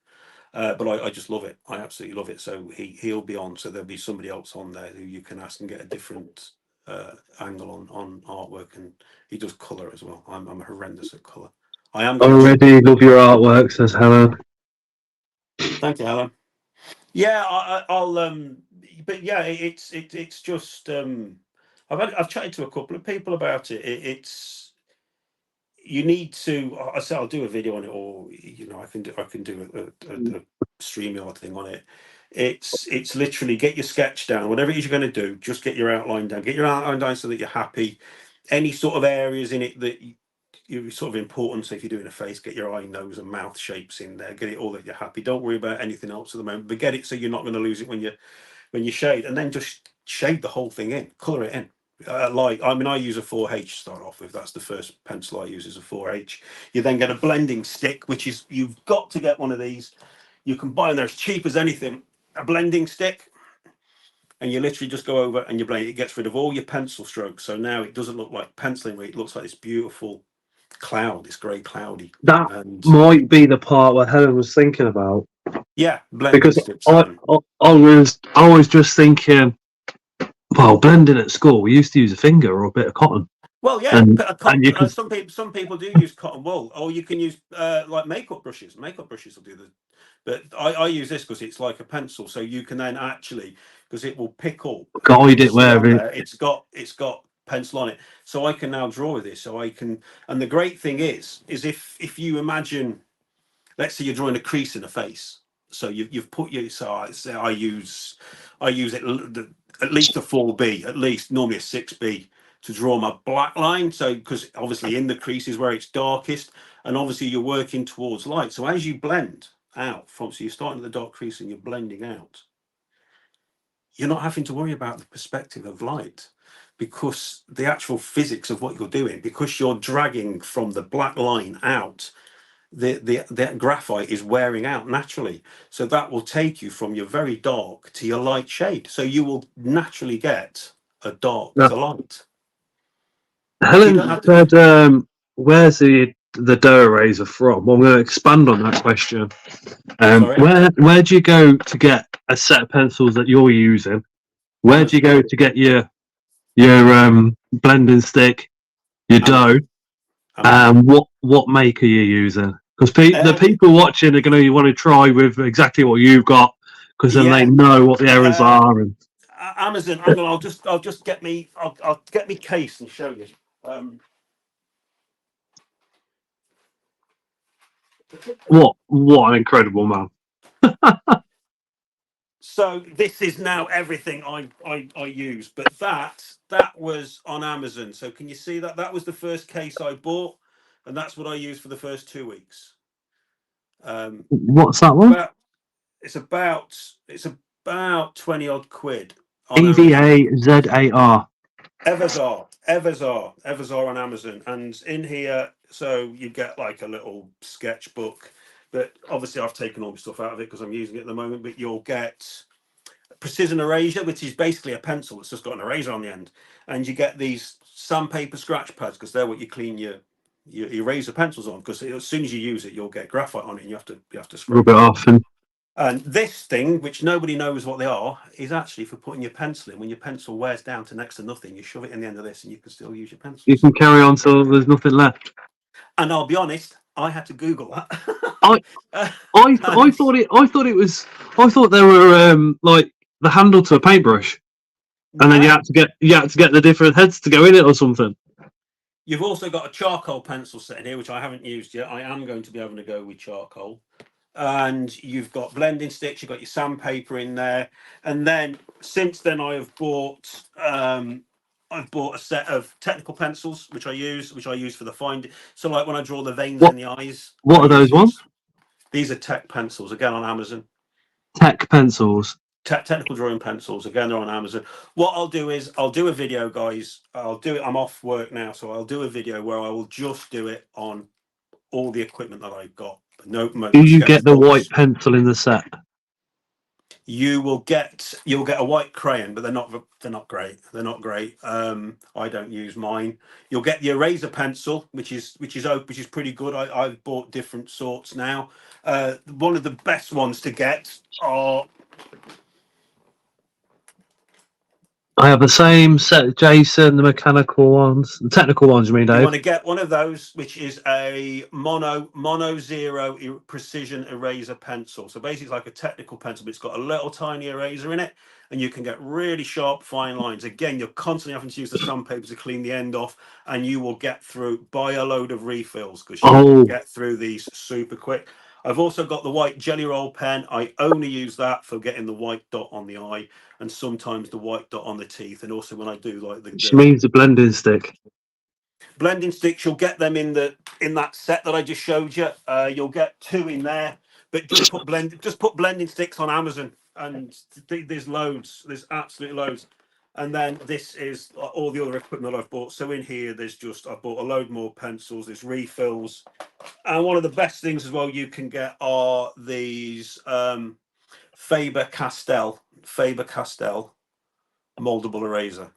but I just love it. I absolutely love it. So he'll be on. So there'll be somebody else on there who you can ask and get a different angle on artwork, and he does color as well. I'm horrendous at color. I am going Already love your artwork, says Helen. Thank you, Helen. Yeah, I'll but yeah, it's just I've chatted to a couple of people about it. It's, you need to. I say I'll do a video on it, or I can do a StreamYard thing on it. It's literally get your sketch down, whatever it is you're going to do. Just get your outline down. Get your outline down so that you're happy. Any sort of areas in it that you're sort of important. So if you're doing a face, get your eye, nose, and mouth shapes in there. Get it all that you're happy. Don't worry about anything else at the moment. But get it so you're not going to lose it when you shade, and then just shade the whole thing in, color it in. I use a 4H to start off with. That's the first pencil I use, is a 4H. You then get a blending stick, which is, you've got to get one of these. You can buy them, they're as cheap as anything. A blending stick, and you literally just go over and you blend. It gets rid of all your pencil strokes, so now it doesn't look like penciling. It looks like this beautiful cloud, this grey cloudy. That And might be the part where Helen was thinking about, yeah, blending because sticks. I was just thinking, well, blending at school, we used to use a finger or a bit of cotton. Well, yeah, and you can, some people do use cotton wool, or you can use like makeup brushes. Makeup brushes will do the, but I use this because it's like a pencil, so you can then actually, because it will pick up, guide it wherever it's got pencil on it, so I can now draw with this. So I can, and the great thing is if you imagine, let's say you're drawing a crease in a face, so you've put your, so I use it at least a 4B, at least normally a 6B, to draw my black line. So because obviously in the crease is where it's darkest, and obviously you're working towards light. So as you blend out from, so you're starting at the dark crease and you're blending out, you're not having to worry about the perspective of light, because the actual physics of what you're doing, because you're dragging from the black line out, the graphite is wearing out naturally, so that will take you from your very dark to your light shade, so you will naturally get a dark to light. Helen said, where's the dough eraser from? I'm going to expand on that question. Where do you go to get a set of pencils that you're using? Where do you go to get your blending stick, your dough, and what make are you using? Because the people watching are going to want to try with exactly what you've got, because then they know what the errors are. And Amazon. I'll just get me. I'll get me case and show you. What an incredible man! So this is now everything I use, but that was on Amazon. So can you see that? That was the first case I bought, and that's what I used for the first 2 weeks. What's that one? It's about 20 odd quid. EVAZAR. Evazar on Amazon, and in here, so you get like a little sketchbook. But obviously, I've taken all my stuff out of it because I'm using it at the moment. But you'll get precision eraser, which is basically a pencil. It's just got an eraser on the end, and you get these sandpaper scratch pads because they're what you clean your eraser pencils on. Because as soon as you use it, you'll get graphite on it, and you have to scrape Rub it off. And this thing, which nobody knows what they are, is actually for putting your pencil in. When your pencil wears down to next to nothing, you shove it in the end of this, and you can still use your pencil. You can carry on till there's nothing left. And I'll be honest, I had to Google that. I thought they were like the handle to a paintbrush, and then you had to get the different heads to go in it or something. You've also got a charcoal pencil set in here, which I haven't used yet. I am going to be having a go with charcoal. And you've got blending sticks, you've got your sandpaper in there. And then since then I've bought a set of technical pencils, which I use for the finding. So like when I draw the veins in the eyes. What are those ones? These are tech pencils, again on Amazon. Tech pencils. Technical drawing pencils, again they're on Amazon. What I'll do is I'll do a video, guys. I'm off work now, so I'll do a video where I will just do it on all the equipment that I've got. Do you get the white pencil in the set? You'll get a white crayon, but they're not great. They're not great. I don't use mine. You'll get the eraser pencil, which is pretty good. I've bought different sorts now. One of the best ones to get are. I have the same set as Jason, the mechanical ones, the technical ones, you mean, Dave? You want to get one of those, which is a mono zero precision eraser pencil. So basically it's like a technical pencil, but it's got a little tiny eraser in it, and you can get really sharp, fine lines. Again, you're constantly having to use the sandpaper to clean the end off, and you will get through, buy a load of refills, because you will get through these super quick. I've also got the white jelly roll pen. I only use that for getting the white dot on the eye, and sometimes the white dot on the teeth, and also when I do like the. Which means a blending stick. Blending sticks, you'll get them in that set that I just showed you. You'll get 2 in there, but just put blending sticks on Amazon, and there's loads. There's absolutely loads. And then this is all the other equipment I've bought. So in here, I've bought a load more pencils. There's refills, and one of the best things as well you can get are these Faber-Castell moldable eraser.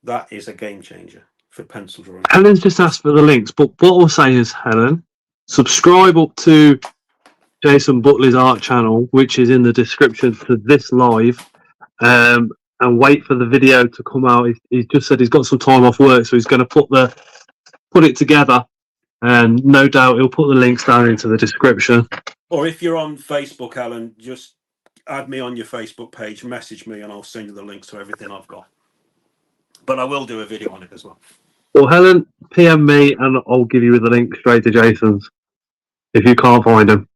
That is a game changer for pencil drawing. Helen's just asked for the links, but what we'll say is, Helen, subscribe up to Jason Butley's art channel, which is in the description to this live, and wait for the video to come out. He's just said he's got some time off work, so he's going to put it together, and no doubt he'll put the links down into the description. Or if you're on Facebook, Alan, just add me on your Facebook page, message me, and I'll send you the links to everything I've got. But I will do a video on it as well. Well, Helen, PM me, and I'll give you the link straight to Jason's if you can't find him.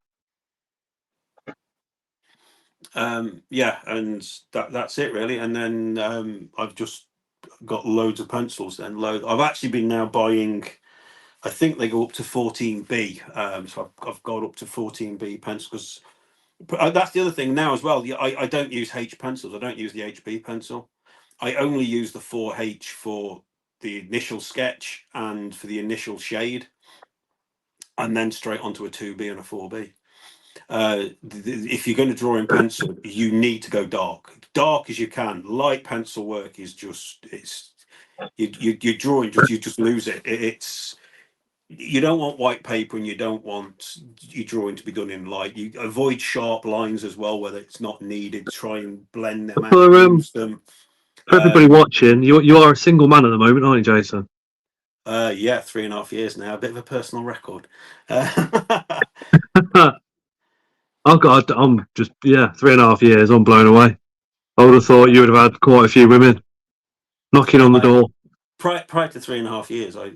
Yeah, and that's it really. And then I've just got loads of pencils. I've actually been now buying. I think they go up to 14B. So I've got up to 14B pencils. That's the other thing now as well. I don't use H pencils. I don't use the HB pencil. I only use the 4H for the initial sketch and for the initial shade, and then straight onto a 2B and a 4B. If you're going to draw in pencil, you need to go dark as you can. Light pencil work is just you're drawing, you just lose it. You don't want white paper, and you don't want your drawing to be done in light. You avoid sharp lines as well, whether it's not needed. Try and blend them out, use them. For everybody watching, you are a single man at the moment, aren't you, Jason? Yeah, 3.5 years now. A bit of a personal record. Oh God, I'm just 3.5 years. I'm blown away. I would have thought you would have had quite a few women knocking on the door. Prior to 3.5 years, I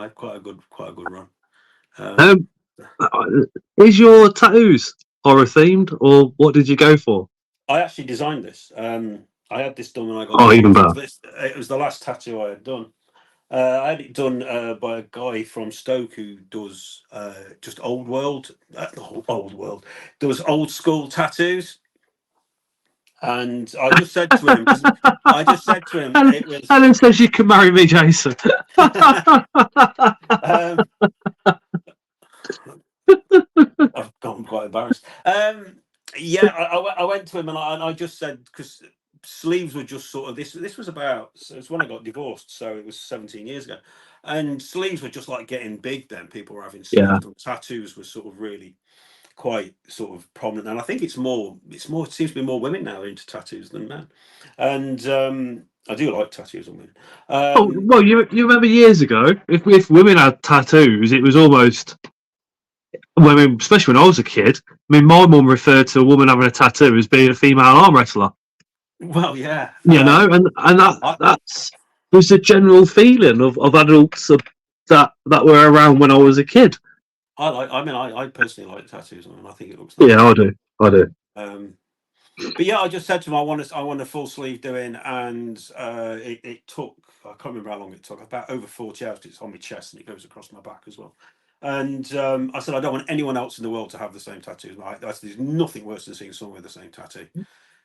had quite a good run. Is your tattoos horror themed, or what did you go for? I actually designed this. I had this done when I got. Oh, even better. It was the last tattoo I had done. I had it done by a guy from Stoke who does just old school tattoos. And I just said to him, Helen says you can marry me, Jason. I've gotten quite embarrassed. I went to him, and I just said, because sleeves were just sort of this. This was about, so it's when I got divorced, so it was 17 years ago, and sleeves were just like getting big. Then people were having Yeah. sleeves. And tattoos were sort of really quite sort of prominent, and I think it's more. It seems to be more women now into tattoos than men, and I do like tattoos on women. Oh well, you remember years ago, if women had tattoos, it was almost. Well, I mean, especially when I was a kid. I mean, my mum referred to a woman having a tattoo as being a female arm wrestler. Well, yeah, You know, and that's was the general feeling of adults that were around when I was a kid. I personally like tattoos, and I think it looks nice. Yeah, I do. But yeah, I just said to him, I want a full sleeve doing, and it took, I can't remember how long it took, about over 40 hours. It's on my chest and it goes across my back as well. And I said, I don't want anyone else in the world to have the same tattoos. I said, there's nothing worse than seeing someone with the same tattoo.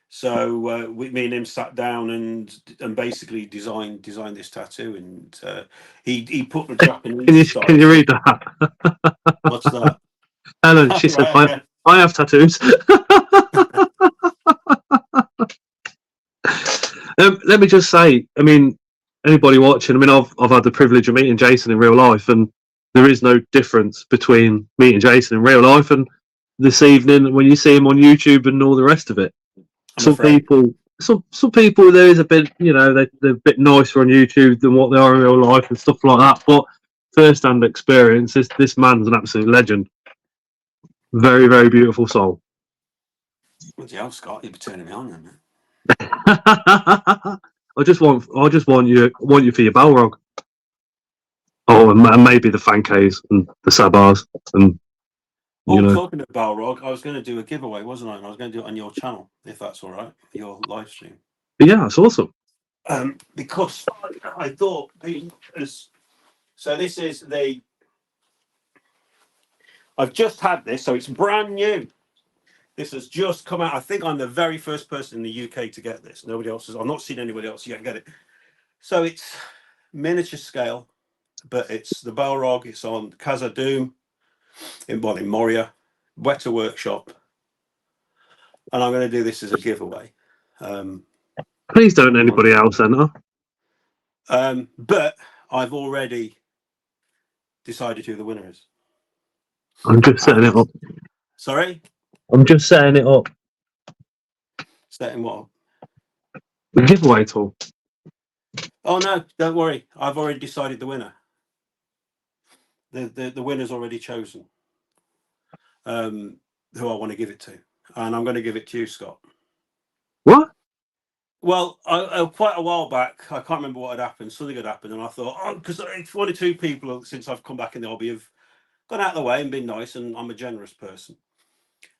So me and him sat down and basically designed this tattoo, and he put the Japanese style. Can you read that? What's that? Helen, she said, Right, I have tattoos. Let me just say, I mean, anybody watching, I mean, I've had the privilege of meeting Jason in real life, and there is no difference between meeting Jason in real life and this evening when you see him on YouTube and all the rest of it. Some people, there is a bit, you know, they're a bit nicer on YouTube than what they are in real life and stuff like that. But first-hand experience, this man's an absolute legend. Very, very beautiful soul. What the hell, Scott? You'd be turning me on then, man. I just want you for your Balrog. Oh, and maybe the Fankays and the Sabars and. Talking of Balrog, I was going to do a giveaway, wasn't I? And I was going to do it on your channel, if that's all right, your live stream. Yeah, that's awesome. Because I thought, so this is I've just had this, so it's brand new. This has just come out. I think I'm the very first person in the UK to get this. Nobody else has. I've not seen anybody else yet get it. So it's miniature scale, but it's the Balrog. It's on Khazad-dûm in Moria, Weta Workshop, and I'm going to do this as a giveaway. Please don't anybody else enter. But I've already decided who the winner is. I'm just setting it up. Sorry? I'm just setting it up. Setting what up? The giveaway tool. Oh no, don't worry. I've already decided the winner. The winner's already chosen. Who I want to give it to. And I'm going to give it to you, Scott. What? Well, quite a while back, I can't remember what had happened. Something had happened, and I thought, because one or two people since I've come back in the hobby have gone out of the way and been nice, and I'm a generous person.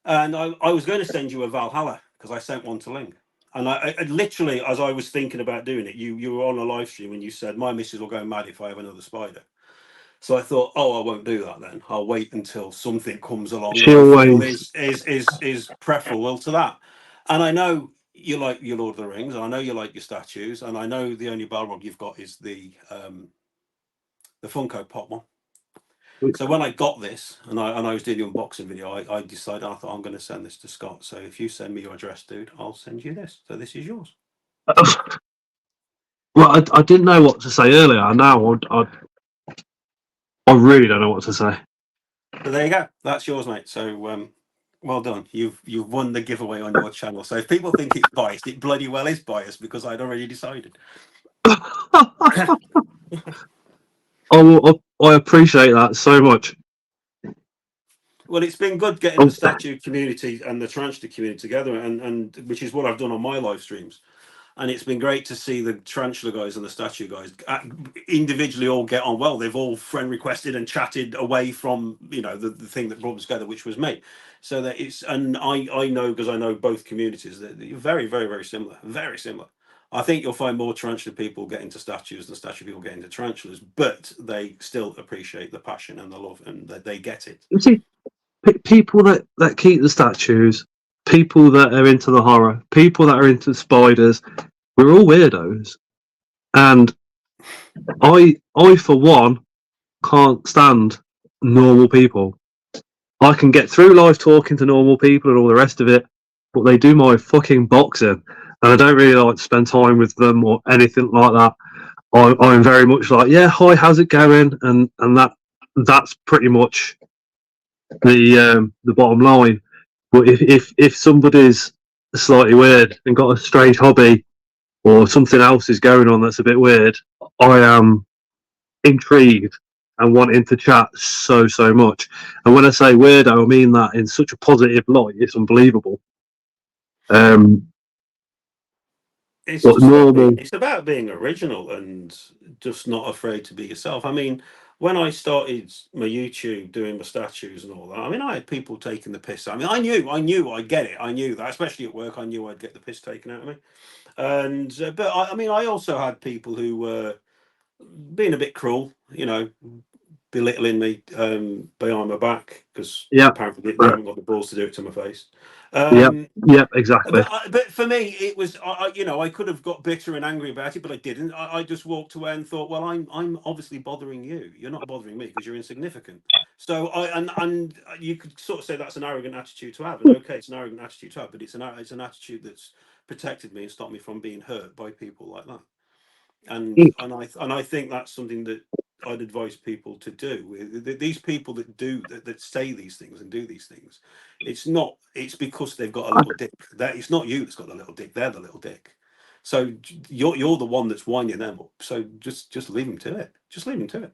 And I was going to send you a Valhalla because I sent one to Ling. And I literally, as I was thinking about doing it, you were on a live stream and you said, my missus will go mad if I have another spider. So I thought, I won't do that then. I'll wait until something comes along that is preferable to that. And I know you like your Lord of the Rings, and I know you like your statues, and I know the only Balrog you've got is the Funko Pop one. So when I got this, and I was doing the unboxing video, I decided, I thought, I'm going to send this to Scott. So if you send me your address, dude, I'll send you this. So this is yours. Well, I didn't know what to say earlier. Now I really don't know what to say. So there you go. That's yours, mate. So well done. You've won the giveaway on your channel. So if people think it's biased, it bloody well is biased because I'd already decided. I appreciate that so much. Well, it's been good getting the statue community and the tarantula community together, and which is what I've done on my live streams. And it's been great to see the tarantula guys and the statue guys individually all get on well. They've all friend requested and chatted away from, the thing that brought them together, which was me. So that and I know, because I know both communities, that you're very, very, very similar. Very similar. I think you'll find more tarantula people get into statues than statue people get into tarantulas, but they still appreciate the passion and the love, and they get it. You see, people that keep the statues, people that are into the horror, people that are into spiders, we're all weirdos. And I for one, can't stand normal people. I can get through life talking to normal people and all the rest of it, but they do my fucking boxing, and I don't really like to spend time with them or anything like that. I'm very much like, yeah, hi, how's it going, and that's pretty much the bottom line. But if somebody's slightly weird and got a strange hobby or something else is going on that's a bit weird, I am intrigued and wanting to chat so much. And when I say weirdo, I mean that in such a positive light. It's unbelievable. It's But just about normal, it's about being original and just not afraid to be yourself. I mean, when I started my YouTube doing my statues and all that, I mean, I had people taking the piss. I mean, I knew I'd get it. I knew that, especially at work, I knew I'd get the piss taken out of me. And but I mean, I also had people who were being a bit cruel, belittling me behind my back because yeah, apparently they haven't got the balls to do it to my face. yeah, Um, yeah, exactly. but for me, it was I could have got bitter and angry about it, but I didn't. I just walked away and thought, well, I'm obviously bothering you. You're not bothering me because you're insignificant. So and you could sort of say that's an arrogant attitude to have, and okay, it's an arrogant attitude to have, but it's an attitude that's protected me and stopped me from being hurt by people like that. And I think that's something that I'd advise people to do. These people that say these things and do these things, it's because they've got a little dick. That it's not you that's got the little dick. They're the little dick. So you're the one that's winding them up. So just leave them to it. Just leave them to it.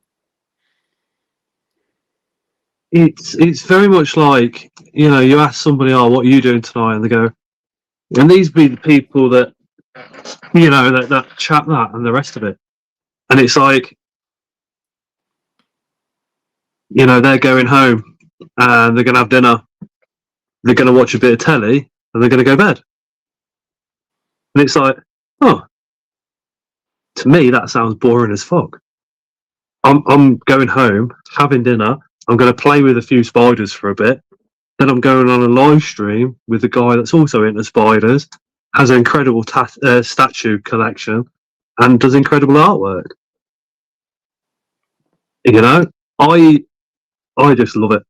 It's very much like, you ask somebody, "Oh, what are you doing tonight?" and they go, and these be the people that that chat that and the rest of it, and it's like, they're going home and they're gonna have dinner, they're gonna watch a bit of telly, and they're gonna go to bed, and it's like, oh, to me that sounds boring as fuck. I'm going home, having dinner. I'm going to play with a few spiders for a bit. Then I'm going on a live stream with a guy that's also into spiders, has an incredible statue collection, and does incredible artwork. I just love it.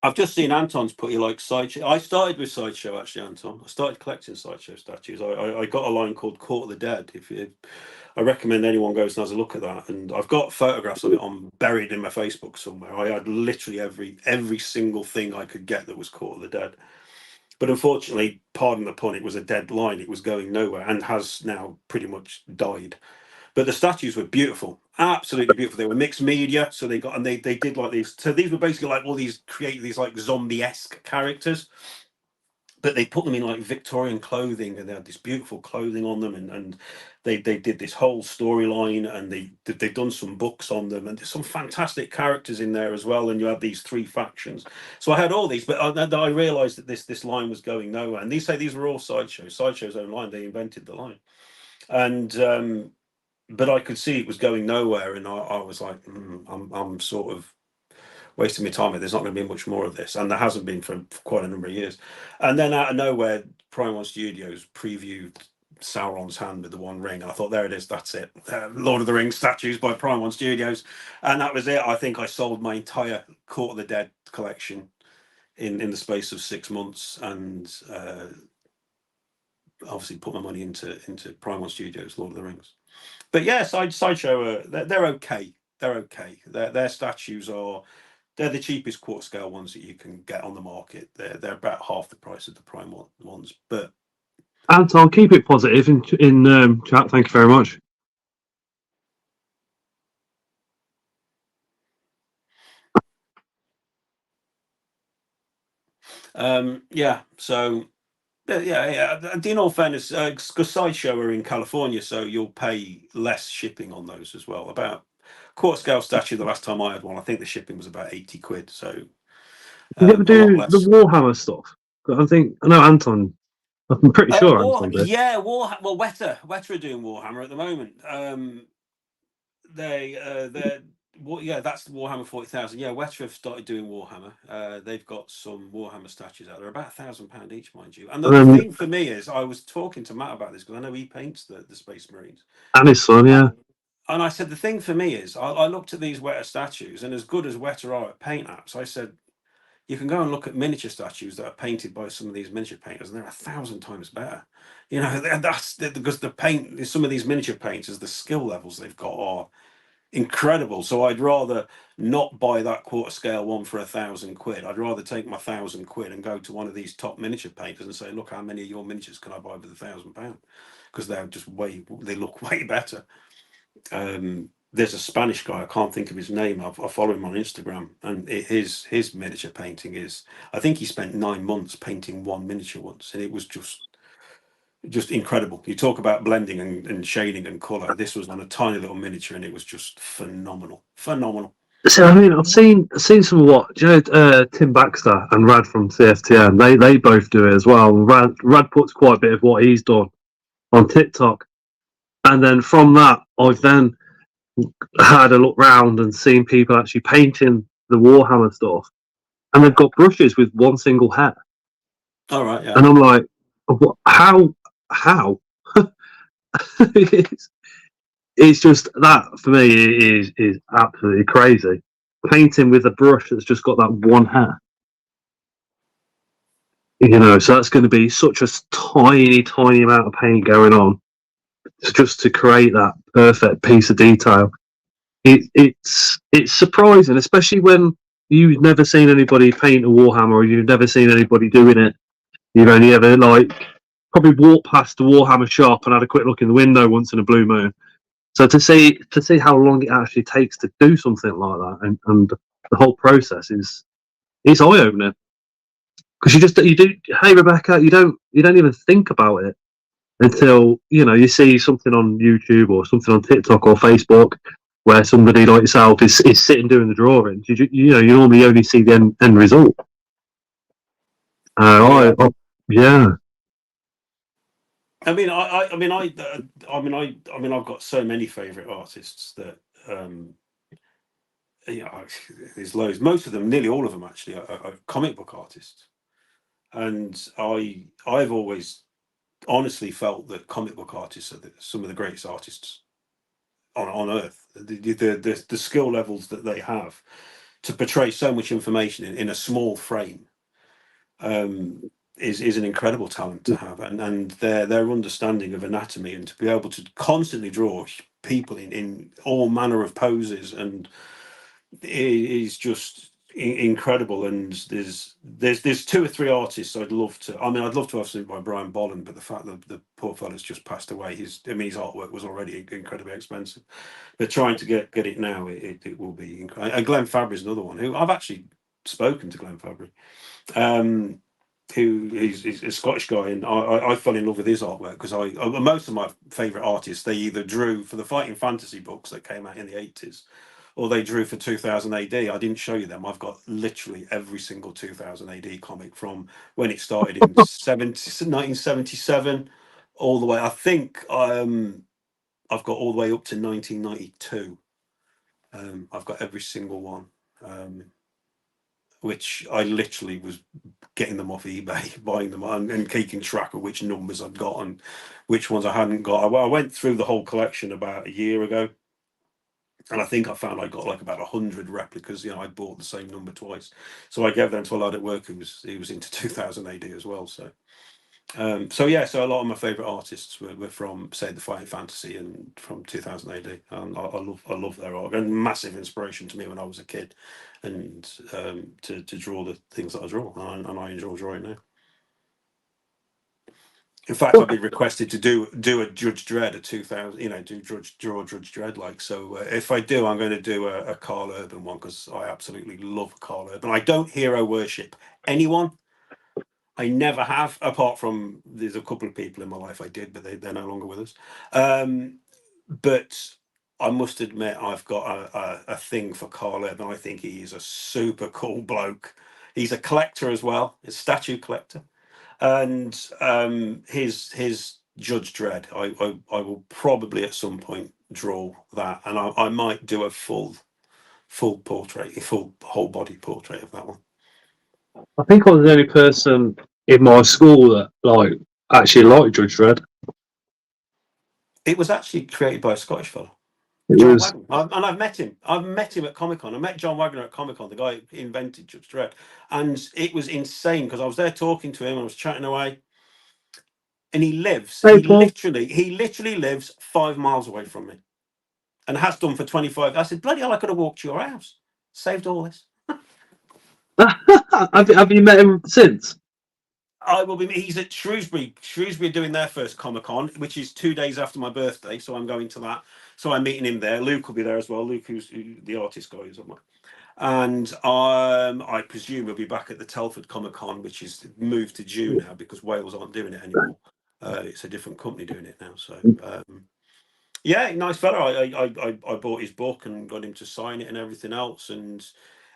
I've just seen Anton's put you like Sideshow. I started with Sideshow actually, Anton. I started collecting Sideshow statues. I got a line called Court of the Dead. I recommend anyone goes and has a look at that. And I've got photographs of it buried in my Facebook somewhere. I had literally every single thing I could get that was Court of the Dead. But unfortunately, pardon the pun, it was a dead line. It was going nowhere and has now pretty much died. But the statues were beautiful, absolutely beautiful. They were mixed media, so they did like these. So these were basically like all these like zombie-esque characters, but they put them in like Victorian clothing, and they had this beautiful clothing on them, and they did this whole storyline, and they've done some books on them, and there's some fantastic characters in there as well. And you have these three factions. So I had all these, but I realised that this line was going nowhere. And these were all Sideshow's own line. They invented the line, and but I could see it was going nowhere, and I was like, I'm sort of wasting my time. There's not going to be much more of this, and there hasn't been for quite a number of years. And then out of nowhere, Prime One Studios previewed Sauron's hand with the One Ring, and I thought, there it is, that's it, Lord of the Rings statues by Prime One Studios, and that was it. I think I sold my entire Court of the Dead collection in the space of 6 months, and obviously put my money into Prime One Studios Lord of the Rings. But yeah, Sideshow, they're okay. They're okay. Their statues they're the cheapest quarter scale ones that you can get on the market. They're about half the price of the prime ones. But Anton, keep it positive in chat. Thank you very much. yeah, so yeah. In all fairness, because Sideshow are in California, so you'll pay less shipping on those as well. About quarter scale statue. The last time I had one, I think the shipping was about 80 quid. So Did you ever a lot do the less. Warhammer stuff? I know Anton. I'm pretty sure Anton did. Yeah, well, Weta are doing Warhammer at the moment. That's the Warhammer 40,000. Yeah, Weta have started doing Warhammer. They've got some Warhammer statues out there, about £1,000 each, mind you. And the thing for me is, I was talking to Matt about this because I know he paints the Space Marines. And his son, yeah. And I said, the thing for me is, I looked at these Weta statues, and as good as Weta are at paint apps, I said, you can go and look at miniature statues that are painted by some of these miniature painters, and they're 1,000 times better. You know, because the paint, some of these miniature painters, the skill levels they've got are incredible. So I'd rather not buy that quarter scale one for £1,000. I'd rather take my £1,000 and go to one of these top miniature painters and say, look, how many of your miniatures can I buy with £1,000? Because they're just they look way better. There's a Spanish guy, I can't think of his name. I follow him on Instagram, and his miniature painting is, I think he spent 9 months painting one miniature once, and it was just incredible. You talk about blending and shading and color. This was on a tiny little miniature, and it was just phenomenal. So I mean, I've seen some of what, do you know, Tim Baxter and Rad from CFTM. They both do it as well. Rad puts quite a bit of what he's done on TikTok, and then from that, I've then had a look round and seen people actually painting the Warhammer stuff, and they've got brushes with one single hair. All right, yeah. And I'm like, what, how? It's just that for me is absolutely crazy. Painting with a brush that's just got that one hair, you know. So that's going to be such a tiny amount of paint going on just to create that perfect piece of detail. It's surprising, especially when you've never seen anybody paint a Warhammer, or you've never seen anybody doing it. You've only ever probably walked past the Warhammer shop and had a quick look in the window once in a blue moon. So to see how long it actually takes to do something like that, and the whole process is eye opening. Because hey Rebecca, you don't even think about it until you see something on YouTube or something on TikTok or Facebook where somebody like yourself is sitting doing the drawings. You normally only see the end result. Yeah. I mean, I've got so many favourite artists that there's loads. Most of them, nearly all of them, actually, are comic book artists. And I've always honestly felt that comic book artists are some of the greatest artists on earth. The skill levels that they have to portray so much information in a small frame. Is an incredible talent to have, and their understanding of anatomy, and to be able to constantly draw people in all manner of poses, and it is just incredible. And there's 2 or 3 artists I'd love to have something by Brian Bolland, but the fact that the poor fella's just passed away, his artwork was already incredibly expensive, but trying to get it now, it will be incredible. And Glenn Fabry's another one who I've actually spoken to. Glenn Fabry, who is a Scottish guy, and I fell in love with his artwork because most of my favourite artists, they either drew for the fighting fantasy books that came out in the 80s, or they drew for 2000 AD. I didn't show you them. I've got literally every single 2000 AD comic from when it started in 1977 all the way. I think I've got all the way up to 1992. I've got every single one. Which I literally was getting them off eBay, buying them, and keeping track of which numbers I'd got and which ones I hadn't got. I went through the whole collection about a year ago, and I think I found I got like about 100 replicas. I bought the same number twice, so I gave them to a lad at work who was into 2000 AD as well. So a lot of my favourite artists were from, say, the fighting fantasy and from 2000 AD. And I love their art, and massive inspiration to me when I was a kid, and to draw the things that I draw, and I enjoy drawing now. In fact, I've been requested to do a Judge Dredd, a 2000, draw Judge Dredd. So if I do, I'm going to do a Carl Urban one, because I absolutely love Carl Urban. I don't hero worship anyone. I never have, apart from there's a couple of people in my life I did, but they're no longer with us. But I must admit, I've got a thing for Carl Urban. I think he is a super cool bloke. He's a collector as well, a statue collector. And his Judge Dredd, I will probably at some point draw that, and I might do a full portrait, a full whole body portrait of that one. I think I was the only person in my school that actually liked Judge Dredd. It was actually created by a Scottish fellow. It John was. Wagner, and I've met him. I've met him at Comic Con. I met John Wagner at Comic Con, the guy who invented Judge Dredd, and it was insane because I was there talking to him. I was chatting away, and he Hey, Paul. literally lives 5 miles away from me, and has done for 25. I said, bloody hell, I could have walked to your house, saved all this. Have you met him since? I will be. He's at Shrewsbury. Shrewsbury are doing their first Comic Con, which is 2 days after my birthday. So I'm going to that. So I'm meeting him there. Luke will be there as well. Luke, who's the artist guy, who's on my. And I presume he'll be back at the Telford Comic Con, which is moved to June now because Wales aren't doing it anymore. It's a different company doing it now. So yeah, nice fella. I bought his book and got him to sign it and everything else. And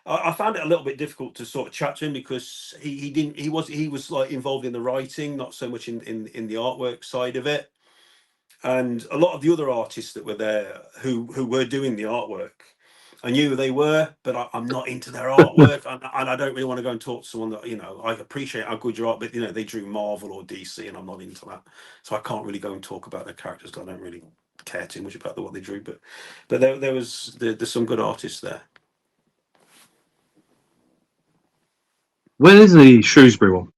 I found it a little bit difficult to sort of chat to him because he was like involved in the writing, not so much in the artwork side of it. And a lot of the other artists that were there who were doing the artwork, I knew who they were, but I'm not into their artwork, and I don't really want to go and talk to someone that, you know, I appreciate how good your art, but you know, they drew Marvel or DC, and I'm not into that, so I can't really go and talk about their characters because I don't really care too much about what they drew. But there's some good artists there. When is the Shrewsbury one?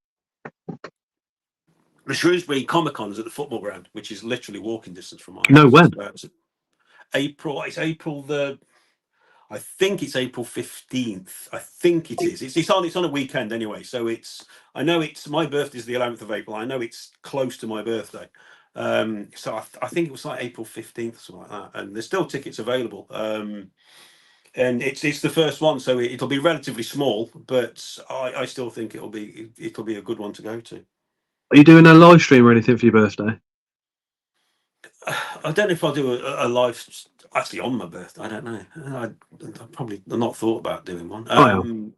The Shrewsbury Comic Con is at the football ground, which is literally walking distance from my house. No, when? It's April. It's April the. I think it's April 15th. I think it is. It's on a weekend anyway. So I know it's my birthday is the 11th of April. I know it's close to my birthday. So I think it was like April 15th, something like that. And there's still tickets available. And it's the first one, so it'll be relatively small, but I still think it'll be a good one to go to. Are you doing a live stream or anything for your birthday? I don't know if I'll do a live actually on my birthday. I don't know. I probably not thought about doing one. I don't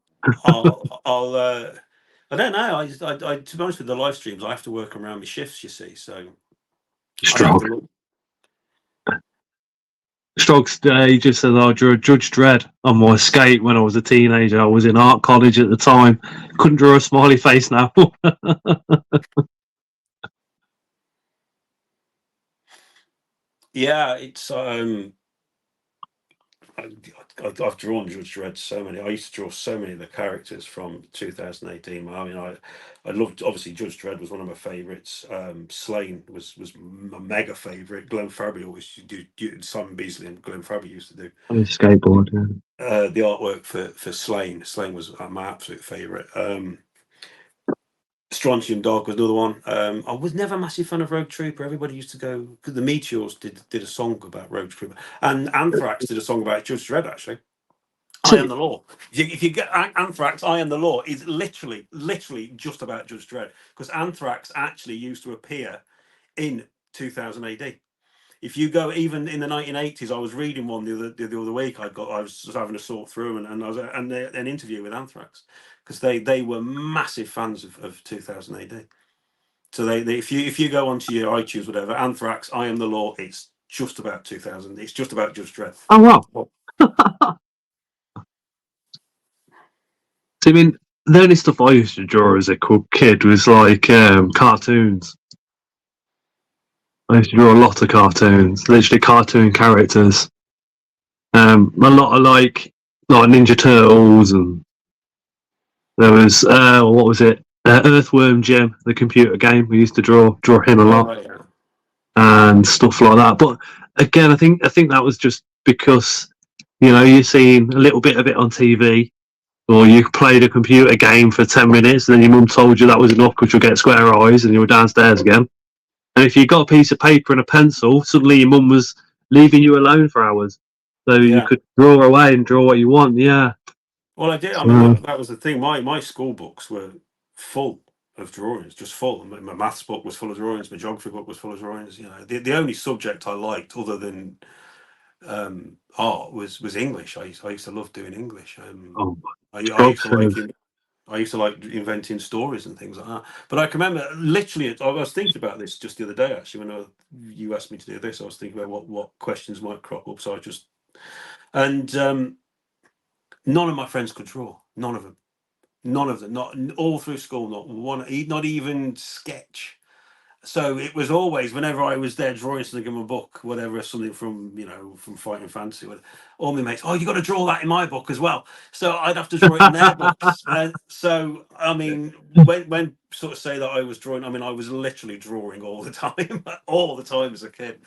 know. I to be honest with the live streams, I have to work around my shifts. You see, so Strog. He just said, I drew Judge Dredd on my skate when I was a teenager. I was in art college at the time. Couldn't draw a smiley face now. Yeah, it's I've drawn Judge Dredd so many. I used to draw so many of the characters from 2018. I mean, I loved, obviously Judge Dredd was one of my favourites. Slain was my mega favourite. Glenn Fabry always do. Simon Beasley and Glenn Fabry used to do On a skateboard, yeah. the artwork for Slain. Slain was my absolute favourite. Strontium Dog was another one. I was never a massive fan of Rogue Trooper. Everybody used to go because the Meteors did a song about Rogue Trooper, and Anthrax did a song about Judge Dredd. Actually, I Am the Law. If you get Anthrax, I Am the Law is literally just about Judge Dredd because Anthrax actually used to appear in 2000 AD. If you go even in the 1980s, I was reading one the other week. I was just having to sort through and I was an interview with Anthrax because they were massive fans of 2000 AD. So they if you go onto your iTunes, whatever, Anthrax, I Am the Law, it's just about 2000. It's just about Judge Dredd. Oh, wow. I mean, the only stuff I used to draw as a kid was like cartoons. I used to draw a lot of cartoons, literally cartoon characters. A lot of like Ninja Turtles, and there was what was it? Earthworm Jim, the computer game. We used to draw him a lot, and stuff like that. But again, I think that was just because you've seen a little bit of it on TV, or you played a computer game for 10 minutes, and then your mum told you that was enough because you'll get square eyes, and you were downstairs again. And if you got a piece of paper and a pencil, suddenly your mum was leaving you alone for hours. So you could draw away and draw what you want, yeah. Well, I did. I mean, that was the thing. My school books were full of drawings, just full. My maths book was full of drawings. My geography book was full of drawings. The only subject I liked other than art was English. I used to love doing English. I used to like inventing stories and things like that. But I can remember literally, I was thinking about this just the other day, actually, when you asked me to do this. I was thinking about what questions might crop up. So none of my friends could draw. None of them. Not all through school. Not one. Not even sketch. So it was always whenever I was there drawing something in my book, whatever, something from from Fighting Fantasy, all my mates, oh, you got to draw that in my book as well. So I'd have to draw it in their books. So I mean, when sort of say that I was drawing, I mean I was literally drawing all the time, all the time as a kid.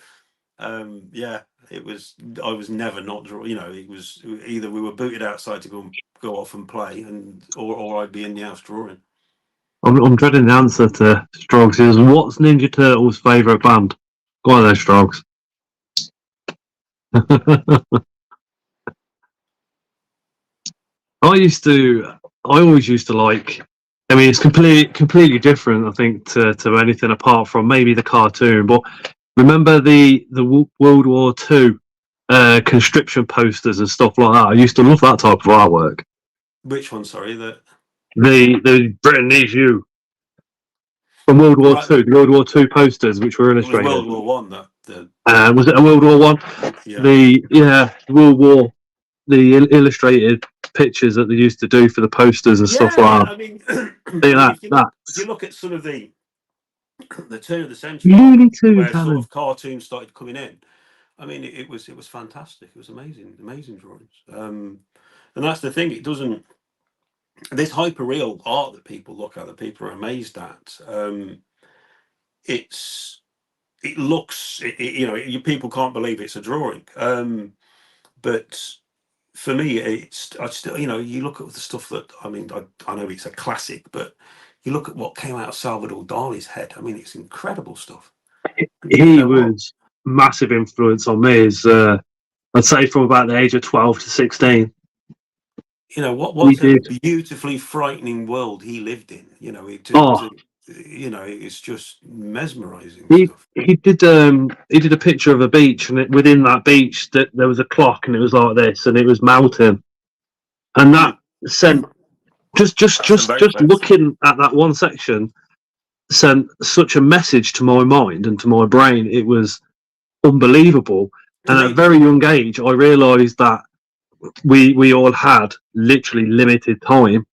Yeah, it was. I was never not draw. It was either we were booted outside to go off and play, or I'd be in the house drawing. I'm dreading the answer to Strogs. Is what's Ninja Turtles' favourite band? Go on there, Strogs. I always used to like. I mean, it's completely different, I think, to anything apart from maybe the cartoon. But remember the World War Two conscription posters and stuff like that. I used to love that type of artwork. Which one? Sorry, The Britain Needs You from World War Two. The World War Two posters, which were It was illustrated. World War One. Was it a World War One? Yeah. The World War. The illustrated pictures that they used to do for the posters and stuff like that. I mean, if you look at some of the turn of the century, where sort of cartoons started coming in. I mean, it was fantastic. It was amazing drawings. And that's the thing. It doesn't. This hyperreal art that people look at, that people are amazed at. It looks. People can't believe it's a drawing. But for me, I still, you look at the stuff that, I mean, I know it's a classic, but you look at what came out of Salvador Dali's head. I mean, it's incredible stuff. He was massive influence on me. I'd say from about the age of 12 to 16. What a beautifully frightening world he lived in. It's just mesmerizing stuff. He did a picture of a beach, and within that beach that there was a clock, and it was like this, and it was melting, and that sent just looking at that one section sent such a message to my mind and to my brain. It was unbelievable. And at a very young age, I realised that we all had literally limited time.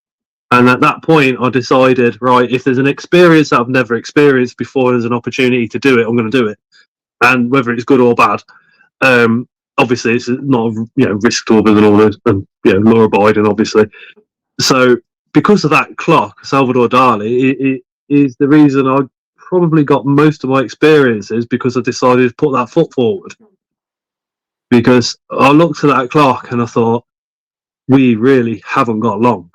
And at that point, I decided, right, if there's an experience that I've never experienced before, there's an opportunity to do it, I'm going to do it. And whether it's good or bad, obviously it's not risk to others and all this, and law abiding, obviously. So because of that clock, Salvador Dali, it is the reason I probably got most of my experiences, because I decided to put that foot forward. Because I looked at that clock and I thought, we really haven't got long.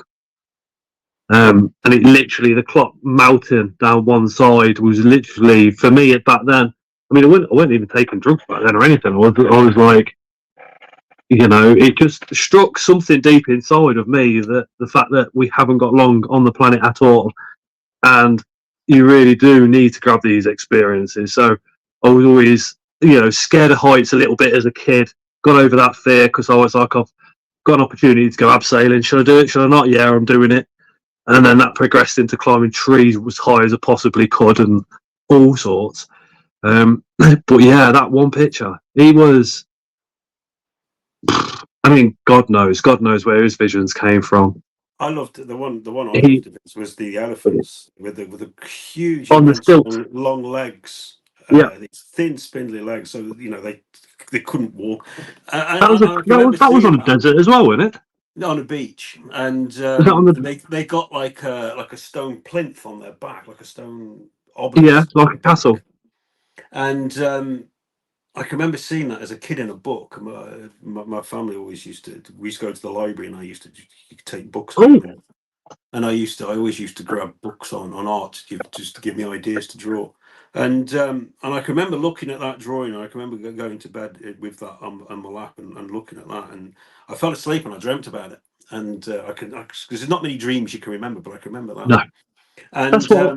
And it literally, the clock melting down one side was literally, for me back then, I mean, I wasn't even taking drugs back then or anything. I was like, it just struck something deep inside of me, that the fact that we haven't got long on the planet at all. And you really do need to grab these experiences. So I was always, scared of heights a little bit as a kid, got over that fear, because I was like, I've got an opportunity to go abseiling. Should I do it? Should I not? Yeah, I'm doing it. And then that progressed into climbing trees as high as I possibly could and all sorts. But yeah, that one picture, he was, I mean, God knows where his visions came from. I loved the one I loved was the elephants with the huge on the stilts, long legs, these thin spindly legs, so they couldn't walk. That was on a desert as well, wasn't it? On a beach, and they got like a stone plinth on their back, like a stone obelisk, like a castle. And I can remember seeing that as a kid in a book. My family always used to go to the library, and I used to take books home. And I always used to grab books on art just to give me ideas to draw. And I can remember looking at that drawing, and I can remember going to bed with that on my lap and looking at that, and I fell asleep and I dreamt about it. And because there's not many dreams you can remember, but I can remember that. No. And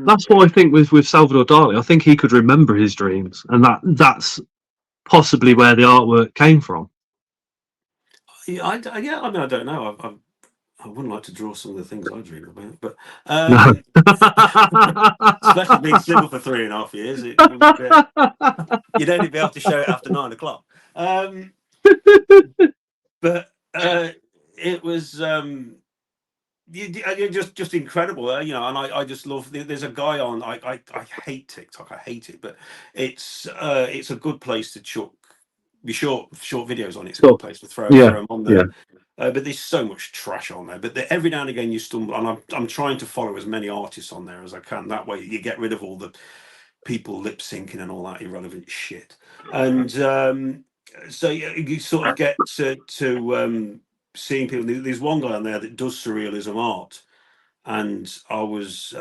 that's what I think with Salvador Dali. I think he could remember his dreams, and that's possibly where the artwork came from. Yeah, I mean, I don't know. I wouldn't like to draw some of the things I dream about, but especially being single for 3.5 years, you'd only be able to show it after 9 o'clock. But it was you're just incredible, and I just love. There's a guy on. I hate TikTok. I hate it, but it's a good place to chuck your short videos on. It's a So good place to yeah, throw them on yeah, there. But there's so much trash on there. But every now and again you stumble, and I'm trying to follow as many artists on there as I can. That way you get rid of all the people lip syncing and all that irrelevant shit. And so you sort of get to seeing people. There's one guy on there that does surrealism art, and I was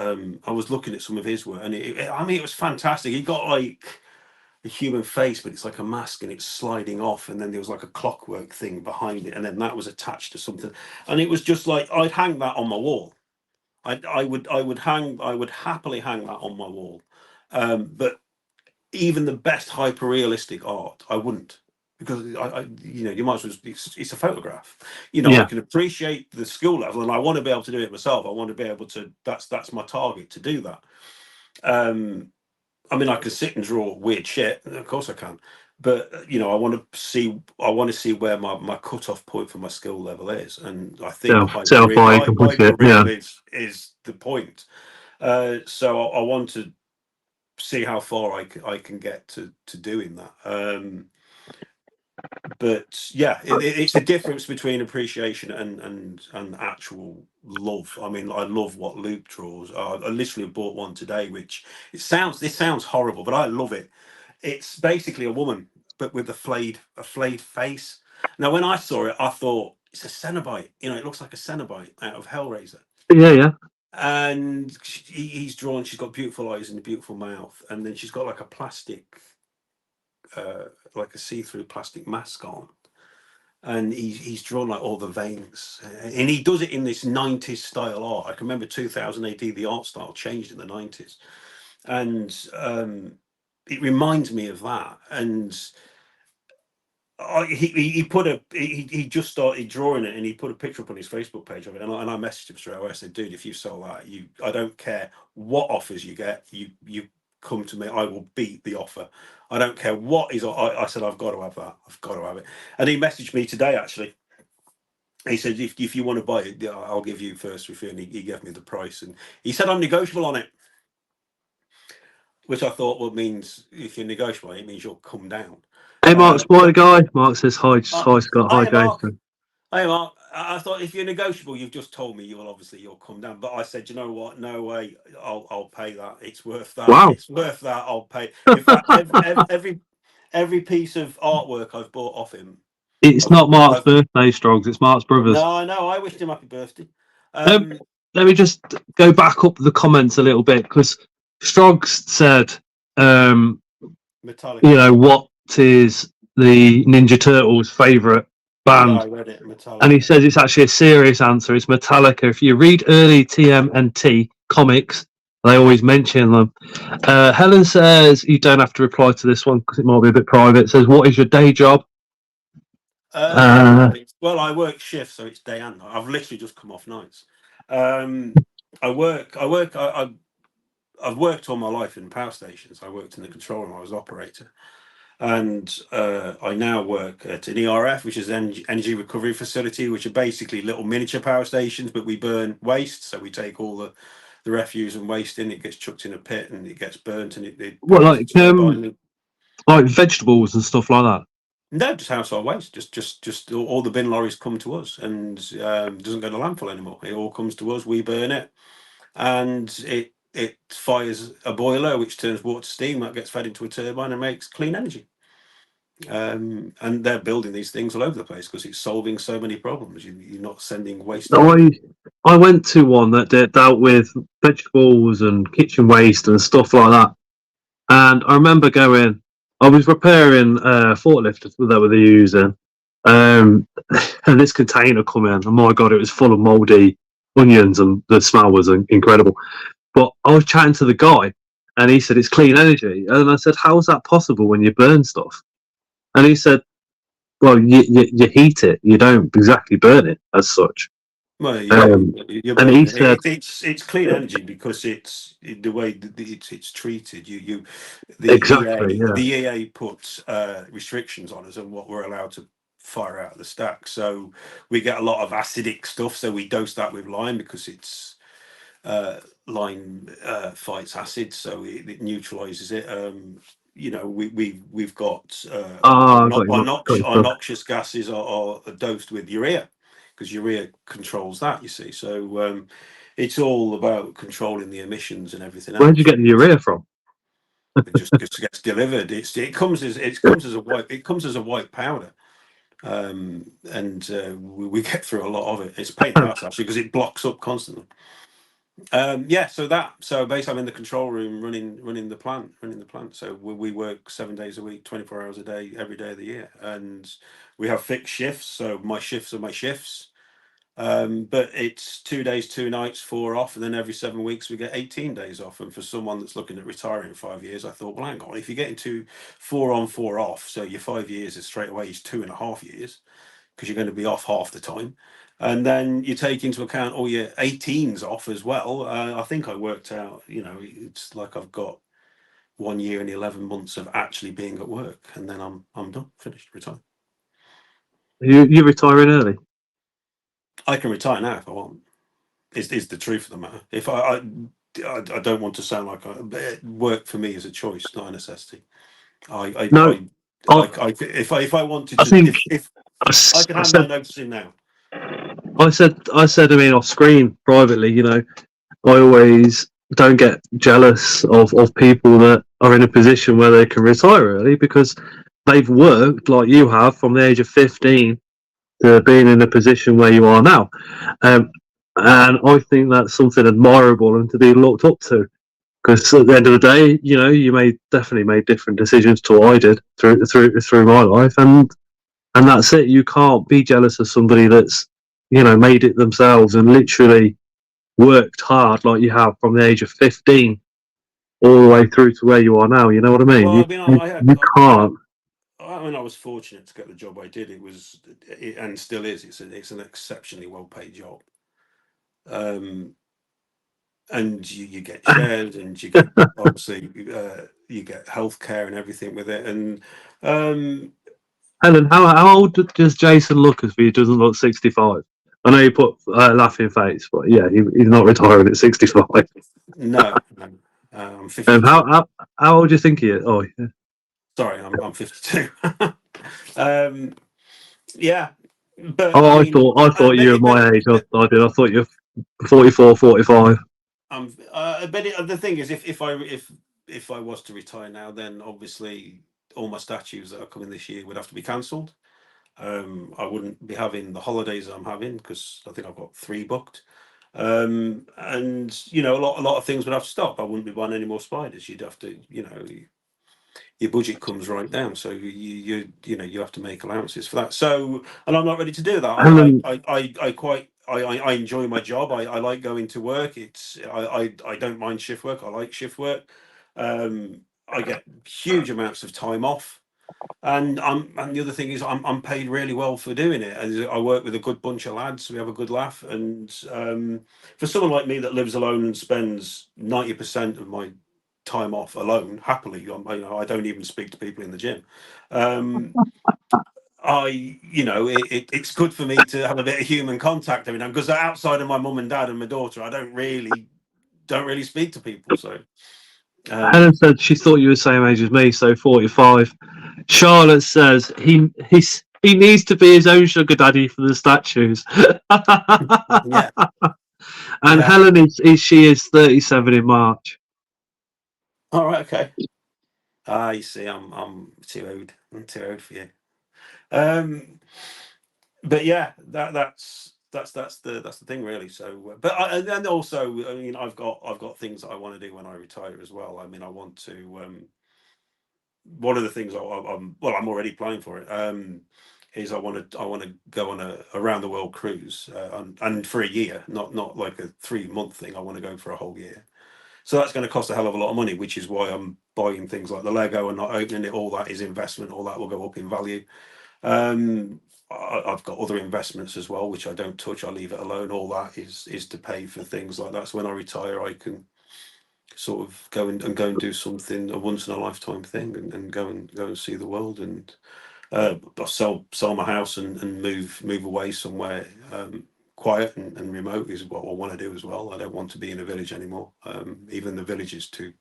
looking at some of his work, and I mean, it was fantastic. He got like a human face, but it's like a mask and it's sliding off, and then there was like a clockwork thing behind it, and then that was attached to something, and it was just like I'd hang that on my wall. I would happily hang that on my wall. But even the best hyper realistic art, I wouldn't, because you might as well. It's a photograph. I yeah. can appreciate the skill level, and I want to be able to do it myself. I want to be able to. That's my target, to do that. I mean, I can sit and draw weird shit. Of course, I can. But I want to see. I want to see where my cutoff point for my skill level is, and I think Self I can push it. hyper Yeah. real is the point. So I want to see how far I can get to doing that. But yeah, it's a difference between appreciation and actual love. I mean, I love what Luke draws. I literally bought one today, which this sounds horrible, but I love it. It's basically a woman, but with a flayed face. Now, when I saw it, I thought it's a Cenobite. It looks like a Cenobite out of Hellraiser. Yeah, yeah. And he's drawn. She's got beautiful eyes and a beautiful mouth, and then she's got like a plastic, like a see-through plastic mask on, and he's drawn like all the veins, and he does it in this 90s style art. I can remember 2018, the art style changed in the 90s, and it reminds me of that. And he put he just started drawing it, and he put a picture up on his Facebook page of it, and I messaged him straight away. I said, dude, if you sell that, I don't care what offers you get, you come to me, I will beat the offer. I don't care what is. I said, I've got to have that. I've got to have it. And he messaged me today, actually. He said, if you want to buy it, yeah, I'll give you first refusal. And he gave me the price, and he said I'm negotiable on it, which I thought, well, means if you're negotiable, it means you'll come down. Hey, Mark's my But guy. Mark says hi. uh, Hi, Scott. Hi, hi, Mark. Jason. Hey, Mark. I thought, if you're negotiable, you've just told me you'll come down. But I said, you know what? No way. I'll pay that. It's worth that. Wow. It's worth that. I'll pay. In fact, every piece of artwork I've bought off him. It's not Mark's birthday, Strogs. It's Mark's brother's. No. I wished him happy birthday. Let me just go back up the comments a little bit, because Strogs said, Metallica. what is the Ninja Turtles' favourite band? Yeah, I read it. Metallica. And he says it's actually a serious answer. It's Metallica. If you read early TMNT comics, they always mention them. Helen says you don't have to reply to this one because it might be a bit private. It says, what is your day job? Well, I work shifts, so it's day and night. I've literally just come off nights. I've worked all my life in power stations. I worked in the control room. I was operator. And I now work at an ERF, which is an energy recovery facility, which are basically little miniature power stations, but we burn waste. So we take all the refuse and waste in, it gets chucked in a pit and it gets burnt, and it like vegetables and stuff like that? No, just household waste. Just all the bin lorries come to us, and doesn't go to landfill anymore. It all comes to us. We burn it, and it fires a boiler, which turns water to steam that gets fed into a turbine and makes clean energy. And they're building these things all over the place because it's solving so many problems. You're not sending waste. I went to one that dealt with vegetables and kitchen waste and stuff like that, and I remember going. I was repairing a forklift that they were using, and this container come in, and my God, it was full of mouldy onions, and the smell was incredible. But I was chatting to the guy, and he said it's clean energy, and I said, how is that possible when you burn stuff? And he said, well, you heat it, you don't exactly burn it as such. Well, and he said it's clean energy because it's the way it's treated. The exactly, EA, the EA puts restrictions on us and what we're allowed to fire out of the stack. So we get a lot of acidic stuff. So we dose that with lime because it's lime fights acid, so it neutralizes it. We've got Ah, got you, our noxious gases are dosed with urea because urea controls that. You see, so it's all about controlling the emissions and everything else. Where'd you get the urea from? It just gets delivered. It comes as a white powder. And we get through a lot of it. It's a pain in the ass actually because it blocks up constantly. So basically I'm in the control room running the plant. So we work 7 days a week, 24 hours a day, every day of the year, and we have fixed shifts. So my shifts are my shifts. But it's 2 days, 2 nights, 4 off, and then every 7 weeks we get 18 days off. And for someone that's looking at retiring in 5 years, I thought, well, hang on, if you're getting to 4 on, 4 off, so your 5 years is straight away is 2.5 years because you're going to be off half the time. And then you take into account all your 18s off as well. I think I worked out, it's like I've got 1 year and 11 months of actually being at work, and then I'm done, finished, retired. You retiring early? I can retire now if I want. Is the truth of the matter. If I don't want to sound like work for me is a choice, not a necessity. If I wanted to, if I could hand my notice in now. I said, I mean, off screen privately, I always don't get jealous of people that are in a position where they can retire early because they've worked like you have from the age of 15 to being in a position where you are now. And I think that's something admirable and to be looked up to. Because at the end of the day, you definitely made different decisions to what I did through my life, and that's it. You can't be jealous of somebody that's made it themselves and literally worked hard like you have from the age of 15 all the way through to where you are now. You know what I mean? Well, you can't. I was fortunate to get the job I did. And still is. It's an exceptionally well-paid job. And you get shares, and you get obviously you get healthcare and everything with it. And Helen, how old does Jason look if he doesn't look 65? I know you put laughing face, but yeah, he's not retiring at 65. No, I'm 52. How old do you think he is? Oh, yeah. Sorry, I'm 52. Yeah, but I thought you were my age. I did. I thought you're 44, 45. But the thing is, if I was to retire now, then obviously all my statues that are coming this year would have to be cancelled. I wouldn't be having the holidays I'm having because I think I've got 3 booked. And a lot of things would have to stop. I wouldn't be buying any more spiders. You'd have to, your budget comes right down, so you have to make allowances for that. So, and I'm not ready to do that. I enjoy my job. I like going to work. I don't mind shift work. I like shift work. I get huge amounts of time off, and the other thing is I'm paid really well for doing it. And I work with a good bunch of lads. We have a good laugh, and for someone like me that lives alone and spends 90% of my time off alone happily, I don't even speak to people in the gym. It's good for me to have a bit of human contact every now, because outside of my mum and dad and my daughter, I don't really speak to people. So Helen said she thought you were the same age as me, so 45. Charlotte says he needs to be his own sugar daddy for the statues. Yeah. And yeah. Helen is 37 in March. All right, okay. You see, I'm too old. I'm too old for you. But yeah, that's the thing, really. So, but and also, I mean, I've got things that I want to do when I retire as well. I mean, I want to. One of the things I'm already applying for it. Is I want to go on a around the world cruise, and for a year, not like a 3-month thing. I want to go for a whole year. So that's going to cost a hell of a lot of money, which is why I'm buying things like the Lego and not opening it. All that is investment. All that will go up in value. I've got other investments as well, which I don't touch. I leave it alone. All that is to pay for things like that. So when I retire, I can sort of go and do something, a once in a lifetime thing, and go and see the world. And I'll sell my house and move away somewhere quiet and remote is what I want to do as well. I don't want to be in a village anymore. Even the village is too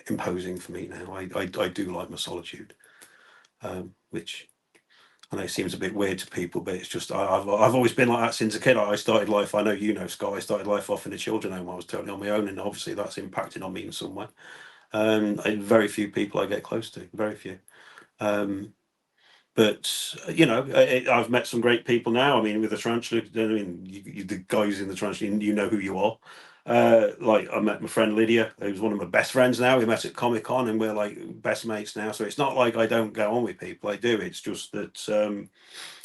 imposing for me now. I do like my solitude, which I know seems a bit weird to people, but it's just I've always been like that since a kid. I started life. I know you know, Scott. I started life off in a children home. I was totally on my own, and obviously that's impacted on me in some way. Very few people I get close to. Very few. But I've met some great people now. I mean, with the tarantula, I mean, the guys in the tarantula, you know who you are. Like I met my friend Lydia, who's one of my best friends now. We met at Comic-Con and we're like best mates now. So it's not like I don't go on with people. I do. It's just that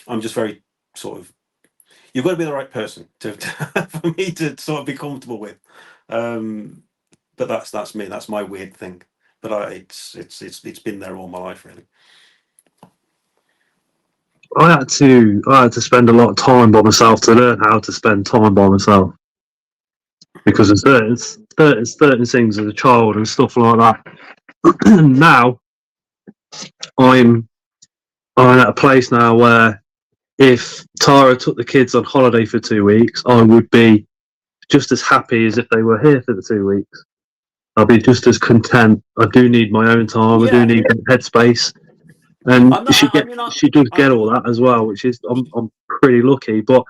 I'm just very sort of. You've got to be the right person to for me to sort of be comfortable with. But that's me. That's my weird thing. But it's been there all my life, really. I had to spend a lot of time by myself to learn how to spend time by myself, because there's certain things as a child and stuff like that. Now I'm at a place now where if Tara took the kids on holiday for 2 weeks, I would be just as happy as if they were here for the 2 weeks. I'll be just as content. I do need my own time. I do need headspace, and she does get all that as well, which is I'm pretty lucky. But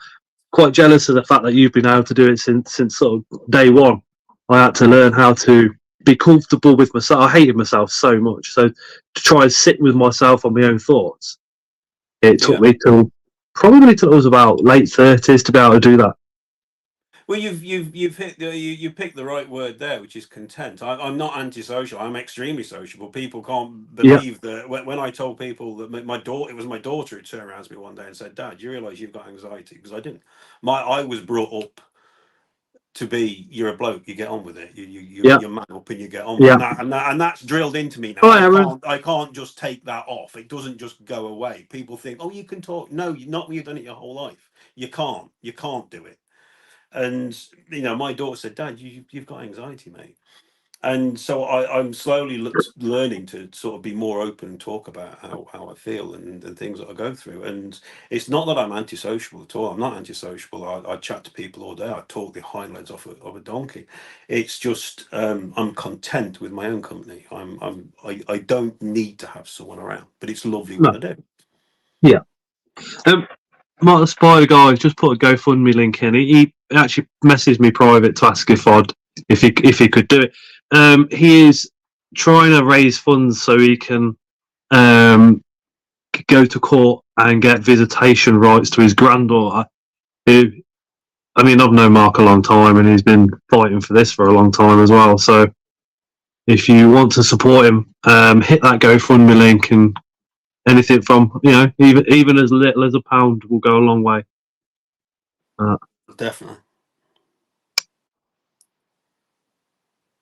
quite jealous of the fact that you've been able to do it since sort of day one. I had to learn how to be comfortable with myself. I hated myself so much, so to try and sit with myself on my own thoughts, it took me till I was about late 30s to be able to do that. Well, you've hit you picked the right word there, which is content. I'm not antisocial. I'm extremely sociable. People can't believe that when I told people that it was my daughter who turned around to me one day and said, "Dad, you realise you've got anxiety?" Because I didn't. I was brought up to be, you're a bloke, you get on with it. You're man up and you get on with it. And that's drilled into me now. I can't just take that off. It doesn't just go away. People think, oh, you can talk. No, you're not. You've done it your whole life. You can't do it. And my daughter said, "Dad, you've got anxiety, mate." And so I'm slowly learning to sort of be more open and talk about how I feel and things that I go through. And it's not that I'm antisocial at all. I'm not antisocial. I chat to people all day. I talk the highlights off of a donkey. It's just I'm content with my own company. I don't need to have someone around, but it's lovely when I do. Yeah. Mark the Spider guy just put a GoFundMe link in. He actually messaged me private to ask if he could do it. He is trying to raise funds so he can go to court and get visitation rights to his granddaughter. Who, I mean, I've known Mark a long time, and he's been fighting for this for a long time as well. So, if you want to support him, hit that GoFundMe link, and anything from even as little as £1 will go a long way. Definitely.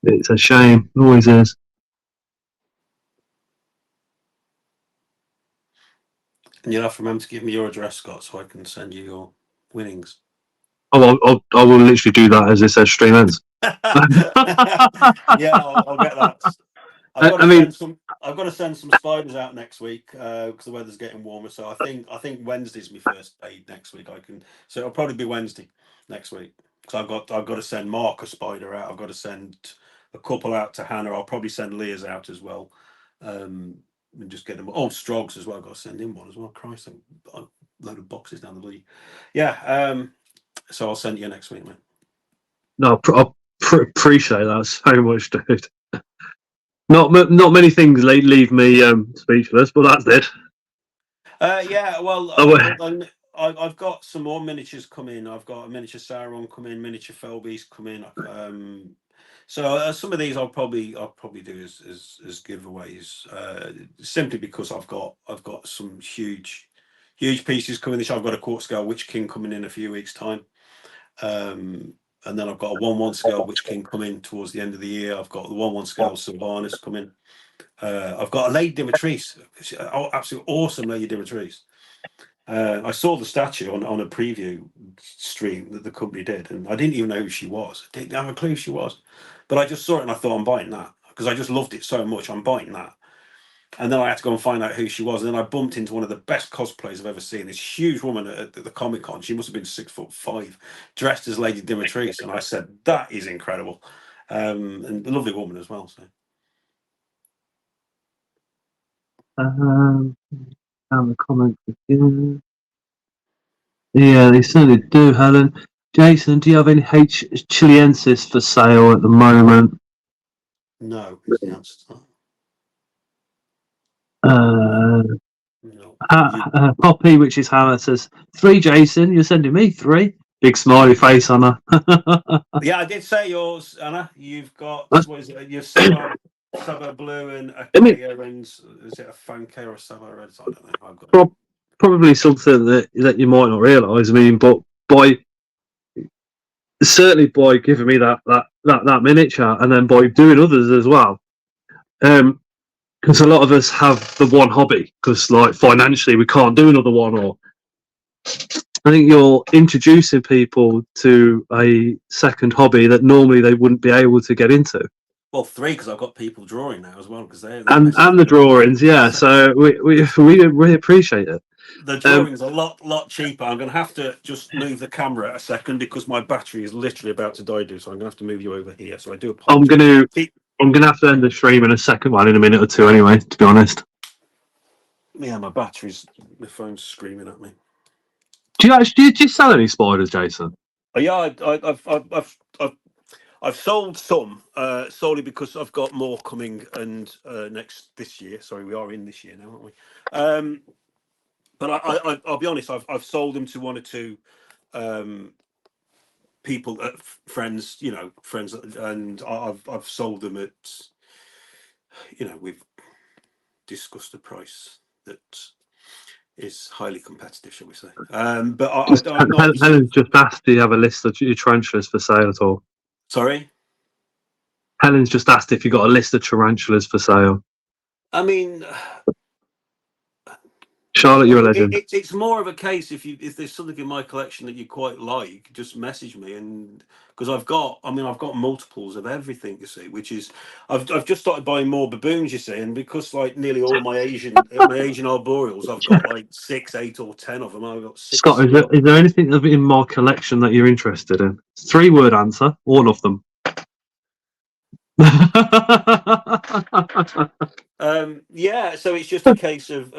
It's a shame. It always is. And you'll have to remember to give me your address, Scott, so I can send you your winnings. Oh, I will literally do that as it says stream ends. Yeah, I'll get that. I've got to send some spiders out next week because the weather's getting warmer. So I think Wednesday's my first day next week. So it'll probably be Wednesday next week because I've got to send Mark a spider out. I've got to send a couple out to Hannah. I'll probably send Leah's out as well. And just get them. Oh, Strogs as well. I've got to send him one as well. Christ, a load of boxes down the bloody. Yeah. So I'll send you next week, mate. No, I appreciate that so much, dude. Not many things leave me speechless, but that's it. Yeah, well, I've got some more miniatures coming. I've got a miniature Sauron coming, miniature Felbeast coming. So some of these I'll probably do as giveaways, simply because I've got some huge pieces coming. I've got a court scale Witch King coming in a few weeks' time. And then I've got a 1/1 scale Witch King coming towards the end of the year. I've got the 1/1 scale Sylvanas coming. I've got a Lady Dimitrescu, absolutely awesome Lady Dimitrescu. I saw the statue on a preview stream that the company did, and I didn't even know who she was. I didn't have a clue who she was, but I just saw it and I thought, I'm buying that because I just loved it so much. I'm buying that. And then I had to go and find out who she was. And then I bumped into one of the best cosplays I've ever seen. This huge woman at the Comic Con. She must have been 6'5", dressed as Lady Dimitrescu. And I said, that is incredible. And a lovely woman as well. So. And the comments again. Yeah, they certainly do, Helen. Jason, do you have any H. Chilensis for sale at the moment? No, is the answer to that. No. Poppy, which is Hannah, says 3. Jason, you're sending me 3. Big smiley face on her. Yeah, I did say yours, Anna. You've got what is it? Your Saba Blue and a Kea and is it a Fanke or a Saba Red? I don't know. I've got probably something that you might not realise. I mean, but certainly by giving me that miniature, and then by doing others as well. Because a lot of us have the one hobby, because like financially we can't do another one, or I think you're introducing people to a second hobby that normally they wouldn't be able to get into. Well, 3 because I've got people drawing now as well, because they're and the drawings, yeah. So we appreciate it. The drawings are a lot cheaper. I'm going to have to just move the camera a second because my battery is literally about to die. So I'm going to have to move you over here. So I do apologize. I'm going to have to end the stream in a second one in a minute or two anyway, to be honest. Yeah, my phone's screaming at me. Do you sell any spiders, Jason? Yeah, I've sold some solely because I've got more coming and this year. Sorry, we are in this year now, aren't we? But I'll be honest, I've sold them to 1 or 2 people, friends, and I've sold them at, we've discussed a price that is highly competitive, shall we say? But Helen's just asked, do you have a list of your tarantulas for sale at all? Sorry? Helen's just asked if you got a list of tarantulas for sale. I mean, Charlotte, you're a legend. It's more of a case if there's something in my collection that you quite like, just message me, and because I've got multiples of everything, you see, which is I've just started buying more baboons, you see, and because like nearly all my Asian arboreals, I've got like 6, 8, or 10 of them. I've got 6. Scott, is there anything in my collection that you're interested in? 3-word answer, all of them. Yeah, so it's just a case of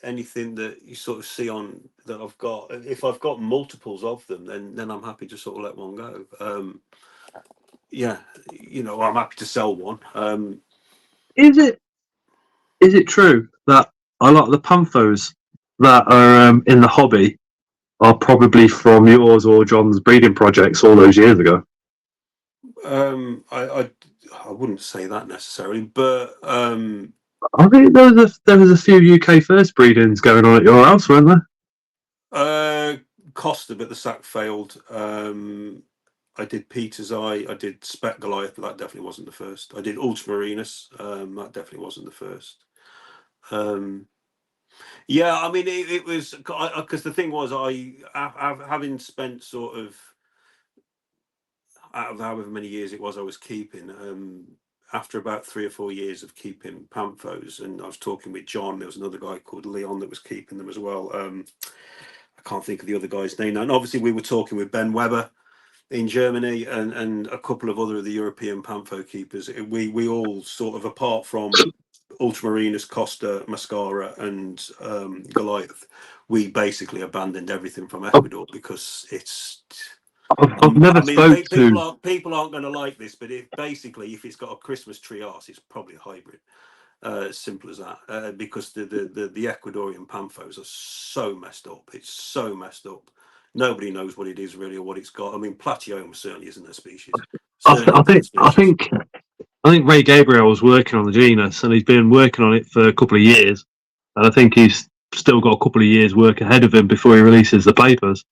anything that you sort of see on that I've got. If I've got multiples of them, then I'm happy to sort of let one go. Yeah, I'm happy to sell one. Is it true that a lot of the panthers that are in the hobby are probably from yours or John's breeding projects all those years ago? I wouldn't say that necessarily, but I think there was a few UK first breedings going on at your house, weren't there? Costa, but the sack failed. I did Peter's Eye. I did Spec Goliath, but that definitely wasn't the first. I did Ultramarinus. That definitely wasn't the first. Yeah, I mean, it was because the thing was, having spent sort of out of however many years it was I was keeping, after about 3 or 4 years of keeping Panthos, and I was talking with John, there was another guy called Leon that was keeping them as well. I can't think of the other guy's name now. And obviously we were talking with Ben Weber in Germany and a couple of other of the European Pantho keepers. We all sort of, apart from Ultramarinus, Costa, Mascara and Goliath, we basically abandoned everything from Ecuador because it's... I've never spoke to... People aren't going to like this, but if it's got a Christmas tree arse, it's probably a hybrid. Simple as that. Because the Ecuadorian Panthos are so messed up. It's so messed up. Nobody knows what it is really or what it's got. I mean, Platyoma certainly isn't a species. I think Ray Gabriel was working on the genus, and he's been working on it for a couple of years, and I think he's still got a couple of years' work ahead of him before he releases the papers.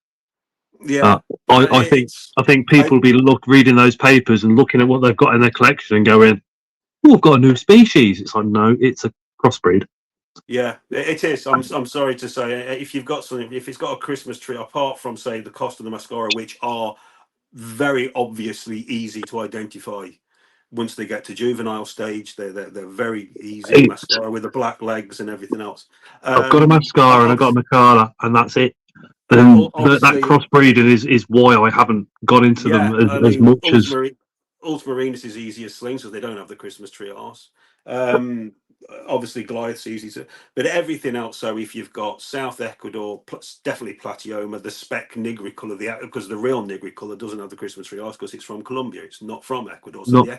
Yeah, I think people will be reading those papers and looking at what they've got in their collection and going, "Oh, I've got a new species." It's like, no, it's a crossbreed. Yeah, it is. I'm sorry to say, if you've got something, if it's got a Christmas tree, apart from say the Costa and the Mascara, which are very obviously easy to identify once they get to juvenile stage, they're very easy mascara with the black legs and everything else. I've got a mascara and I've got a mascara, and that's it. And that crossbreeding is why I haven't got into them as much as. Ultramarines is easier slings because they don't have the Christmas tree arse. Obviously, Goliath's easy to, but everything else. So if you've got South Ecuador, definitely Platioma, the spec nigricolor, because the real nigricolor doesn't have the Christmas tree arse because it's from Colombia. It's not from Ecuador. So the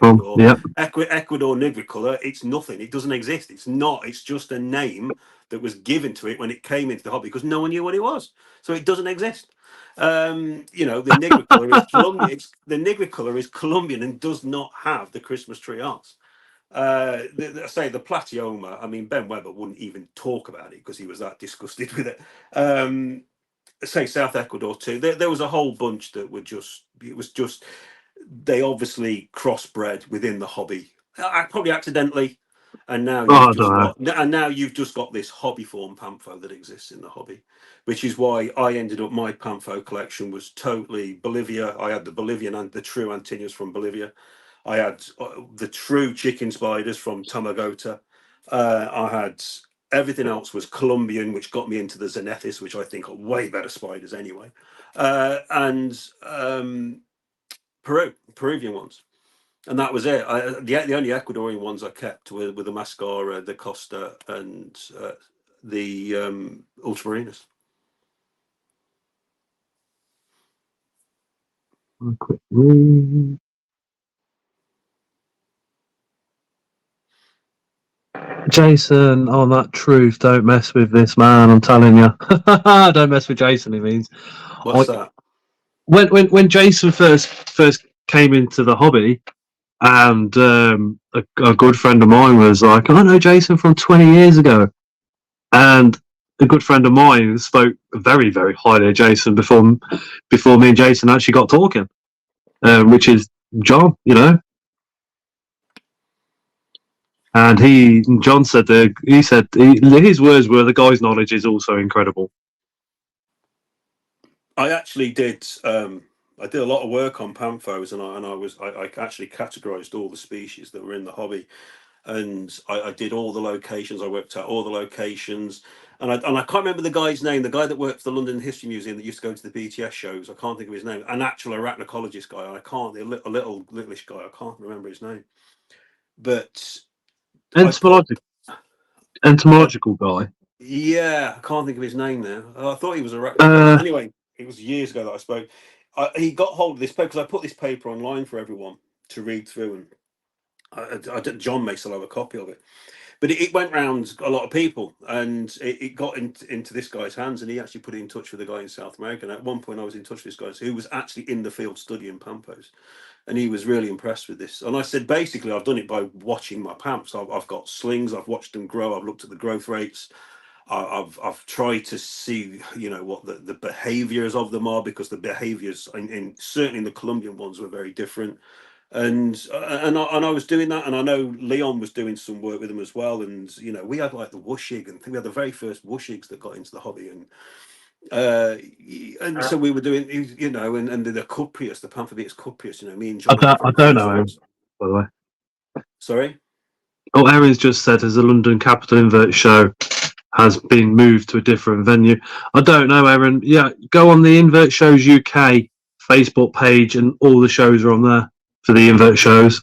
Ecuador nigricolor, it's nothing. It doesn't exist. It's not. It's just a name that was given to it when it came into the hobby because no one knew what it was. So it doesn't exist. The nigricolor is Colombian. The nigricolor is Colombian and does not have the Christmas tree arse. Say the Platioma. I mean, Ben Webber wouldn't even talk about it because he was that disgusted with it. Say South Ecuador too. There was a whole bunch that were just. It was just. They obviously crossbred within the hobby, probably accidentally, and now you've just got this hobby form Pantho that exists in the hobby, which is why I ended up my Pantho collection was totally Bolivia. I had the Bolivian and the true Antinous from Bolivia. I had the true chicken spiders from Tamagota. I had everything else was Colombian, which got me into the Zenethis, which I think are way better spiders anyway, and Peruvian ones. And that was it. The only Ecuadorian ones I kept were the Mascara, the Costa, and the Ultramarines. Quick read. Jason, on that truth, don't mess with this man. I'm telling you, don't mess with Jason. He means. What's that? When Jason first came into the hobby, and a good friend of mine was like, "I know Jason from 20 years ago," and a good friend of mine spoke very, very highly of Jason before me and Jason actually got talking, which is John, And John said his words were, "The guy's knowledge is also incredible." I actually did. I did a lot of work on Panthos, and I actually categorized all the species that were in the hobby, and I did all the locations. I worked out all the locations, and I can't remember the guy's name. The guy that worked for the London History Museum that used to go to the BTS shows. I can't think of his name. An actual arachnocologist guy. A littleish guy. I can't remember his name. But entomological guy. Yeah, I can't think of his name now. I thought he was a anyway. It was years ago that I spoke. He got hold of this paper because I put this paper online for everyone to read through, and John may still have a copy of it. But it went round a lot of people, and it got into this guy's hands, and he actually put it in touch with a guy in South America. And at one point, I was in touch with this guy who was actually in the field studying Pampos, and he was really impressed with this. And I said, basically, I've done it by watching my Pamps. I've got slings. I've watched them grow. I've looked at the growth rates. I've tried to see, what the behaviors of them are, because the behaviors in certainly in the Colombian ones were very different. And I was doing that, and I know Leon was doing some work with them as well. And we had like the Wushig, and I think we had the very first Wushigs that got into the hobby, and so we were doing, and the Cuprius, the Pamphobeus Cuprius. Me and John. I don't know him, by the way. Sorry. Oh, Aaron's just said, as a London Capital Invert show has been moved to a different venue. I don't know, Aaron. Yeah, go on the Invert Shows UK Facebook page, and all the shows are on there for the Invert Shows.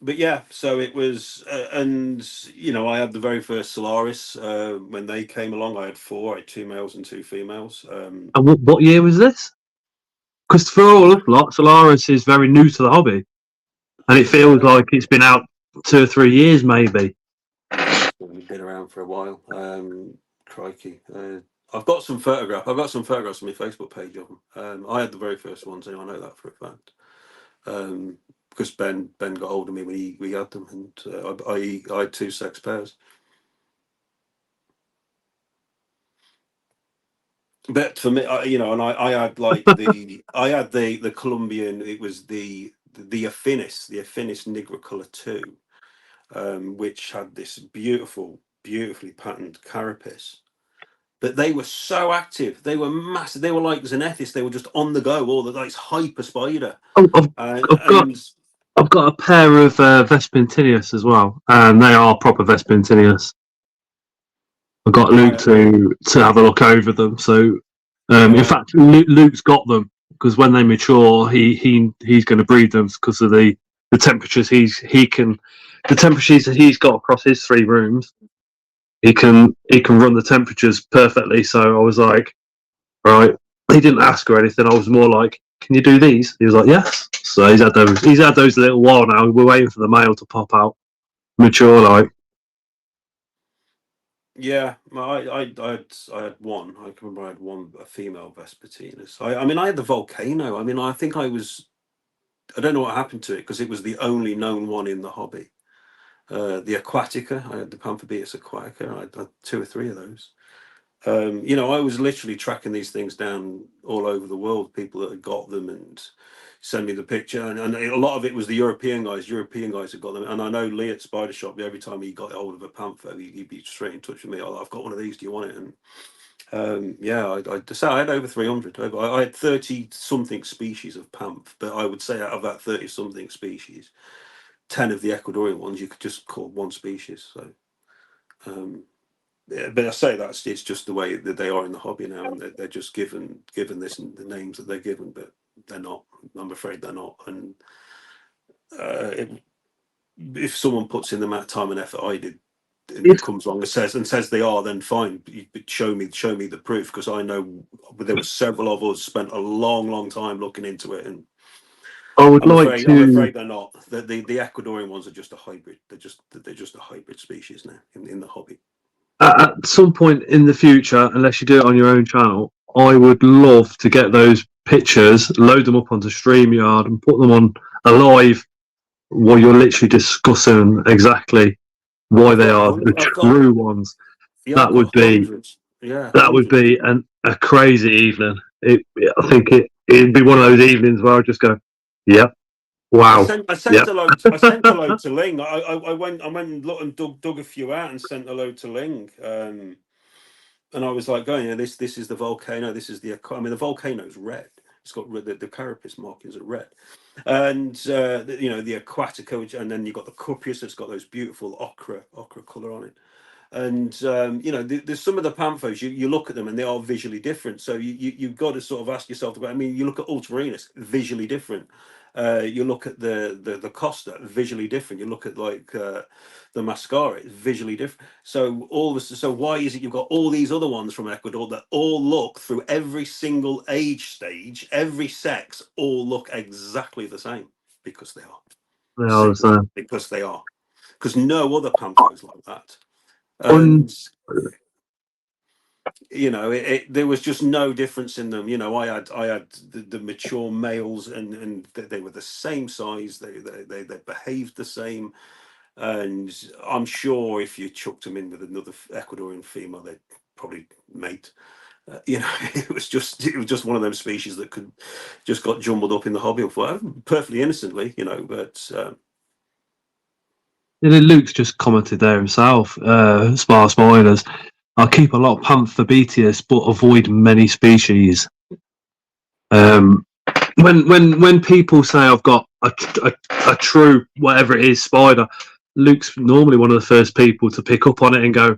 But yeah, so it was, and I had the very first Solaris when they came along. I had 4. I had 2 males and 2 females. And what year was this? Because for all of lot, Solaris is very new to the hobby, and it feels like it's been out 2 or 3 years, maybe. We've been around for a while. Crikey. I've got some photographs. I've got some photographs on my Facebook page of them. I had the very first ones, and I know that for a fact. Because Ben got hold of me when we had them, and I had 2 sex pairs. But for me, and I had like I had the Colombian. It was the Affinis Nigricolor 2, which had this beautifully patterned carapace. but they were so active. They were massive. They were like Xenethis. They were just on the go. All the like hyper spider. Oh, I've got And I've got a pair of Vespentinius as well, and they are proper Vespentinius. I've got Luke to have a look over them. So, in fact, Luke's got them because when they mature, he's going to breed them because of the temperatures the temperatures that he's got across his 3 rooms. He can run the temperatures perfectly. So I was like, right. He didn't ask or anything. I was more like, can you do these? He was like, yes. So he's had those a little while now. We're waiting for the male to pop out, mature like. yeah, I had one. I can remember I had one, a female Vespertinus. I mean, I had the volcano. I mean, I think I don't know what happened to it because it was the only known one in the hobby. The Aquatica, I had the Pamphobeus Aquatica. I had 2 or 3 of those. You know, I was literally tracking these things down all over the world, people that had got them and send me the picture. And a lot of it was the European guys. European guys had got them. And I know Lee at Spider Shop, every time he got hold of a panther, he'd be straight in touch with me. Oh, I've got one of these. Do you want it? And yeah, I had over 300. I had 30 something species of panther, but I would say out of that 30 something species, 10 of the Ecuadorian ones you could just call one species. So. Yeah, but I say it's just the way that they are in the hobby now, and they're just given this the names that they're given, but they're not. I'm afraid they're not. And if someone puts in the amount of time and effort I did, and comes along and says they are, then fine. Show me the proof, because I know there were several of us spent a long time looking into it, and I would I'm like to. I'm afraid they're not. The Ecuadorian ones are just a hybrid. They're just a hybrid species now in the hobby. At some point in the future, unless you do it on your own channel, I would love to get those pictures, load them up onto StreamYard, and put them on a live while you're literally discussing exactly why they are the true ones. Yeah, that would be hundreds. Yeah, that would be a crazy evening. I think it'd be one of those evenings where I just go, "Yep, wow." I sent a load. I sent a load to Ling. I went and looked and dug a few out and sent a load to Ling. And I was like, going, yeah, this is the volcano. This is the. I mean, the volcano's red. It's got the carapace markings are red, and you know, the Aquatica, and then you've got the Cupius that's got those beautiful ochre color on it. And you know, there's some of the panthers, you look at them and they are visually different. So you've got to sort of ask yourself about. I mean, you look at Ultramarines, visually different. You look at the Costa, visually different. You look at like the Mascara, it's visually different. So why is it you've got all these other ones from Ecuador that all look, through every single age stage, every sex, all look exactly the same? Because they are. They are the same. Because they are. Because no other panther is like that. And you know, there was just no difference in them. You know, I had the mature males, and they were the same size. They behaved the same, and I'm sure if you chucked them in with another Ecuadorian female, they'd probably mate. You know, it was just one of those species that just got jumbled up in the hobby perfectly innocently. You know, but. Luke's just commented there himself. Sparse Miners. I keep a lot of Panther but avoid many species. When people say I've got a true whatever it is spider, Luke's normally one of the first people to pick up on it and go,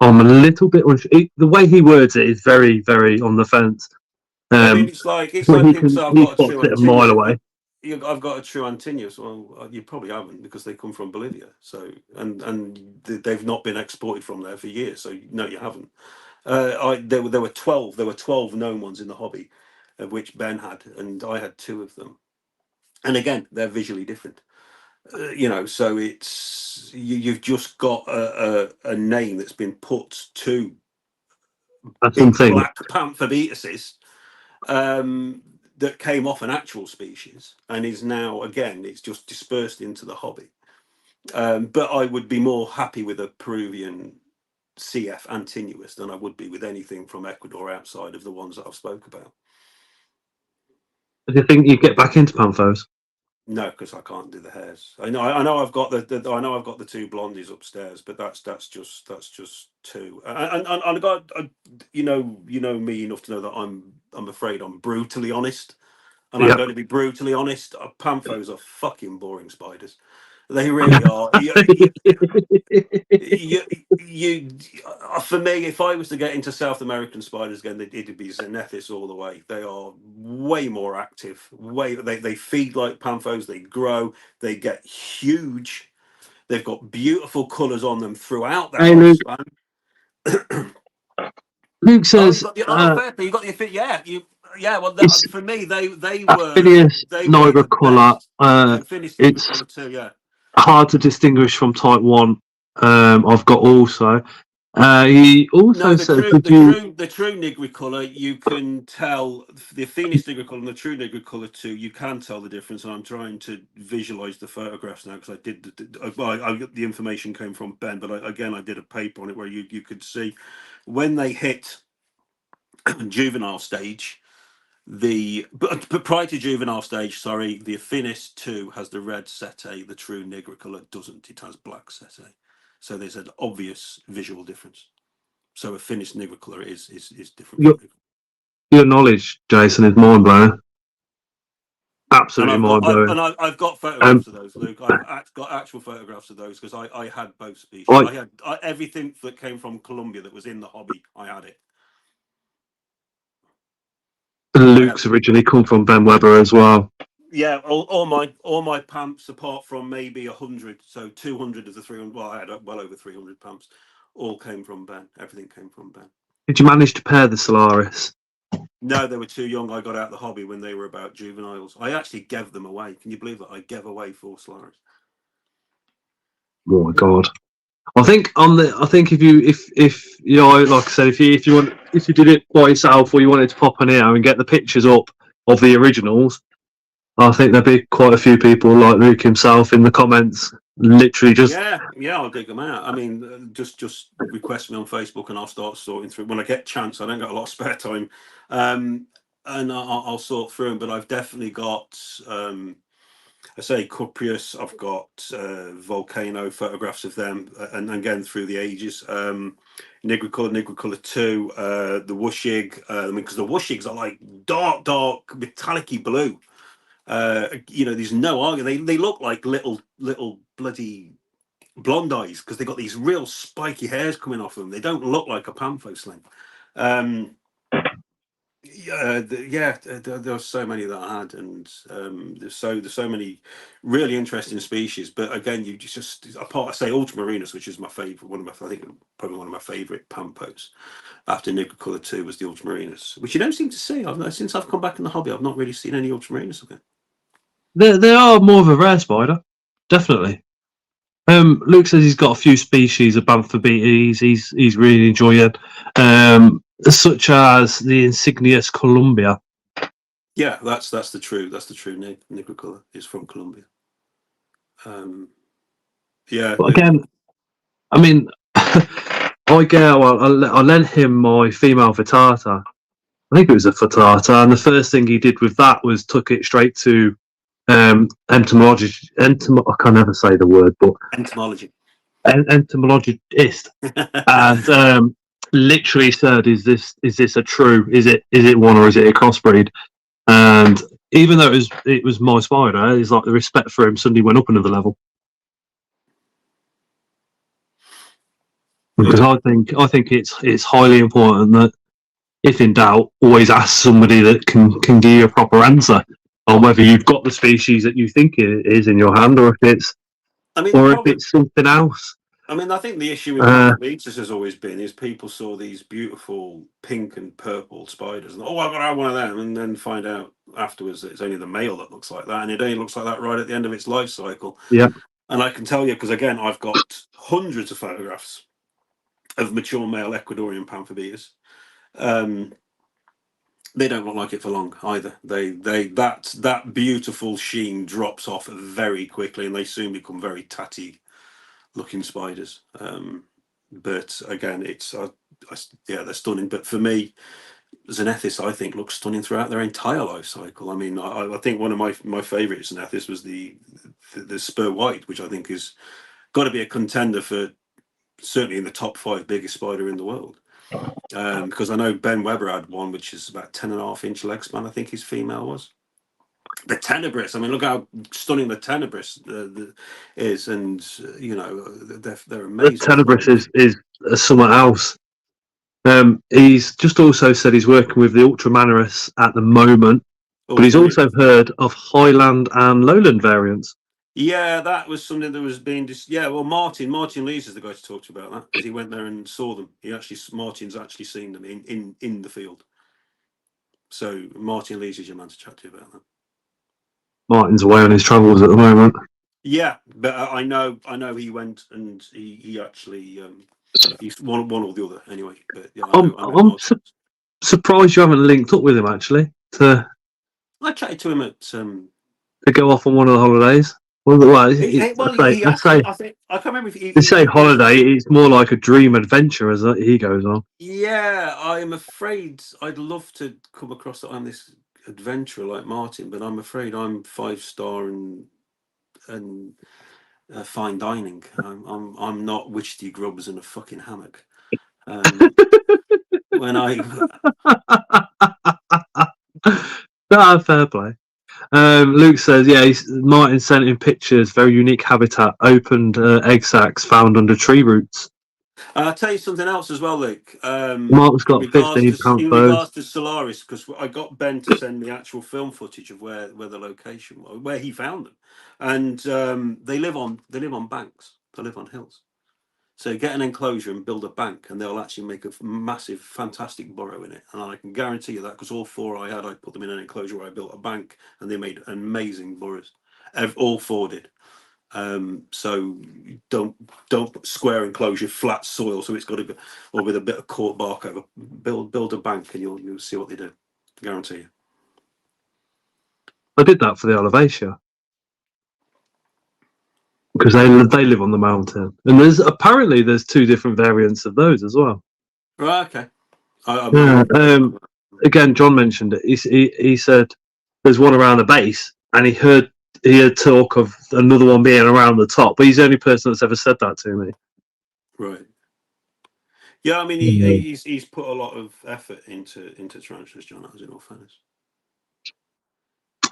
I'm a little bit unsure. The way he words it is very, very on the fence. I mean, it's like people say I've got a true a mile away. I've got a true Antinius. Well, you probably haven't, because they come from Bolivia. So and they've not been exported from there for years. So no, you haven't. There were 12. There were 12 known ones in the hobby, of which Ben had, and I had 2 of them. And again, they're visually different. You know, so it's you've just got a name that's been put to big black panther beatuses. That came off an actual species and is now, again, it's just dispersed into the hobby. But I would be more happy with a Peruvian CF Antinuous than I would be with anything from Ecuador outside of the ones that I've spoke about. Do you think you'd get back into Panthers? No, because I can't do the hairs. I know I've got I know I've got the two blondies upstairs, but that's just two. And I got you know me enough to know that I'm afraid I'm brutally honest, and I'm Yeah. going to be brutally honest. Panthos are fucking boring spiders. They really are. You, you, for me, if I was to get into South American spiders again, it'd be Xenethus all the way. They are way more active. They feed like panthos. They grow. They get huge. They've got beautiful colours on them throughout their Hey, Luke. lifespan. Luke Oh, you says got the fair play. You got the yeah. Well, it's for me, they Affinius were the nigricolour. best. Finished It's Nigricolor too. Yeah. hard to distinguish from type 1. I've got also. He No, also said, could you... the true Nigricolor, you can tell the Phoenix Nigricolor and the true Nigricolor too. You can tell the difference, and I'm trying to visualize the photographs now because I did. The information came from Ben, but I did a paper on it where you could see when they hit juvenile stage. But prior to juvenile stage, sorry, the Affinis 2 has the red setae. The true Nigricolor doesn't. It has black setae. So there's an obvious visual difference. So a finished Nigricolor is different Your, from Nigricolor. your knowledge, Jason, is mind blowing. And Absolutely mind blowing. I've got photographs of those, Luke. Got actual photographs of those because I had both species. I, I had everything that came from Colombia that was in the hobby. I had it. I had Luke's originally come from Ben Weber as well. Yeah, all my pumps apart from maybe 100, so 200 of the 300. Well, I had well over 300 pumps. All came from Ben. Everything came from Ben. Did you manage to pair the Solaris? No, they were too young. I got out of the hobby when they were about juveniles. I actually gave them away. Can you believe that? I gave away 4 Solaris. Oh my god! I think if you know, like I said, if you did it by yourself or you wanted to pop in here and get the pictures up of the originals, I think there'd be quite a few people like Luke himself in the comments, literally just Yeah, I'll dig them out. I mean, just request me on Facebook and I'll start sorting through when I get chance. I don't got a lot of spare time, and I'll sort through them. But I've definitely got, I say Cuprius. I've got Volcano photographs of them, and again through the ages. Nigricolor 2, the Wushig. I mean, because the Wushigs are like dark, metallic-y blue. There's no argument. They look like little bloody blonde eyes because they got these real spiky hairs coming off them. They don't look like a pantho sling. There were so many that I had, and there's so many really interesting species. But again, you just apart, I say Ultramarinus, which is my favorite, I think probably one of my favorite pampos. After Nigricolor 2 was the Ultramarinus, which you don't seem to see. Since I've come back in the hobby, I've not really seen any Ultramarinus again. they are more of a rare spider, definitely. Luke says he's got a few species of Banthobetes he's really enjoying, such as the Insignius Columbia. Yeah, that's the true Nigricolor is from Colombia. But again, I mean, I lent him my female Fatata. I think it was a Fatata, and the first thing he did with that was took it straight to entomology. I can never say the word, but entomology. Entomologist, and literally said, "Is this a true? Is it one or is it a crossbreed?" And even though it was my spider, it's like the respect for him suddenly went up another level. Because I think it's highly important that if in doubt, always ask somebody that can give you a proper answer on whether you've got the species that you think it is in your hand, or if it's something else. I mean, I think the issue with Panthobetes has always been is people saw these beautiful pink and purple spiders, and I've got to have one of them, and then find out afterwards that it's only the male that looks like that, and it only looks like that right at the end of its life cycle. Yeah. And I can tell you, because again, I've got hundreds of photographs of mature male Ecuadorian Panthobetes. They don't look like it for long either. That beautiful sheen drops off very quickly, and they soon become very tatty looking spiders. But again, it's they're stunning. But for me, Xenethis, I think, looks stunning throughout their entire life cycle. I mean, I think one of my favourite Xenethis was the Spur White, which I think is got to be a contender for certainly in the top 5 biggest spider in the world. Because I know Ben Weber had one which is about 10.5-inch leg span. I think his female was. The Tenebris. I mean, look how stunning the Tenebris is, and they're The amazing. Tenebris is somewhere else. He's just also said he's working with the Ultramanarus at the moment, but he's also heard of Highland and Lowland variants. Yeah, that was something that was being well, Martin Lees is the guy to talk to about that, because he went there and saw them. Martin's actually seen them in the field. So Martin Lees is your man to chat to about that. Martin's away on his travels at the moment. Yeah, but I know he went and he actually he's one or the other anyway. But yeah, I'm surprised you haven't linked up with him actually to I chatted to him at to go off on one of the holidays. Well, I think I can't remember if they say holiday. It's more like a dream adventure as he goes on. Yeah, I'm afraid I'd love to come across that I'm this adventurer like Martin, but I'm afraid I'm 5-star and fine dining. I'm not Wichity grubs in a fucking hammock. When I fair play. Luke says, yeah, Martin sent in pictures, very unique habitat, opened egg sacs found under tree roots. I'll tell you something else as well, Luke. Mark's got £15 in regards to Solaris, because I got Ben to send me actual film footage of where the location was, where he found them, and they live on banks, they live on hills. So get an enclosure and build a bank, and they'll actually make a massive, fantastic burrow in it. And I can guarantee you that, because all 4 I had, I put them in an enclosure where I built a bank, and they made amazing burrows. All 4 did. So don't put square enclosure, flat soil, so it's got to be, or with a bit of cork bark over. Build a bank, and you'll see what they do. Guarantee you. I did that for the Olivacia because they live on the mountain, and there's 2 different variants of those as well. Right. Okay. Again, John mentioned it. He said there's one around the base, and he heard talk of another one being around the top, but he's the only person that's ever said that to me. Right. Yeah, I mean, he's put a lot of effort into tarantulas, John, as in all fairness.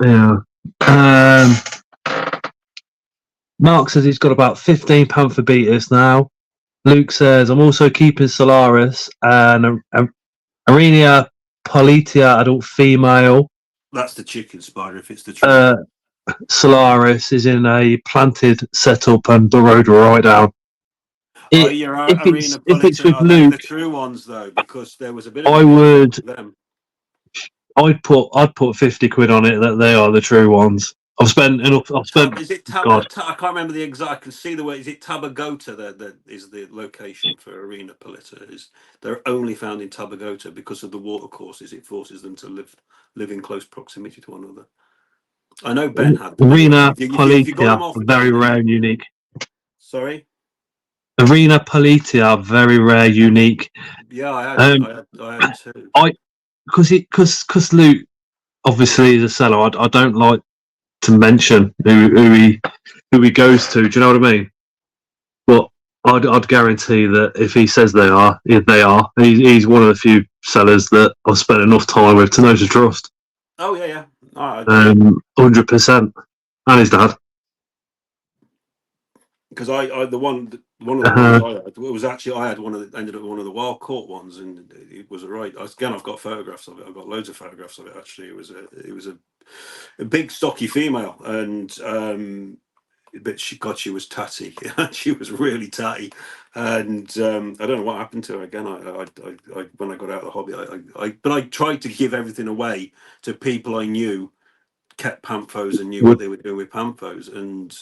Yeah. Mark says he's got about £15 for beaters now. Luke says, I'm also keeping Solaris and Arenia Politia adult female. That's the chicken spider, if it's the true. Solaris is in a planted setup and burrowed right down. If it's with Luke, the true ones though, because there was a bit. I'd put 50 quid on it that they are the true ones. I've spent enough. Is it I can't remember the exact. I can see the way. Is it Tabagota? That is the location for Arena Polita. They're only found in Tabagota because of the water courses. It forces them to live in close proximity to one another. I know Ben had them. Arena Politia, very rare and unique. Sorry. Arena Politia, very rare, unique. Yeah, I had 2. Because Luke obviously is a seller. I don't like to mention who he goes to. Do you know what I mean? But I'd guarantee that if he says they are. He's one of the few sellers that I've spent enough time with to know to trust. Oh yeah. 100%, and his dad. Because one of the ones I had, it was actually I had ended up one of the wild caught ones, and it was again, I've got photographs of it. I've got loads of photographs of it. Actually, it was a big stocky female, and but she was tatty. She was really tatty, and I don't know what happened to her. Again, I when I got out of the hobby, but I tried to give everything away to people I knew kept panthos and knew what they were doing with panthos, and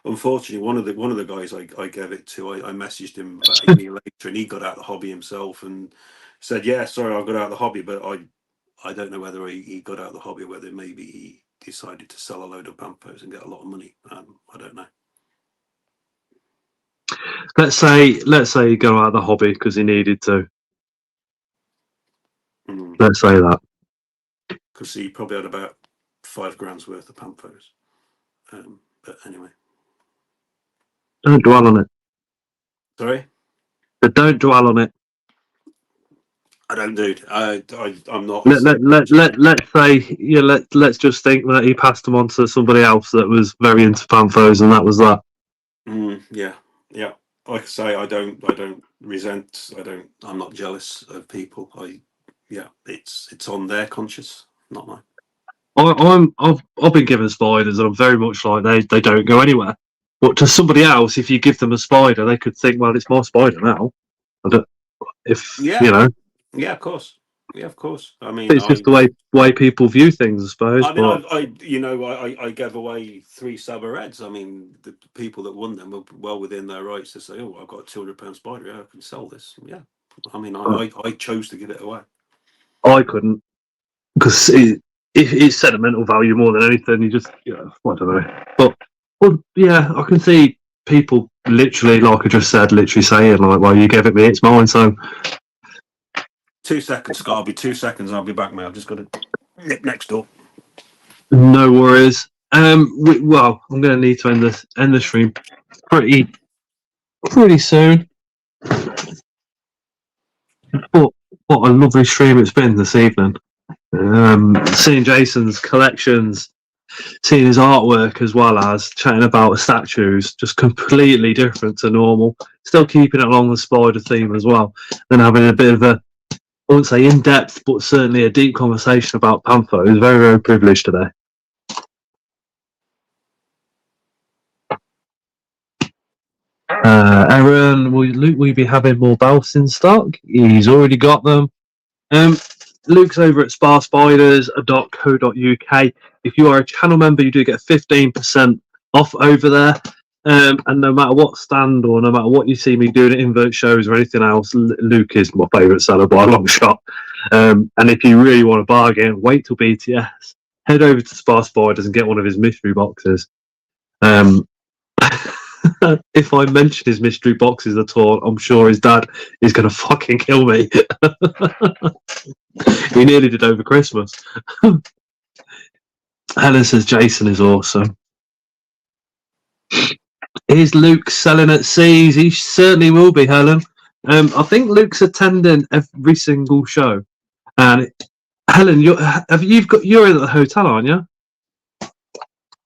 unfortunately one of the guys I gave it to, I messaged him about a year later, and he got out of the hobby himself and said, yeah, sorry, I got out of the hobby, but I don't know whether he got out of the hobby or whether maybe he decided to sell a load of panthos and get a lot of money. I don't know. Let's say he got out of the hobby because he needed to. Let's say that. Because he probably had about £5,000 worth of Pamphos. But anyway. Don't dwell on it. Sorry? But don't dwell on it. I don't, dude. I'm not. Let's say, let's just think that he passed them on to somebody else that was very into Pamphos, and that was that. Yeah. Like I say, I don't resent. I'm not jealous of people. It's on their conscience, not mine. I've been given spiders, and I'm very much like they don't go anywhere. But to somebody else, if you give them a spider, they could think, well, it's my spider now. Yeah, of course. Yeah, of course. I mean, it's just the way people view things, I suppose. I mean, I gave away 3 Sabre Reds. I mean, the people that won them were well within their rights to say, "Oh, I've got a £200 spider. Yeah, I can sell this." Yeah, I mean, I chose to give it away. I couldn't, because it's sentimental value more than anything. You just, I don't know. But yeah, I can see people literally, like I just said, literally saying like, "Well, you gave it me, it's mine." So. 2 seconds, Scott. I'll be 2 seconds. I'll be back, mate. I've just got to nip next door. No worries. I'm going to need to end the stream pretty soon. But what a lovely stream it's been this evening. Seeing Jason's collections, seeing his artwork, as well as chatting about statues, just completely different to normal. Still keeping it along the spider theme as well, and having a bit of a, I wouldn't say in-depth, but certainly a deep conversation about Pamphos. It was very, very privileged today. Aaron, will you be having more belts in stock? He's already got them. Luke's over at sparspiders.co.uk. If you are a channel member, you do get 15% off over there. And no matter what stand or no matter what you see me doing at invert shows or anything else, Luke is my favourite seller by a long shot. And if you really want to bargain, wait till BTS. Head over to Spar Spiders and get one of his mystery boxes. If I mention his mystery boxes at all, I'm sure his dad is going to fucking kill me. He nearly did over Christmas. Helen says Jason is awesome. Is Luke selling at Seas? He certainly will be, Helen. I think Luke's attending every single show. And Helen, you're in at the hotel, aren't you?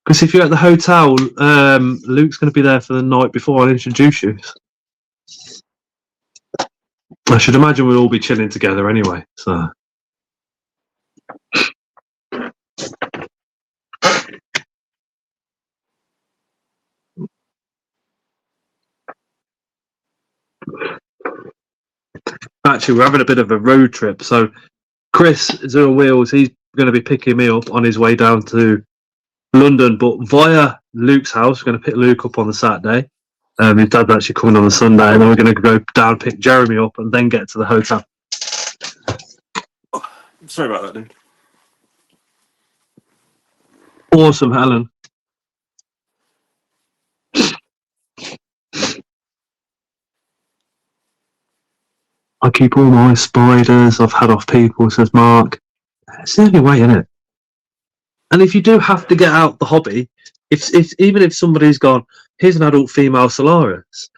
Because if you're at the hotel, Luke's going to be there for the night before I'll introduce you. I should imagine we'll all be chilling together anyway. So. Actually, we're having a bit of a road trip. So Chris is on wheels. He's going to be picking me up on his way down to London, but via Luke's house. We're going to pick Luke up on the Saturday. His dad's actually coming on the Sunday, and then we're going to go down, pick Jeremy up, and then get to the hotel. Sorry about that, dude. Awesome, Helen. I keep all my spiders. I've had off people, says Mark. It's the only way, isn't it? And if you do have to get out the hobby, even if somebody's gone, here's an adult female Solaris,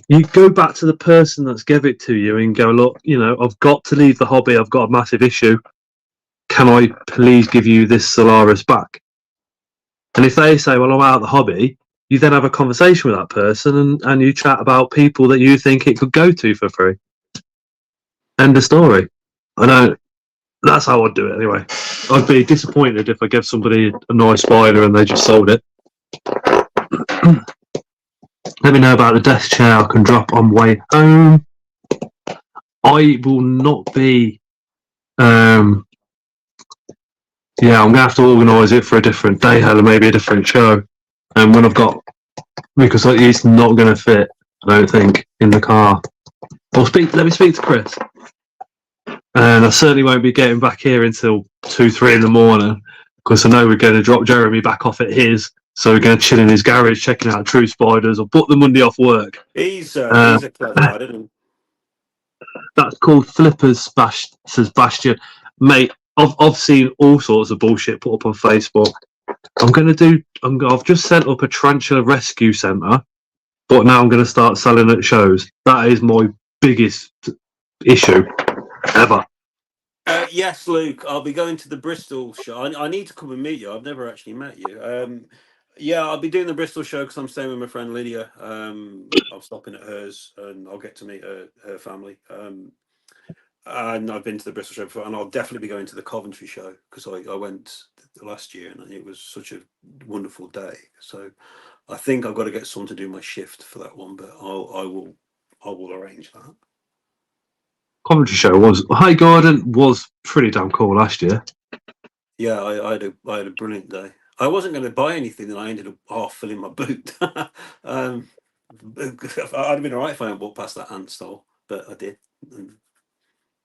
you go back to the person that's gave it to you and go, look, I've got to leave the hobby. I've got a massive issue. Can I please give you this Solaris back? And if they say, well, I'm out of the hobby, you then have a conversation with that person and you chat about people that you think it could go to for free. End of story. I know. That's how I'd do it anyway. I'd be disappointed if I gave somebody a nice spider and they just sold it. Let me know about the desk chair I can drop on way home. I will not be... I'm going to have to organise it for a different day, Helen, maybe a different show. And when I've got... Because it's not going to fit, I don't think, in the car. Let me speak to Chris. And I certainly won't be getting back here until 2-3 in the morning, because I know we're going to drop Jeremy back off at his, so we're going to chill in his garage checking out True Spiders. I'll book the Monday off work. He's a clever lad, isn't That's called Flippers, says Bastion. Mate, I've seen all sorts of bullshit put up on Facebook. I've just set up a tarantula rescue centre, but now I'm going to start selling at shows. That is my biggest issue ever. Yes, Luke, I'll be going to the Bristol show. I need to come and meet you. I've never actually met you. Yeah, I'll be doing the Bristol show because I'm staying with my friend Lydia. I'm stopping at hers, and I'll get to meet her family. And I've been to the Bristol show before, and I'll definitely be going to the Coventry show because I went last year, and it was such a wonderful day. So I think I've got to get someone to do my shift for that one, but I will arrange that. Commentary show was High Garden was pretty damn cool last year. Yeah, I had a brilliant day. I wasn't going to buy anything, and I ended up half filling my boot. I'd have been alright if I hadn't walked past that ant stall, but I did.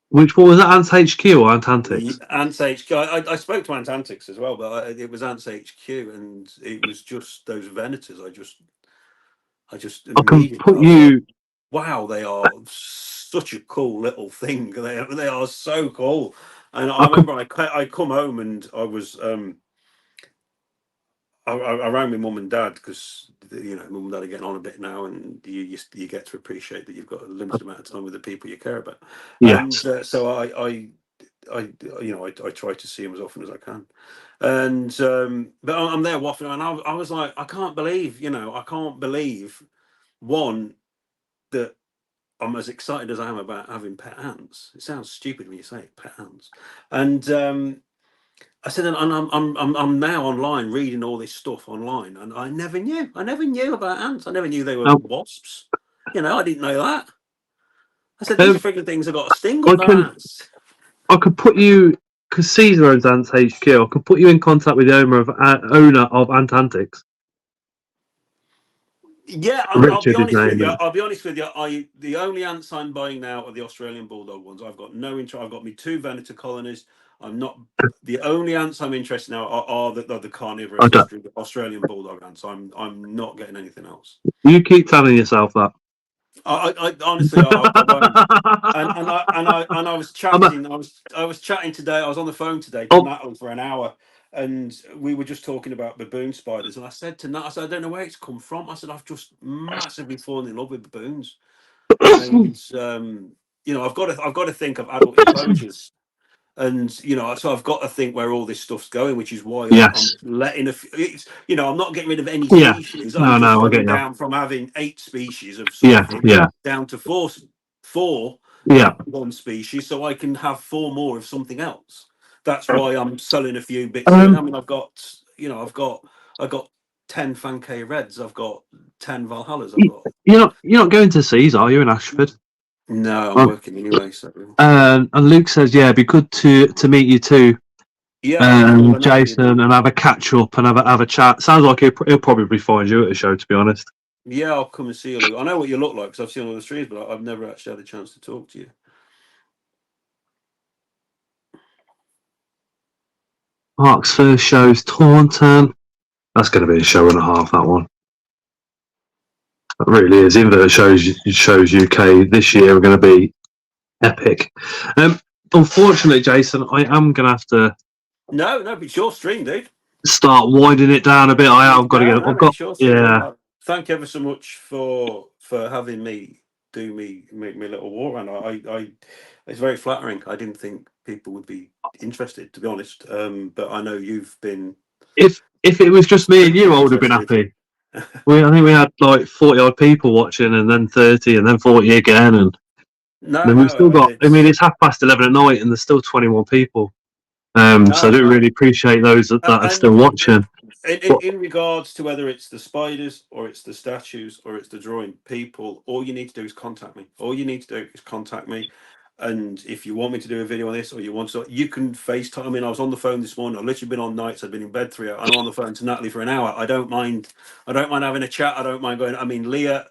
Which one was that? Ants HQ or Ant Antics? Ants HQ. I spoke to Ant Antics as well, but it was Ants HQ, and it was just those Venators. I just I can immediately put I was like, you. wow, they are such a cool little thing. They are so cool. And I I could, remember I come home and I was I rang my mum and dad because mum and dad are getting on a bit now, and you get to appreciate that you've got a limited amount of time with the people you care about. And yes. so I try to see them as often as I can. And but I'm there waffling, and I was like, I can't believe one that I'm as excited as I am about having pet ants. It sounds stupid when you say it, pet ants. And I said, and I'm now online reading all this stuff online, and I never knew about ants. I never knew they were wasps. I didn't know that. I said these frigging things have got a sting up their ass. I could put you because Caesar owns Ants HQ. I could put you in contact with the owner of Ant Antics. Yeah, I'll be honest with you. The only ants I'm buying now are the Australian bulldog ones. I've got no interest. I've got me 2 Venator colonies. I'm not the only ants I'm interested in now are the carnivorous Australian bulldog ants. I'm not getting anything else. You keep telling yourself that. I honestly I won't. And I was chatting. I was chatting today. I was on the phone today to Natalie for an hour, and we were just talking about baboon spiders. And I said to Nat, I don't know where it's come from. I said I've just massively fallen in love with baboons. And I've got to think of adult enclosures. And so I've got to think where all this stuff's going, which is why I'm letting I'm not getting rid of any species. I'm just going down from having 8 species of something down to four one species, so I can have 4 more of something else. That's why I'm selling a few bits. I mean, I've got 10 Fankei Reds. I've got 10 Valhallas. You're not going to Caesar, are you, in Ashford? No, I'm working anyway. So. And Luke says, yeah, it'd be good to meet you too. Yeah, Jason, and have a catch up and have a chat. Sounds like he'll probably find you at a show, to be honest. Yeah, I'll come and see you, Luke. I know what you look like because I've seen all the streams, but I've never actually had a chance to talk to you. Mark's first show's Taunton. That's going to be a show and a half, that one. It really is. Even though the shows UK this year are going to be epic. Unfortunately, Jason, I am going to have to. No, but it's your stream, dude. Start winding it down a bit. I've got to get. Thank you ever so much for having me do me little walk around. I it's very flattering. I didn't think people would be interested, to be honest. But I know you've been. If it was just me and you, I would have been happy. I think we had like 40 odd people watching, and then 30, and then 40 again, and then we've still got. I mean, it's 11:30 at night, and there's still 21 people. So I do really appreciate those that are still watching. In regards to whether it's the spiders or it's the statues or it's the drawing people, all you need to do is contact me. And if you want me to do a video on this, or you can FaceTime. I mean, I was on the phone this morning. I've literally been on nights. I've been in bed 3 hours. I'm on the phone to Natalie for an hour. I don't mind having a chat. I don't mind going. I mean, Leah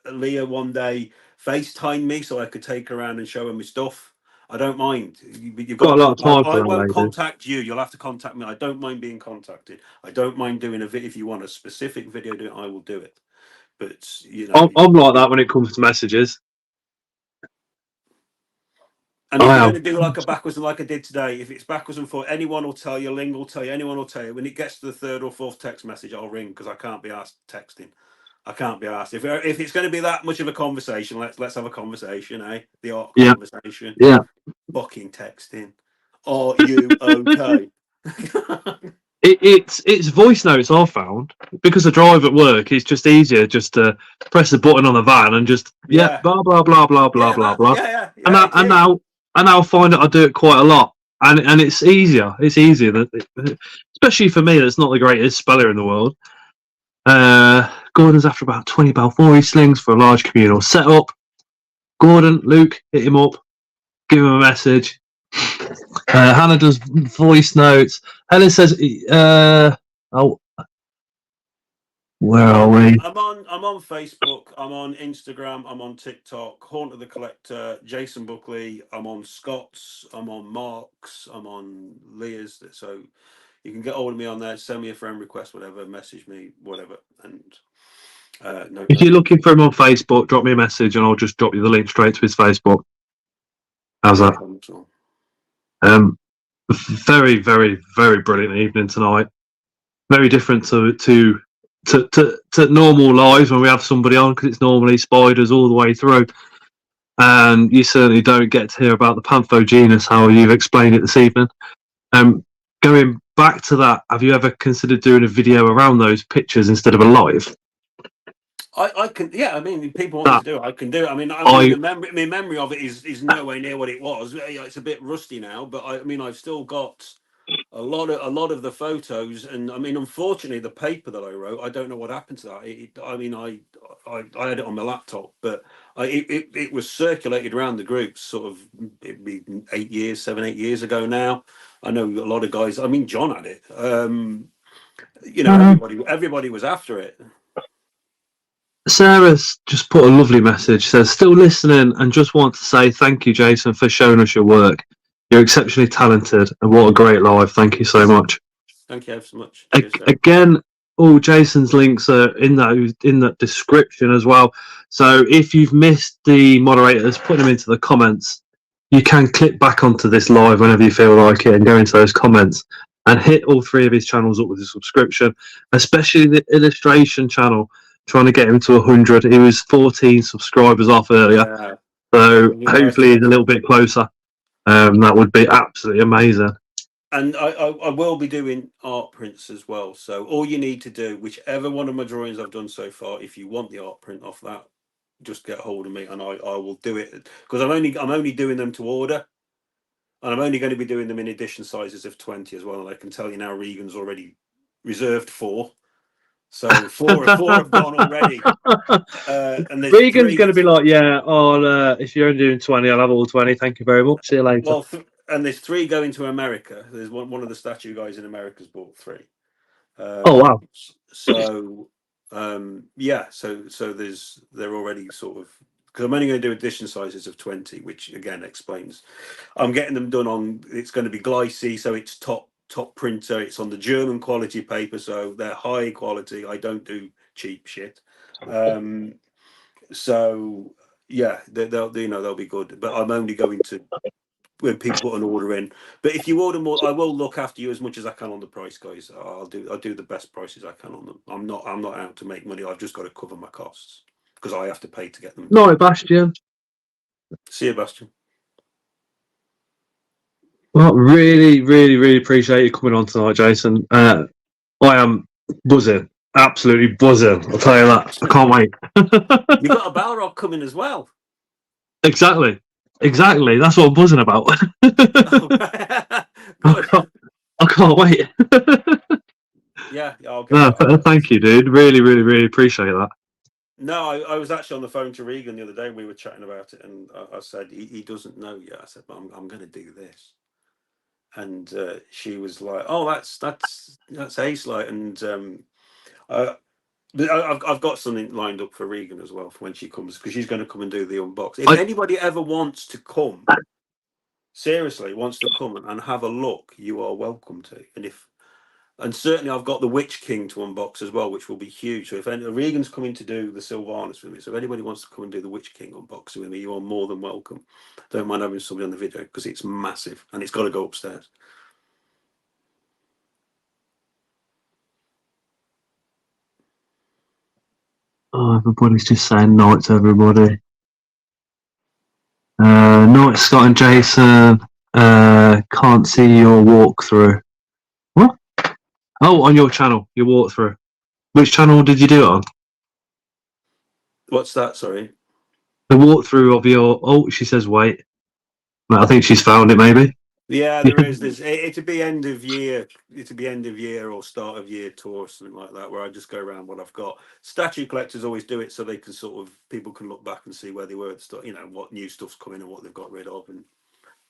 one day FaceTimed me so I could take her around and show her my stuff. I don't mind. You've got a lot of time. I won't contact you. You'll have to contact me. I don't mind being contacted. I don't mind doing a video. If you want a specific video, I will do it. But I'm like that when it comes to messages. And if I you're am. going to do like a backwards and like I did today, if it's backwards and forward, anyone will tell you, Ling will tell you, anyone will tell you. When it gets to the third or fourth text message, I'll ring because I can't be asked texting. I can't be asked. If it's going to be that much of a conversation, let's have a conversation, eh? The art Yeah, conversation. yeah. Fucking texting. Are you okay? It's voice notes I found because I drive at work. It's just easier just to press the button on the van and just Yeah. blah blah blah blah blah Yeah, blah man. blah. Yeah. And It is. now I find that I do it quite a lot, and it's easier. It's easier that, especially for me, that's not the greatest speller in the world. Gordon's after about 20 Balfour slings for a large communal setup. Gordon, Luke, hit him up, give him a message. Hannah does voice notes. Helen says, "Oh, where are we?" I'm on Facebook. I'm on Instagram. I'm on TikTok. Haunt of the Collector. Jason Buckley. I'm on Scott's. I'm on Mark's. I'm on Leah's. So you can get hold of me on there. Send me a friend request, whatever. Message me, whatever. And If you're looking for him on Facebook, drop me a message and I'll just drop you the link straight to his Facebook. How's that? Very, very, very brilliant evening tonight. Very different to normal lives when we have somebody on, because it's normally spiders all the way through. And you certainly don't get to hear about the panthogenus, how you've explained it this evening. Going back to that, have you ever considered doing a video around those pictures instead of a live? I can, yeah. I mean, people want me to do it. I can do it. I mean, my memory of it is nowhere near what it was. It's a bit rusty now, but I mean, I've still got a lot of the photos, and I mean, unfortunately, the paper that I wrote, I don't know what happened to that. I mean, I had it on my laptop, but it was circulated around the groups. Sort of, it'd be 7, 8 years ago now. I know a lot of guys. I mean, John had it. You know, everybody was after it. Sarah's just put a lovely message. Says, still listening and just want to say thank you, Jason, for showing us your work. You're exceptionally talented and what a great live. Thank you so much. Thank you so much. Again, all Jason's links are in that description as well. So if you've missed the moderators, put them into the comments. You can click back onto this live whenever you feel like it and go into those comments and hit all three of his channels up with a subscription, especially the illustration channel. Trying to get him to 100. He was 14 subscribers off earlier, so hopefully he's a little bit closer. That would be absolutely amazing. And I will be doing art prints as well. So all you need to do, whichever one of my drawings I've done so far, if you want the art print off that, just get hold of me and I will do it, because I'm only doing them to order, and I'm only going to be doing them in edition sizes of 20 as well. And I can tell you now, Regan's already reserved 4. So four have gone already. And Regan's going to be like, yeah, if you're only doing 20, I'll have all 20. Thank you very much. See you later. Well, and there's 3 going to America. There's one of the statue guys in America's bought 3. Oh wow! So yeah, so they're already sort of, because I'm only going to do edition sizes of 20, which again explains. I'm getting them done on. It's going to be Glycee, so it's top printer. It's on the German quality paper, so they're high quality. I don't do cheap shit. So yeah, they'll be good. But I'm only going to, when people put an order in. But if you order more, I will look after you as much as I can on the price, guys. I'll do the best prices I can on them. I'm not out to make money. I've just got to cover my costs because I have to pay to get them. No, Bastian. See you, Bastian. Well, really, really, really appreciate you coming on tonight, Jason. I am buzzing, absolutely buzzing. I'll tell you that. I can't wait. You've got a Balrog coming as well. Exactly. That's what I'm buzzing about. I can't wait. Yeah, thank you, dude. Really, really, really appreciate that. No, I was actually on the phone to Regan the other day. We were chatting about it, and I said he doesn't know yet. I said, but I'm going to do this. And she was like, "Oh, that's ace, like." And I've got something lined up for Regan as well for when she comes, because she's going to come and do the unboxing. If anybody ever wants to come, seriously wants to come and have a look, you are welcome to. And if And certainly I've got the Witch King to unbox as well, which will be huge. So if Regan's coming to do the Sylvanas with me, so if anybody wants to come and do the Witch King unboxing with me, you are more than welcome. Don't mind having somebody on the video because it's massive and it's got to go upstairs. Oh, everybody's just saying night to everybody. Night, Scott and Jason. Can't see your walkthrough. What? Oh, on your channel, your walkthrough. Which channel did you do it on? What's that? Sorry. The walkthrough of your. Oh, she says wait. I think she's found it. Maybe. Yeah, there is. It'd be end of year. It'd be end of year or start of year tour, something like that, where I just go around what I've got. Statue collectors always do it so they can sort of people can look back and see where they were. You know what new stuff's coming and what they've got rid of.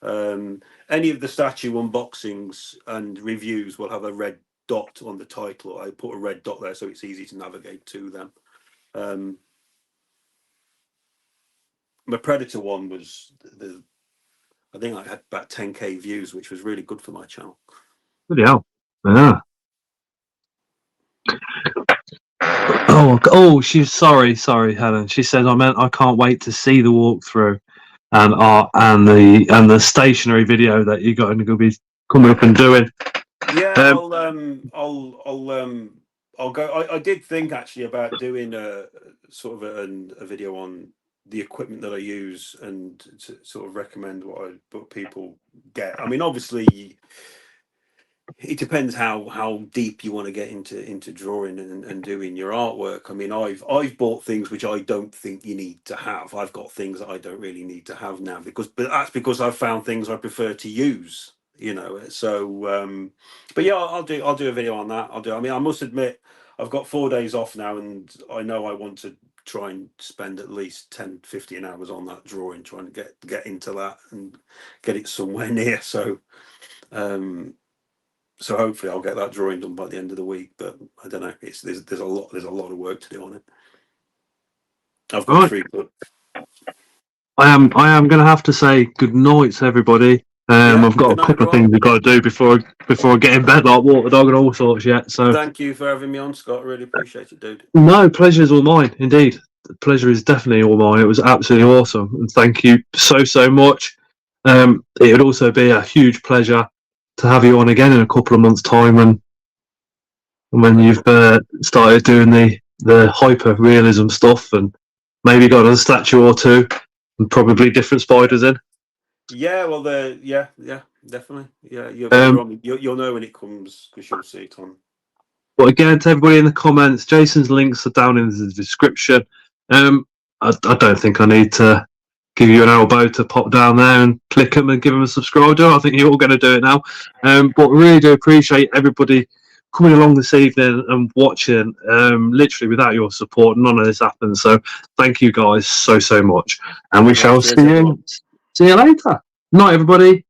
And any of the statue unboxings and reviews will have a red dot on the title. I put a red dot there so it's easy to navigate to them. My Predator one was I think I had about 10k views, which was really good for my channel. Bloody hell. Yeah. Oh, she's sorry, Helen. She says I can't wait to see the walkthrough and the stationary video that you're going to be coming up and doing. Yeah, I'll go. I did think actually about doing a sort of a video on the equipment that I use and to sort of recommend what people get. I mean, obviously, it depends how deep you want to get into drawing and doing your artwork. I mean, I've bought things which I don't think you need to have. I've got things that I don't really need to have now but that's because I've found things I prefer to use. You know, so but yeah, I'll do a video on that. I mean, I must admit, I've got 4 days off now, and I know I want to try and spend at least 10-15 hours on that drawing, trying to get into that and get it somewhere near. So so hopefully I'll get that drawing done by the end of the week. But I don't know. There's a lot of work to do on it. I've got 3 books. I am going to have to say good night to everybody. I've got a couple of things I've got to do before I get in bed, like walk the dog and all sorts yet. So thank you for having me on, Scott. Really appreciate it, dude. No, pleasure's all mine, indeed. The pleasure is definitely all mine. It was absolutely awesome, and thank you so much. It would also be a huge pleasure to have you on again in a couple of months' time, and when you've started doing the hyper realism stuff, and maybe got a statue or two, and probably different spiders in. Yeah, well, definitely. Yeah, you'll know when it comes because you'll see it on. But again, to everybody in the comments, Jason's links are down in the description. I don't think I need to give you an elbow to pop down there and click them and give them a subscribe. I think you're all going to do it now. But really do appreciate everybody coming along this evening and watching. Literally, without your support, none of this happens. So thank you guys so much, and we shall see you later. Night, everybody.